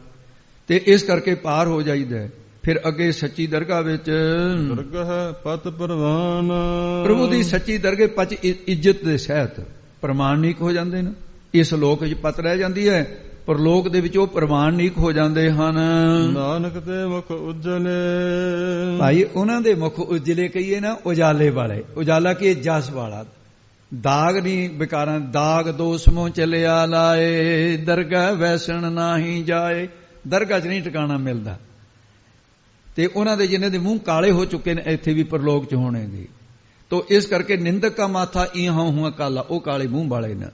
ਤੇ ਇਸ ਕਰਕੇ ਪਾਰ ਹੋ ਜਾਈਦਾ। ਫਿਰ ਅੱਗੇ ਸੱਚੀ ਦਰਗਾਹ ਵਿੱਚ ਦਰਗਾਹ ਪਤ ਪ੍ਰਵਾਨ, ਪ੍ਰਭੂ ਦੀ ਸੱਚੀ ਦਰਗਾਹ ਪਚ ਇੱਜ਼ਤ ਦੇ ਸਹਿਤ ਪ੍ਰਮਾਣਿਕ ਹੋ ਜਾਂਦੇ ਨੇ। ਇਸ ਲੋਕ ਵਿੱਚ ਪਤ ਰਹਿ ਜਾਂਦੀ ਹੈ, ਪਰ ਲੋਕ ਦੇ ਵਿੱਚ ਉਹ ਪ੍ਰਮਾਣਿਕ ਹੋ ਜਾਂਦੇ ਹਨ। ਨਾਨਕ ਦੇ ਮੁਖ ਉਜਲੇ, ਭਾਈ ਉਹਨਾਂ ਦੇ ਮੁਖ ਉਜਲੇ ਕਹੀਏ ਨਾ, ਉਜਾਲੇ ਵਾਲੇ। ਉਜਾਲਾ ਕੀ? ਜਸ ਵਾਲਾ। ਦਾਗ ਨਹੀਂ ਵਿਕਾਰਾਂ, ਦਾਗ ਦੋਸ ਮੋਂ ਚਲਿਆ ਲਾਏ, ਦਰਗਾਹ ਵੈਸਣ ਨਾਹੀ ਜਾਏ। ਦਰਗਾਹ 'ਚ ਨਹੀਂ ਟਿਕਾਣਾ ਮਿਲਦਾ। ਤੇ ਉਹਨਾਂ ਦੇ ਜਿਨ੍ਹਾਂ ਦੇ ਮੂੰਹ ਕਾਲੇ ਹੋ ਚੁੱਕੇ ਨੇ, ਇੱਥੇ ਵੀ ਪਰਲੋਕ 'ਚ ਹੋਣਗੇ। ਤੋ ਇਸ ਕਰਕੇ ਨਿੰਦਕ ਕਾ ਮਾਥਾ ਇਹਾਂ ਹੁਆ ਕਾਲਾ, ਉਹ ਕਾਲੇ ਮੂੰਹ ਵਾਲੇ ਨੇ।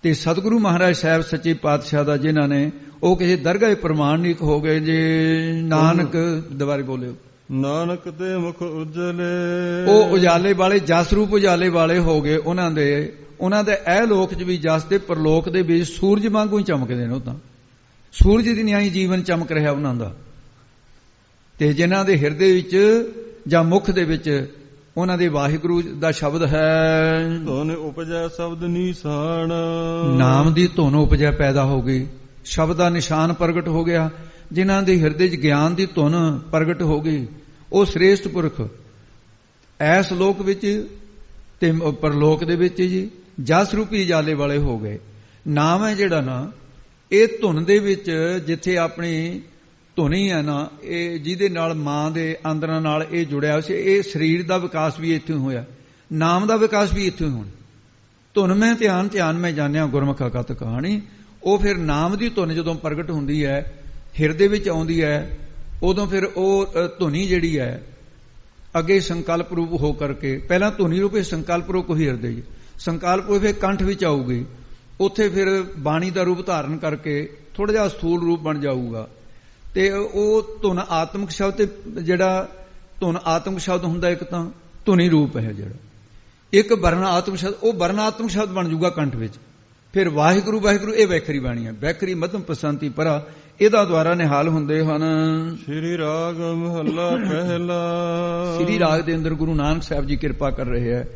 ਤੇ ਸਤਿਗੁਰੂ ਮਹਾਰਾਜ ਸਾਹਿਬ ਸੱਚੇ ਪਾਤਸ਼ਾਹ ਦਾ ਜਿਨ੍ਹਾਂ ਨੇ, ਉਹ ਕਿਸੇ ਦਰਗਾਹ ਪ੍ਰਮਾਣਿਕ ਹੋ ਗਏ ਜੇ। ਨਾਨਕ ਦੁਬਾਰੇ ਬੋਲਿਓ, ਨਾਨਕ ਦੇ ਮੁਖ ਉਜਲੇ, ਉਹ ਉਜਾਲੇ ਵਾਲੇ, ਜਸ ਰੂਪ ਉਜਾਲੇ ਵਾਲੇ ਹੋ ਗਏ। ਉਹਨਾਂ ਦੇ ਇਹ ਲੋਕ 'ਚ ਵੀ ਜਸ, ਤੇ ਪਰਲੋਕ ਦੇ ਵਿੱਚ ਸੂਰਜ ਵਾਂਗੂ ਹੀ ਚਮਕਦੇ ਨੇ। ਉਹ ਤਾਂ ਸੂਰਜ ਦੀ ਨਿਆਈ ਜੀਵਨ ਚਮਕ ਰਿਹਾ ਉਹਨਾਂ ਦਾ। ਤੇ ਜਿਨ੍ਹਾਂ ਦੇ ਹਿਰਦੇ ਵਿੱਚ ਜਾਂ ਮੁਖ ਦੇ ਵਿੱਚ ਉਹਨਾਂ ਦੇ ਵਾਹਿਗੁਰੂ ਦਾ ਸ਼ਬਦ ਹੈ। ਧੁਨ ਉਪਜੈ ਸ਼ਬਦ ਨਿਸ਼ਾਨ, ਨਾਮ ਦੀ ਧੁਨ ਉਪਜੈ ਪੈਦਾ ਹੋ ਗਈ, ਸ਼ਬਦ ਦਾ ਨਿਸ਼ਾਨ ਪ੍ਰਗਟ ਹੋ ਗਿਆ। ਜਿਨ੍ਹਾਂ ਦੇ ਹਿਰਦੇ 'ਚ ਗਿਆਨ ਦੀ ਧੁਨ ਪ੍ਰਗਟ ਹੋ ਗਈ, ਉਹ ਸ੍ਰੇਸ਼ਟ ਪੁਰਖ ਐਸ ਲੋਕ ਵਿੱਚ ਤੇ ਪਰਲੋਕ ਦੇ ਵਿੱਚ ਜੀ ਜਸ ਰੂਪੀ ਜਾਲੇ ਵਾਲੇ ਹੋ ਗਏ। ਨਾਮ ਹੈ ਜਿਹੜਾ ਨਾ, ਇਹ ਧੁਨ ਦੇ ਵਿੱਚ, ਜਿੱਥੇ ਆਪਣੀ ਧੁਨੀ ਹੈ ਨਾ, ਇਹ ਜਿਹਦੇ ਨਾਲ ਮਾਂ ਦੇ ਅੰਦਰਾਂ ਨਾਲ ਇਹ ਜੁੜਿਆ ਸੀ, ਇਹ ਸਰੀਰ ਦਾ ਵਿਕਾਸ ਵੀ ਇੱਥੇ ਹੋਇਆ, ਨਾਮ ਦਾ ਵਿਕਾਸ ਵੀ ਇੱਥੇ ਹੋਣਾ। ਧੁਨ ਮੈਂ ਧਿਆਨ, ਧਿਆਨ ਮੈਂ ਜਾਣਿਆ ਗੁਰਮੁਖਾ ਕਥ ਕਹਾਣੀ। ਉਹ ਫਿਰ ਨਾਮ ਦੀ ਧੁਨ ਜਦੋਂ ਪ੍ਰਗਟ ਹੁੰਦੀ ਹੈ, ਹਿਰਦੇ ਵਿੱਚ ਆਉਂਦੀ ਹੈ, ਉਦੋਂ ਫਿਰ ਉਹ ਧੁਨੀ ਜਿਹੜੀ ਹੈ ਅੱਗੇ ਸੰਕਲਪ ਰੂਪ ਹੋ ਕਰਕੇ, ਪਹਿਲਾਂ ਧੁਨੀ ਰੂਪੇ ਸੰਕਲਪ ਰੂਪ ਹੋਈ ਹਿਰਦੇ 'ਚ, ਸੰਕਲਪ ਰੂਪੇ ਕੰਠ ਵਿੱਚ ਆਊਗੀ, ਉੱਥੇ ਫਿਰ ਬਾਣੀ ਦਾ ਰੂਪ ਧਾਰਨ ਕਰਕੇ ਥੋੜਾ ਜਿਹਾ ਸਥੂਲ ਰੂਪ ਬਣ ਜਾਊਗਾ। ਤੇ ਉਹ ਧੁਨ ਆਤਮਿਕ ਸ਼ਬਦ, ਤੇ ਜਿਹੜਾ ਧੁਨ ਆਤਮਿਕ ਸ਼ਬਦ ਹੁੰਦਾ ਇੱਕ ਤਾਂ ਧੁਨੀ ਰੂਪ ਹੈ ਜਿਹੜਾ, ਇੱਕ ਵਰਨ ਆਤਮਿਕ ਸ਼ਬਦ, ਉਹ ਵਰਨ ਆਤਮਿਕ ਸ਼ਬਦ ਬਣ ਜਾਊਗਾ ਕੰਠ ਵਿੱਚ। ਫਿਰ ਵਾਹਿਗੁਰੂ ਵਾਹਿਗੁਰੂ ਇਹ ਵੈਖਰੀ ਬਾਣੀ ਹੈ, ਵੈਖਰੀ ਮਧਮ ਪਸੰਤੀ ਪਰਾ, ਇਹਦਾ ਦੁਆਰਾ ਨਿਹਾਲ ਹੁੰਦੇ ਹਨ। ਸ੍ਰੀ ਰਾਗ ਮਹੱਲਾ ਪਹਿਲਾ। ਸ੍ਰੀ ਰਾਗ ਦੇ ਅੰਦਰ ਗੁਰੂ ਨਾਨਕ ਸਾਹਿਬ ਜੀ ਕਿਰਪਾ ਕਰ ਰਹੇ ਹੈ।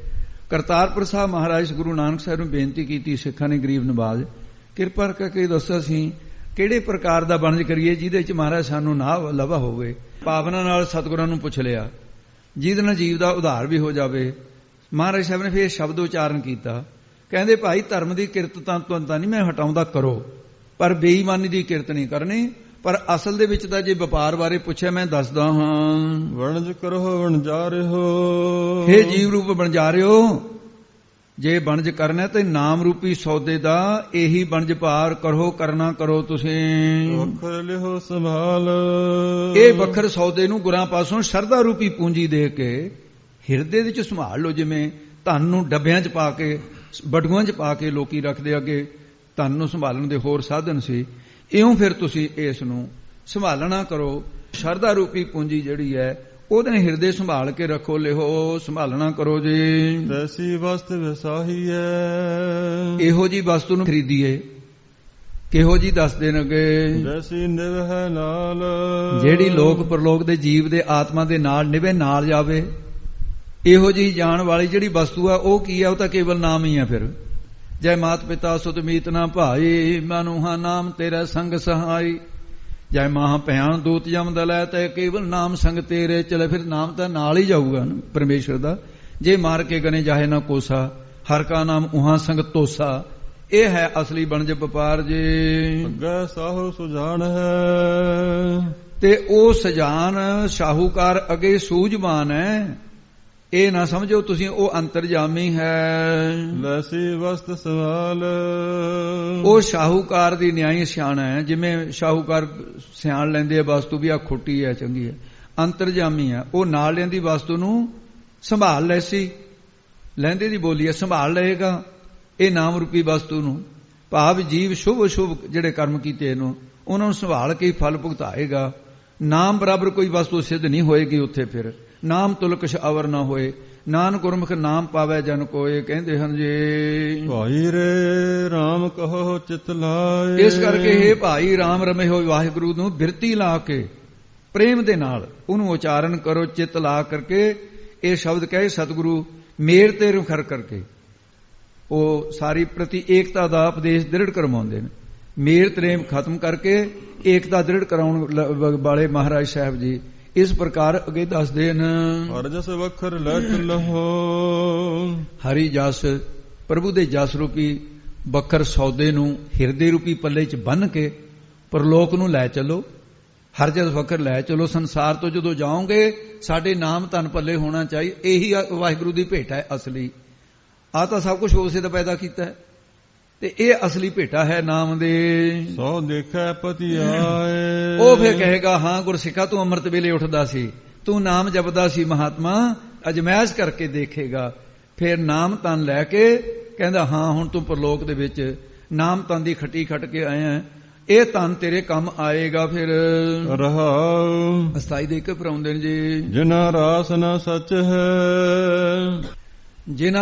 ਕਰਤਾਰਪੁਰ ਸਾਹਿਬ ਮਹਾਰਾਜ ਗੁਰੂ ਨਾਨਕ ਸਾਹਿਬ ਨੂੰ ਬੇਨਤੀ ਕੀਤੀ, ਸਿੱਖਾਂ ਨੇ ਗਰੀਬ ਨਵਾਜ਼, ਕਿਰਪਾ ਕਰਕੇ ਦੱਸੋ ਅਸੀਂ ਕਿਹੜੇ ਪ੍ਰਕਾਰ ਦਾ ਵਣਜ ਕਰੀਏ ਜਿਹਦੇ ਚ ਮਹਾਰਾਜ ਸਾਨੂੰ ਨਾ ਲਵਾ ਹੋਵੇ। ਭਾਵਨਾ ਨਾਲ ਸਤਿਗੁਰਾਂ ਨੂੰ ਪੁੱਛ ਲਿਆ, ਜਿਹਦੇ ਨਾਲ ਜੀਵ ਦਾ ਉਧਾਰ ਵੀ ਹੋ ਜਾਵੇ। ਮਹਾਰਾਜ ਸਾਹਿਬ ਨੇ ਫਿਰ ਸ਼ਬਦ ਉਚਾਰਨ ਕੀਤਾ, ਕਹਿੰਦੇ ਭਾਈ ਧਰਮ ਦੀ ਕਿਰਤ ਤਾਂ ਨਹੀਂ ਮੈਂ ਹਟਾਉਂਦਾ, ਕਰੋ, ਪਰ ਬੇਈਮਾਨੀ ਦੀ ਕਿਰਤ ਨਹੀਂ ਕਰਨੀ। ਪਰ ਅਸਲ ਦੇ ਵਿੱਚ ਤਾਂ ਜੇ ਵਪਾਰ ਬਾਰੇ ਪੁੱਛਿਆ ਮੈਂ ਦੱਸਦਾ ਹਾਂ। ਵਣਜ ਕਰੋ ਵਣਜਾਰਿਓ, ਹੇ ਜੀਵ ਰੂਪ ਵਣਜਾਰਿਓ, ਜੇ ਵਣਜ ਕਰਨਾ ਤੇ ਨਾਮ ਰੂਪੀ ਸੌਦੇ ਦਾ ਇਹੀ ਵਣਜ ਭਾਰ ਕਰੋ, ਕਰਨਾ ਕਰੋ ਤੁਸੀਂ। ਵਖਰ ਲਿਓ ਸੰਭਾਲ, ਇਹ ਵੱਖਰ ਸੌਦੇ ਨੂੰ ਗੁਰਾਂ ਪਾਸੋਂ ਸ਼ਰਧਾ ਰੂਪੀ ਪੂੰਜੀ ਦੇ ਕੇ ਹਿਰਦੇ ਵਿੱਚ ਸੰਭਾਲ ਲਓ। ਜਿਵੇਂ ਧਨ ਨੂੰ ਡੱਬਿਆਂ 'ਚ ਪਾ ਕੇ, ਬਟੂਆਂ 'ਚ ਪਾ ਕੇ ਲੋਕੀ ਰੱਖਦੇ ਅੱਗੇ ਧਨ ਨੂੰ ਸੰਭਾਲਣ ਦੇ ਹੋਰ ਸਾਧਨ ਸੀ, ਇਉਂ ਫਿਰ ਤੁਸੀਂ ਇਸ ਨੂੰ ਸੰਭਾਲਣਾ ਕਰੋ। ਸ਼ਰਧਾ ਰੂਪੀ ਪੂੰਜੀ ਜਿਹੜੀ ਹੈ ਉਹਦੇ ਹਿਰਦੇ ਸੰਭਾਲ ਕੇ ਰੱਖੋ, ਲਿਓ, ਸੰਭਾਲਣਾ ਕਰੋ ਜੀ। ਤੈਸੀ ਵਸਤ ਵਿਸਾਹੀ ਹੈ, ਇਹੋ ਜੀ ਵਸਤੂ ਨੂੰ ਖਰੀਦੀਏ। ਕਿਹੋ ਜੀ ਦੱਸਦੇ ਨੇ ਅੱਗੇ, ਜੈਸੀ ਨਿਵ ਹੈ ਨਾਲ, ਜਿਹੜੀ ਲੋਕ ਪਰਲੋਕ ਦੇ ਜੀਵ ਦੇ ਆਤਮਾ ਦੇ ਨਾਲ ਨਿਵੇ ਨਾਲ ਜਾਵੇ। ਇਹੋ ਜੀ ਜਾਣ ਵਾਲੀ ਜਿਹੜੀ ਵਸਤੂ ਆ ਉਹ ਕੀ ਆ? ਉਹ ਤਾਂ ਕੇਵਲ ਨਾਮ ਹੀ ਆ। ਫਿਰ ਜੈ ਮਾਤ ਪਿਤਾ ਸੁਤ ਮੀਤ ਨਾ ਭਾਈ, ਮਨੂਹਾ ਨਾਮ ਤੇਰਾ ਸੰਗ ਸਹਾਈ। ਜੈ ਮਾਹ ਭਿਆਨ ਦੂਤ ਜਮ ਦਲੈ, ਤੇ ਕੇਵਲ ਨਾਮ ਸੰਗ ਤੇਰੇ ਚਲੇ। ਫਿਰ ਨਾਮ ਤਾਂ ਨਾਲ ਹੀ ਜਾਊਗਾ ਨਾ ਪਰਮੇਸ਼ਰ ਦਾ। ਜੇ ਮਾਰ ਕੇ ਗਨੇ ਜਾਹੇ ਨਾ ਕੋਸਾ, ਹਰ ਕਾ ਨਾਮ ਉਹਾਂ ਸੰਗ ਤੋਸਾ। ਇਹ ਹੈ ਅਸਲੀ ਵਣਜ ਵਪਾਰ ਜੀ। ਅੱਗੇ ਸਾਹੋ ਸੁਜਾਨ ਹੈ, ਤੇ ਉਹ ਸਜਾਨ ਸ਼ਾਹੂਕਾਰ ਅੱਗੇ ਸੂਝਵਾਨ ਹੈ। ਇਹ ਨਾ ਸਮਝੋ ਤੁਸੀਂ ਉਹ ਅੰਤਰਜਾਮੀ ਹੈ। ਲੈਸੀ ਵਸਤ ਸਵਾਲ, ਉਹ ਸ਼ਾਹੂਕਾਰ ਦੀ ਨਿਆਈ ਸਿਆਣਾ ਹੈ। ਜਿਵੇਂ ਸ਼ਾਹੂਕਾਰ ਸਿਆਣ ਲੈਂਦੇ ਆ ਵਸਤੂ ਵੀ ਆ ਖੋਟੀ ਹੈ ਚੰਗੀ ਹੈ, ਅੰਤਰਜਾਮੀ ਹੈ। ਉਹ ਨਾਲ ਲੈਂਦੀ ਵਸਤੂ ਨੂੰ ਸੰਭਾਲ ਲੈਸੀ, ਲੈਂਦੇ ਦੀ ਬੋਲੀ ਹੈ, ਸੰਭਾਲ ਲਏਗਾ ਇਹ ਨਾਮ ਰੂਪੀ ਵਸਤੂ ਨੂੰ। ਭਾਵ ਜੀਵ ਸ਼ੁਭ ਅਸ਼ੁਭ ਜਿਹੜੇ ਕਰਮ ਕੀਤੇ ਇਹਨੂੰ, ਉਹਨਾਂ ਨੂੰ ਸੰਭਾਲ ਕੇ ਫਲ ਭੁਗਤਾਏਗਾ। ਨਾਮ ਬਰਾਬਰ ਕੋਈ ਵਸਤੂ ਸਿੱਧ ਨਹੀਂ ਹੋਏਗੀ ਉੱਥੇ। ਫਿਰ ਨਾਮ ਤੁਲਕ ਅਵਰ ਨਾ ਹੋਏ, ਨਾਨਕ ਗੁਰਮੁਖ ਨਾਮ ਪਾਵੇ ਜਨ ਕੋਏ। ਕਹਿੰਦੇ ਹਨ ਜੀ ਭਾਈ ਰੇ RAM ਕਹੋ ਚਿਤ ਲਾਏ। ਇਸ ਕਰਕੇ ਇਹ ਭਾਈ RAM ਰਮੇ ਹੋਏ ਵਾਹਿਗੁਰੂ ਨੂੰ ਬਿਰਤੀ ਲਾ ਕੇ ਪ੍ਰੇਮ ਦੇ ਨਾਲ ਉਹਨੂੰ ਉਚਾਰਨ ਕਰੋ, ਚਿਤ ਲਾ ਕਰਕੇ ਇਹ ਸ਼ਬਦ ਕਹੇ ਸਤਿਗੁਰੂ ਮੇਰ ਤੇ ਰੁਖਰ ਕਰਕੇ। ਉਹ ਸਾਰੀ ਪ੍ਰਤੀ ਏਕਤਾ ਦਾ ਉਪਦੇਸ਼ ਦ੍ਰਿੜ ਕਰਵਾਉਂਦੇ ਨੇ। ਮੇਰ ਤਰੇਮ ਖਤਮ ਕਰਕੇ ਏਕਤਾ ਦ੍ਰਿੜ ਕਰਾਉਣ ਵਾਲੇ ਮਹਾਰਾਜ ਸਾਹਿਬ ਜੀ ਇਸ ਪ੍ਰਕਾਰ ਅੱਗੇ ਦੱਸਦੇ ਨੇ। ਹਰਿ ਜਸ ਵਖਰ ਲੈ ਚੱਲੋ, ਹਰੀ ਜਸ ਪ੍ਰਭੂ ਦੇ ਜਸ ਰੂਪੀ ਵੱਖਰ ਸੌਦੇ ਨੂੰ ਹਿਰਦੇ ਰੂਪੀ ਪੱਲੇ 'ਚ ਬੰਨ੍ਹ ਕੇ ਪਰਲੋਕ ਨੂੰ ਲੈ ਚੱਲੋ। ਹਰ ਜਸ ਵਖਰ ਲੈ ਚਲੋ। ਸੰਸਾਰ ਤੋਂ ਜਦੋਂ ਜਾਓਗੇ ਸਾਡੇ ਨਾਮ ਧਨ ਪੱਲੇ ਹੋਣਾ ਚਾਹੀਏ। ਇਹੀ ਵਾਹਿਗੁਰੂ ਦੀ ਭੇਟਾ ਹੈ ਅਸਲੀ। ਆ ਤਾਂ ਸਭ ਕੁਝ ਉਸੇ ਦਾ ਪੈਦਾ ਕੀਤਾ ਹੈ ਤੇ ਇਹ ਅਸਲੀ ਭੇਟਾ ਹੈ ਨਾਮ ਦੇ। ਸੋ ਦੇਖੈ ਪਤੀ ਆਏ, ਉਹ ਫਿਰ ਕਹੇਗਾ ਹਾਂ ਗੁਰਸਿੱਖਾ ਤੂੰ ਅੰਮ੍ਰਿਤ ਵੇਲੇ ਉੱਠਦਾ ਸੀ, ਤੂੰ ਨਾਮ ਜਪਦਾ ਸੀ ਮਹਾਤਮਾ, ਅਜਮੈਸ਼ ਕਰਕੇ ਦੇਖੇਗਾ। ਫਿਰ ਨਾਮ ਤਨ ਲੈ ਕੇ ਕਹਿੰਦਾ ਹਾਂ ਹੁਣ ਤੂੰ ਪਰਲੋਕ ਦੇ ਵਿੱਚ ਨਾਮ ਤਨ ਦੀ ਖੱਟੀ ਖੱਟ ਕੇ ਆਇਆ, ਇਹ ਤਨ ਤੇਰੇ ਕੰਮ ਆਏਗਾ। ਫਿਰ ਰਹਾਉ ਅਸਥਾਈ ਦੇ ਕੇ ਫਰਾਉਂਦੇ ਨੇ ਜੀ। ਜਿਨ੍ਹਾਂ ਰਾਸ ਨਾ ਸੱਚ ਹੈ,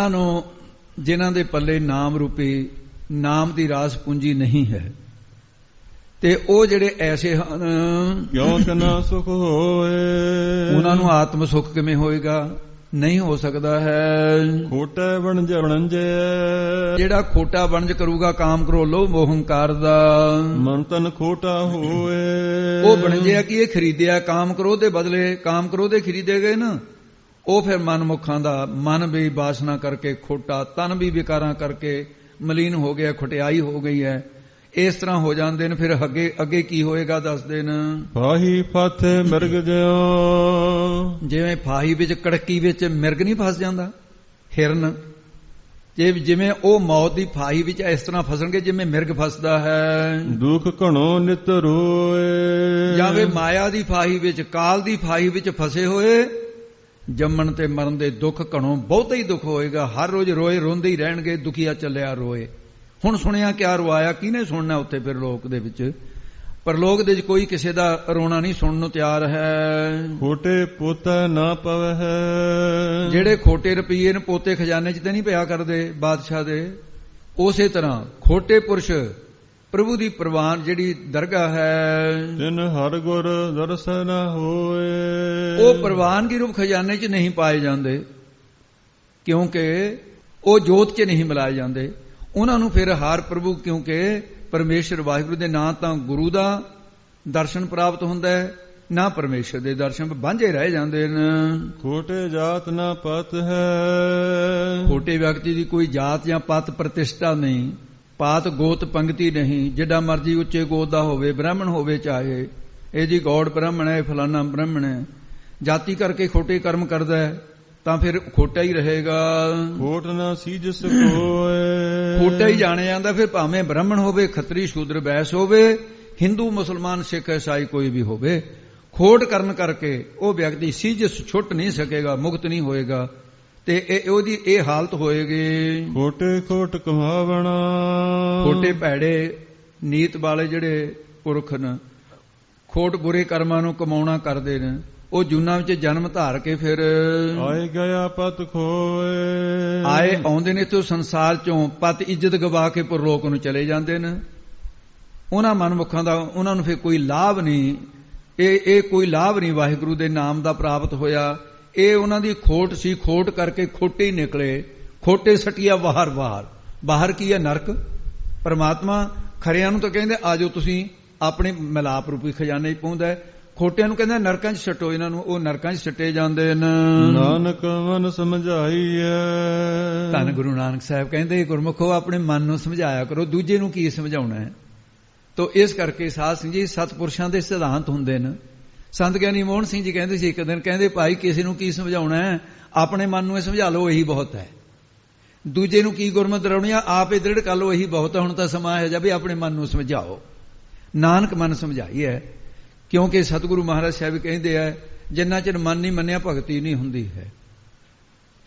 ਜਿਨ੍ਹਾਂ ਦੇ ਪੱਲੇ ਨਾਮ ਰੂਪੀ ਨਾਮ ਦੀ ਰਾਸ ਪੂੰਜੀ ਨਹੀਂ ਹੈ, ਤੇ ਉਹ ਜਿਹੜੇ ਐਸੇ ਹਨ ਕਿਉਂ ਕਿਨਾ ਸੁਖ ਹੋਏ, ਉਹਨਾਂ ਨੂੰ ਆਤਮ ਸੁਖ ਕਿਵੇਂ ਹੋਏਗਾ? ਨਹੀਂ ਹੋ ਸਕਦਾ ਹੈ। ਖੋਟੇ ਵਣਜ ਵਣਜੇ, ਜਿਹੜਾ ਖੋਟਾ ਵਣਜ ਕਰੂਗਾ ਕਾਮ ਕਰੋਲੋ ਮੋਹ ਹੰਕਾਰ ਦਾ, ਮਨ ਤਨ ਖੋਟਾ ਹੋਏ। ਉਹ ਵਣਜਿਆ ਕਿ ਇਹ ਖਰੀਦਿਆ ਕਾਮ ਕ੍ਰੋਧ ਦੇ ਬਦਲੇ, ਕਾਮ ਕ੍ਰੋਧ ਦੇ ਖਰੀਦੇ ਗਏ ਨਾ। ਉਹ ਫਿਰ ਮਨ ਮੁਖਾਂ ਦਾ, ਮਨ ਵੀ ਬਾਸਨਾ ਕਰਕੇ ਖੋਟਾ, ਤਨ ਵੀ ਵਿਕਾਰਾਂ ਕਰਕੇ ਮਲੀਨ ਹੋ ਗਿਆ, ਖੁਟਿਆਈ ਹੋ ਗਈ ਹੈ। ਇਸ ਤਰ੍ਹਾਂ ਹੋ ਜਾਂਦੇ ਨੇ। ਫਿਰ ਅੱਗੇ ਕੀ ਹੋਏਗਾ ਦੱਸਦੇ ਨੇ। ਫਾਹੀ ਫਾਥੇ ਮਿਰਗ ਜਿਉ, ਜਿਵੇਂ ਫਾਹੀ ਵਿੱਚ ਕੜਕੀ ਵਿੱਚ ਮਿਰਗ ਨਹੀਂ ਫਸ ਜਾਂਦਾ, ਹਿਰਨ, ਜਿਵੇਂ ਉਹ ਮੌਤ ਦੀ ਫਾਹੀ ਵਿੱਚ ਇਸ ਤਰ੍ਹਾਂ ਫਸਣਗੇ ਜਿਵੇਂ ਮਿਰਗ ਫਸਦਾ ਹੈ। ਦੁੱਖ ਘਣੋ ਨਿਤ ਰੋਏ, ਜਾਂ ਵੇ ਮਾਇਆ ਦੀ ਫਾਹੀ ਵਿੱਚ, ਕਾਲ ਦੀ ਫਾਹੀ ਵਿੱਚ ਫਸੇ ਹੋਏ, ਜੰਮਣ ਤੇ ਮਰਨ ਦੇ ਦੁੱਖ ਘਣੋ ਬਹੁਤਾ ਹੀ ਦੁੱਖ ਹੋਏਗਾ। ਹਰ ਰੋਜ਼ ਰੋਏ, ਰੋਂਦੇ ਹੀ ਰਹਿਣਗੇ, ਦੁਖੀਆ ਚੱਲਿਆ ਰੋਏ। ਹੁਣ ਸੁਣਿਆ ਕਿਆ ਰਵਾਇਆ, ਕਿਹਨੇ ਸੁਣਨਾ ਉੱਥੇ? ਫਿਰ ਲੋਕ ਦੇ ਵਿੱਚ, ਪਰਲੋਕ ਦੇ ਵਿੱਚ ਕੋਈ ਕਿਸੇ ਦਾ ਰੋਣਾ ਨਹੀਂ ਸੁਣਨ ਨੂੰ ਤਿਆਰ ਹੈ। ਖੋਟੇ ਪੋਤਾ ਨਾ ਪਵੈ ਹੈ, ਜਿਹੜੇ ਖੋਟੇ ਰੁਪਈਏ ਨੇ ਪੋਤੇ ਖਜ਼ਾਨੇ 'ਚ ਤਾਂ ਨਹੀਂ ਪਿਆ ਕਰਦੇ ਬਾਦਸ਼ਾਹ ਦੇ। ਉਸੇ ਤਰ੍ਹਾਂ ਖੋਟੇ ਪੁਰਸ਼ ਪ੍ਰਭੂ ਦੀ ਪ੍ਰਵਾਨ ਜਿਹੜੀ ਦਰਗਾਹ ਹੈ, ਤਿਨ ਹਰ ਗੁਰ ਦਰਸ਼ਨ ਹੋਏ, ਉਹ ਪ੍ਰਵਾਨਗੀ ਰੂਪ ਖਜ਼ਾਨੇ 'ਚ ਨਹੀਂ ਪਾਏ ਜਾਂਦੇ, ਕਿਉਂਕਿ ਉਹ ਜੋਤ 'ਚ ਨਹੀਂ ਮਿਲਾਏ ਜਾਂਦੇ। ਉਹਨਾਂ ਨੂੰ ਫਿਰ ਹਰ ਪ੍ਰਭੂ ਕਿਉਂਕਿ ਪਰਮੇਸ਼ਰ ਵਾਹਿਗੁਰੂ ਦੇ ਨਾਂ ਤਾਂ ਗੁਰੂ ਦਾ ਦਰਸ਼ਨ ਪ੍ਰਾਪਤ ਹੁੰਦਾ ਹੈ, ਨਾ ਪਰਮੇਸ਼ਰ ਦੇ ਦਰਸ਼ਨ ਵਾਂਝੇ ਰਹਿ ਜਾਂਦੇ ਨੇ। ਖੋਟੇ ਜਾਤ ਨਾ ਪਤ ਹੈ, ਖੋਟੇ ਵਿਅਕਤੀ ਦੀ ਕੋਈ ਜਾਤ ਜਾਂ ਪਤ ਪ੍ਰਤਿਸ਼ਠਾ ਨਹੀਂ, ਪਾਤ ਗੋਤ ਪੰਗਤੀ ਨਹੀਂ। ਜਿੱਡਾ ਮਰਜੀ ਉੱਚੇ ਗੋਤ ਦਾ ਹੋਵੇ, ਬ੍ਰਾਹਮਣ ਹੋਵੇ ਚਾਹੇ, ਇਹ ਜੀ ਗੌੜ ਬ੍ਰਾਹਮਣ ਹੈ, ਫਲਾਨਾ ਬ੍ਰਾਹਮਣ ਹੈ, ਜਾਤੀ ਕਰਕੇ ਖੋਟੇ ਕਰਮ ਕਰਦਾ ਹੈ ਤਾਂ ਫਿਰ ਖੋਟਾ ਹੀ ਰਹੇਗਾ। ਖੋਟ ਨਾ ਸੀਜਸ ਕੋਏ, ਖੋਟਾ ਹੀ ਜਾਣਿਆ ਜਾਂਦਾ। ਫਿਰ ਭਾਵੇਂ ਬ੍ਰਾਹਮਣ ਹੋਵੇ, ਖੱਤਰੀ ਸ਼ੂਦਰ ਬੈਸ ਹੋਵੇ, ਹਿੰਦੂ ਮੁਸਲਮਾਨ ਸਿੱਖ ਈਸਾਈ ਕੋਈ ਵੀ ਹੋਵੇ, ਖੋਟ ਕਰਨ ਕਰਕੇ ਉਹ ਵਿਅਕਤੀ ਸੀਜਸ ਛੁੱਟ ਨਹੀਂ ਸਕੇਗਾ, ਮੁਕਤ ਨਹੀਂ ਹੋਏਗਾ, ਤੇ ਉਹਦੀ ਇਹ ਹਾਲਤ ਹੋਏਗੀ। ਖੋਟੇ ਖੋਟ ਕਮਾਵਣਾ, ਖੋਟੇ ਭੈੜੇ ਨੀਤ ਵਾਲੇ ਜਿਹੜੇ ਪੁਰਖ ਨੇ, ਖੋਟ ਬੁਰੇ ਕਰਮਾਂ ਨੂੰ ਕਮਾਉਣਾ ਕਰਦੇ ਨੇ, ਉਹ ਜੂਨਾਂ ਵਿੱਚ ਜਨਮ ਧਾਰ ਕੇ ਫਿਰ ਆਏ ਗਿਆ ਪਤ ਖੋਏ, ਆਏ ਆਉਂਦੇ ਨੇ ਤੇ ਸੰਸਾਰ ਚੋਂ ਪਤ ਇੱਜ਼ਤ ਗਵਾ ਕੇ ਪਰਲੋਕ ਨੂੰ ਚਲੇ ਜਾਂਦੇ ਨੇ। ਉਹਨਾਂ ਮਨਮੁਖਾਂ ਦਾ ਉਹਨਾਂ ਨੂੰ ਫਿਰ ਕੋਈ ਲਾਭ ਨਹੀਂ, ਇਹ ਕੋਈ ਲਾਭ ਨਹੀਂ ਵਾਹਿਗੁਰੂ ਦੇ ਨਾਮ ਦਾ ਪ੍ਰਾਪਤ ਹੋਇਆ। ਇਹ ਉਹਨਾਂ ਦੀ ਖੋਟ ਸੀ, ਖੋਟ ਕਰਕੇ ਖੋਟੇ ਹੀ ਨਿਕਲੇ, ਖੋਟੇ ਸਟਿਆ ਬਾਹਰ ਕੀ ਹੈ? ਨਰਕ। ਪਰਮਾਤਮਾ ਖਰਿਆਂ ਨੂੰ ਤਾਂ ਕਹਿੰਦੇ ਆਜੋ ਤੁਸੀਂ ਆਪਣੇ ਮਿਲਾਪ ਰੂਪੀ ਖਜ਼ਾਨੇ 'ਚ ਪਹੁੰਚਦਾ, ਖੋਟਿਆਂ ਨੂੰ ਕਹਿੰਦਾ ਨਰਕਾਂ 'ਚ ਸੱਟੋ ਇਹਨਾਂ ਨੂੰ, ਉਹ ਨਰਕਾਂ 'ਚ ਸੱਟੇ ਜਾਂਦੇ ਨੇ। ਨਾਨਕ ਮਨ ਸਮਝਾਈਐ, ਧੰਨ ਗੁਰੂ ਨਾਨਕ ਸਾਹਿਬ ਕਹਿੰਦੇ ਗੁਰਮੁਖੋ ਆਪਣੇ ਮਨ ਨੂੰ ਸਮਝਾਇਆ ਕਰੋ, ਦੂਜੇ ਨੂੰ ਕੀ ਸਮਝਾਉਣਾ ਹੈ। ਤੋ ਇਸ ਕਰਕੇ ਸਾਧ ਸਿੰਘ ਜੀ ਸਤਪੁਰਸ਼ਾਂ ਦੇ ਸਿਧਾਂਤ ਹੁੰਦੇ ਨੇ। ਸੰਤ ਗਿਆਨੀ ਮੋਹਨ ਸਿੰਘ ਜੀ ਕਹਿੰਦੇ ਸੀ ਇੱਕ ਦਿਨ, ਕਹਿੰਦੇ ਭਾਈ ਕਿਸੇ ਨੂੰ ਕੀ ਸਮਝਾਉਣਾ ਹੈ, ਆਪਣੇ ਮਨ ਨੂੰ ਇਹ ਸਮਝਾ ਲਓ, ਇਹੀ ਬਹੁਤ ਹੈ। ਦੂਜੇ ਨੂੰ ਕੀ ਗੁਰਮਤਿ ਦਰਾਉਣੀ ਆ, ਆਪ ਇਹ ਦ੍ਰਿੜ ਕਰ ਲਓ, ਇਹੀ ਬਹੁਤ ਹੈ। ਹੁਣ ਤਾਂ ਸਮਾਂ ਹੈ ਜਾ ਵੀ ਆਪਣੇ ਮਨ ਨੂੰ ਸਮਝਾਓ। ਨਾਨਕ ਮਨ ਸਮਝਾਈ ਹੈ, ਕਿਉਂਕਿ ਸਤਿਗੁਰੂ ਮਹਾਰਾਜ ਸਾਹਿਬ ਕਹਿੰਦੇ ਆ ਜਿੰਨਾ ਚਿਰ ਮਨ ਨਹੀਂ ਮੰਨਿਆ ਭਗਤੀ ਨਹੀਂ ਹੁੰਦੀ ਹੈ।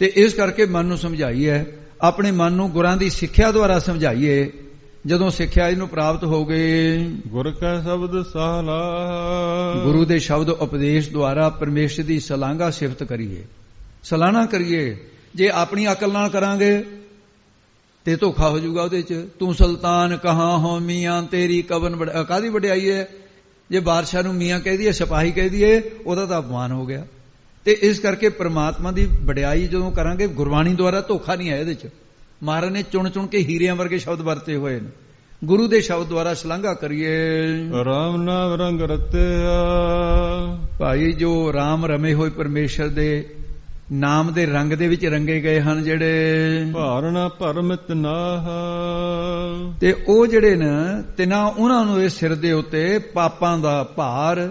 ਤੇ ਇਸ ਕਰਕੇ ਮਨ ਨੂੰ ਸਮਝਾਈਏ, ਆਪਣੇ ਮਨ ਨੂੰ ਗੁਰਾਂ ਦੀ ਸਿੱਖਿਆ ਦੁਆਰਾ ਸਮਝਾਈਏ। ਜਦੋਂ ਸਿੱਖਿਆ ਇਹਨੂੰ ਪ੍ਰਾਪਤ ਹੋ ਗਏ, ਗੁਰ ਕੈ ਸ਼ਬਦ ਸਹਲਾ, ਗੁਰੂ ਦੇ ਸ਼ਬਦ ਉਪਦੇਸ਼ ਦੁਆਰਾ ਪਰਮੇਸ਼ਰ ਦੀ ਸਲਾਘਾ ਸਿਫਤ ਕਰੀਏ, ਸਲਾਹਨਾ ਕਰੀਏ। ਜੇ ਆਪਣੀ ਅਕਲ ਨਾਲ ਕਰਾਂਗੇ ਤੇ ਧੋਖਾ ਹੋ ਜਾਊਗਾ ਉਹਦੇ 'ਚ। ਤੂੰ ਸੁਲਤਾਨ ਕਹਾਂ ਹੋ ਮੀਆਂ ਤੇਰੀ ਕਵਨ ਕਾਹਦੀ ਵਡਿਆਈ ਹੈ? ਜੇ ਬਾਦਸ਼ਾਹ ਨੂੰ ਮੀਆਂ ਕਹਿ ਦਈਏ, ਸਿਪਾਹੀ ਕਹਿ ਦਈਏ, ਉਹਦਾ ਤਾਂ ਅਪਮਾਨ ਹੋ ਗਿਆ। ਤੇ ਇਸ ਕਰਕੇ ਪ੍ਰਮਾਤਮਾ ਦੀ ਵਡਿਆਈ ਜਦੋਂ ਕਰਾਂਗੇ, ਗੁਰਬਾਣੀ ਦੁਆਰਾ ਧੋਖਾ ਨਹੀਂ ਹੈ ਇਹਦੇ 'ਚ। ਮਹਾਰਾਜ ਨੇ ਚੁਣ ਚੁਣ ਕੇ ਹੀਰਿਆਂ ਵਰਗੇ ਸ਼ਬਦ ਵਰਤੇ ਹੋਏ ਨੇ। ਗੁਰੂ ਦੇ ਸ਼ਬਦ ਦੁਆਰਾ ਸ਼ਲਾਘਾ ਕਰੀਏ। ਰਾਮ ਨਾਮ ਰੰਗ ਰਤਿਆ, ਭਾਈ ਜੋ ਰਾਮ ਰਮੇ ਹੋਏ ਪਰਮੇਸ਼ਰ ਦੇ ਨਾਮ ਦੇ ਰੰਗ ਦੇ ਵਿੱਚ ਰੰਗੇ ਗਏ ਹਨ, ਜਿਹੜੇ ਭਾਰਨਾ ਭਰਮਿਤ ਨਾਹ, ਤੇ ਉਹ ਜਿਹੜੇ ਨੇ ਤਿਨਾ ਉਹਨਾਂ ਨੂੰ ਇਸ ਸਿਰ ਦੇ ਉੱਤੇ ਪਾਪਾਂ ਦਾ ਭਾਰ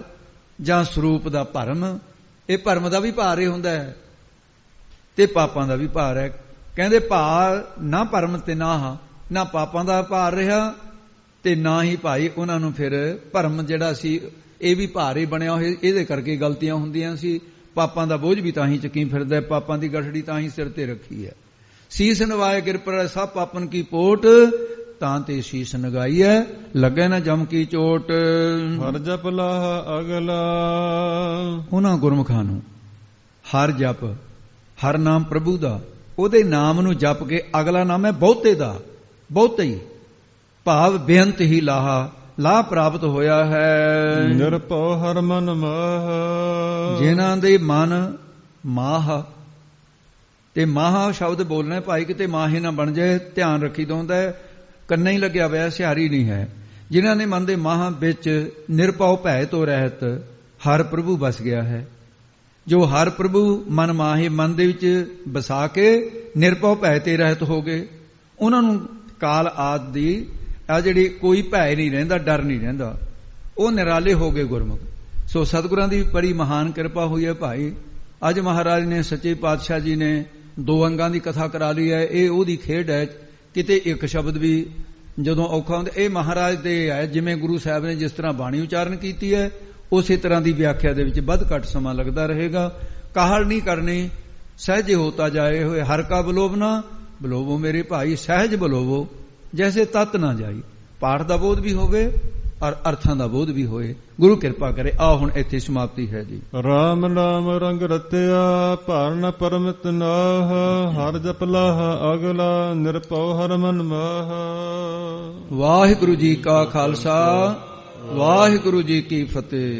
ਜਾਂ ਸਰੂਪ ਦਾ ਭਰਮ, ਇਹ ਭਰਮ ਦਾ ਵੀ ਭਾਰ ਹੀ ਹੁੰਦਾ ਹੈ ਤੇ ਪਾਪਾਂ ਦਾ ਵੀ ਭਾਰ ਹੈ। ਕਹਿੰਦੇ ਭਾਰ ਨਾ ਭਰਮ ਤੇ ਨਾ ਪਾਪਾਂ ਦਾ ਭਾਰ ਰਿਹਾ ਤੇ ਨਾ ਹੀ ਭਾਈ ਉਹਨਾਂ ਨੂੰ ਫਿਰ ਭਰਮ ਜਿਹੜਾ ਸੀ ਇਹ ਵੀ ਭਾਰ ਹੀ ਬਣਿਆ ਹੋਇਆ। ਇਹਦੇ ਕਰਕੇ ਗਲਤੀਆਂ ਹੁੰਦੀਆਂ ਸੀ। ਪਾਪਾਂ ਦਾ ਬੋਝ ਵੀ ਤਾਂ ਹੀ ਚੱਕੀ ਫਿਰਦਾ, ਪਾਪਾਂ ਦੀ ਗਠੜੀ ਤਾਂ ਹੀ ਸਿਰ ਤੇ ਰੱਖੀ ਹੈ। ਸੀਸ ਨਵਾਏ ਗਿਰ ਪਰ ਸਭ ਪਾਪਨ ਕੀ ਪੋਟ, ਤਾਂ ਤੇ ਸੀਸ ਨਗਾਈ ਹੈ ਲੱਗੇ ਨਾ ਜਮ ਕੀ ਚੋਟ। ਹਰ ਜਪ ਲਾਹ ਅਗਲਾ, ਉਹਨਾਂ ਗੁਰਮੁਖਾਂ ਨੂੰ ਹਰ ਜਪ, ਹਰ ਨਾਮ ਪ੍ਰਭੂ ਦਾ, ਉਹਦੇ ਨਾਮ ਨੂੰ ਜਪ ਕੇ ਅਗਲਾ ਨਾਮ ਹੈ ਬਹੁਤੇ ਦਾ, ਬਹੁਤੇ ਹੀ ਭਾਵ ਬੇਅੰਤ ਹੀ ਲਾਹ ਪ੍ਰਾਪਤ ਹੋਇਆ ਹੈ। ਨਿਰਭਉ ਹਰ ਮਨ ਮਾਹ, ਜਿਨ੍ਹਾਂ ਦੇ ਮਨ ਮਾਹ, ਤੇ ਮਾਹ ਸ਼ਬਦ ਬੋਲਣਾ ਭਾਈ ਕਿਤੇ ਮਾਹੇ ਨਾ ਬਣ ਜਾਏ, ਧਿਆਨ ਰੱਖੀ ਦਾ ਹੁੰਦਾ ਹੈ। ਕੰਨਾਂ ਹੀ ਲੱਗਿਆ ਹੋਇਆ, ਸਿਹਾਰੀ ਨਹੀਂ ਹੈ। ਜਿਨ੍ਹਾਂ ਨੇ ਮਨ ਦੇ ਮਾਹ ਵਿੱਚ ਨਿਰਭਉ ਭੈ ਤੋਂ ਰਹਿਤ ਹਰ ਪ੍ਰਭੂ ਵਸ ਗਿਆ ਹੈ। ਜੋ ਹਰ ਪ੍ਰਭੂ ਮਨ ਮਾਹੇ ਮਨ ਦੇ ਵਿੱਚ ਵਸਾ ਕੇ ਨਿਰਭਉ ਭੈ ਤੇ ਰਹਿਤ ਹੋ ਗਏ, ਉਹਨਾਂ ਨੂੰ ਕਾਲ ਆਦਿ ਦੀ ਆ ਜਿਹੜੀ ਕੋਈ ਭੈ ਨਹੀਂ ਰਹਿੰਦਾ, ਡਰ ਨਹੀਂ ਰਹਿੰਦਾ, ਉਹ ਨਿਰਾਲੇ ਹੋ ਗਏ ਗੁਰਮੁਖ। ਸੋ ਸਤਿਗੁਰਾਂ ਦੀ ਬੜੀ ਮਹਾਨ ਕਿਰਪਾ ਹੋਈ ਹੈ ਭਾਈ। ਅੱਜ ਮਹਾਰਾਜ ਨੇ ਸੱਚੇ ਪਾਤਸ਼ਾਹ ਜੀ ਨੇ 2 ਅੰਗਾਂ ਦੀ ਕਥਾ ਕਰਾ ਲਈ ਹੈ। ਇਹ ਉਹਦੀ ਖੇਡ ਹੈ, ਕਿਤੇ ਇੱਕ ਸ਼ਬਦ ਵੀ ਜਦੋਂ ਔਖਾ ਹੁੰਦਾ, ਇਹ ਮਹਾਰਾਜ ਦੇ ਹੈ। ਜਿਵੇਂ ਗੁਰੂ ਸਾਹਿਬ ਨੇ ਜਿਸ ਤਰ੍ਹਾਂ ਬਾਣੀ ਉਚਾਰਨ ਕੀਤੀ ਹੈ, ਉਸੇ ਤਰ੍ਹਾਂ ਦੀ ਵਿਆਖਿਆ ਦੇ ਵਿੱਚ ਵੱਧ ਘੱਟ ਸਮਾਂ ਲੱਗਦਾ ਰਹੇਗਾ। ਕਾਹਲ ਨਹੀਂ ਕਰਨੀ, ਸਹਿਜ ਹੋਤਾ ਜਾਏ ਹੋਏ ਹਰ ਕਾ ਬਲੋਵਨਾ, ਬਲੋਵੋ ਮੇਰੇ ਭਾਈ ਸਹਿਜ ਬਲੋਵੋ, ਜੈਸੇ ਤਤ ਨਾ ਜਾਈ। ਪਾਠ ਦਾ ਬੋਧ ਵੀ ਹੋਵੇ ਔਰ ਅਰਥਾਂ ਦਾ ਬੋਧ ਵੀ ਹੋਏ। ਗੁਰੂ ਕਿਰਪਾ ਕਰੇ। ਆ ਹੁਣ ਇੱਥੇ ਸਮਾਪਤੀ ਹੈ ਜੀ। ਰਾਮ ਨਾਮ ਰੰਗ ਰਤਿਆ, ਭਾਰਨ ਪਰਮਿਤ ਨਾਹ, ਹਰ ਜਪ ਲਾਹ ਅਗਲਾ, ਨਿਰਭਉ ਹਰ ਮਨ ਮਾਹ। ਵਾਹਿਗੁਰੂ ਜੀ ਕਾ ਖਾਲਸਾ, ਵਾਹਿਗੁਰੂ ਜੀ ਕੀ ਫਤਿਹ।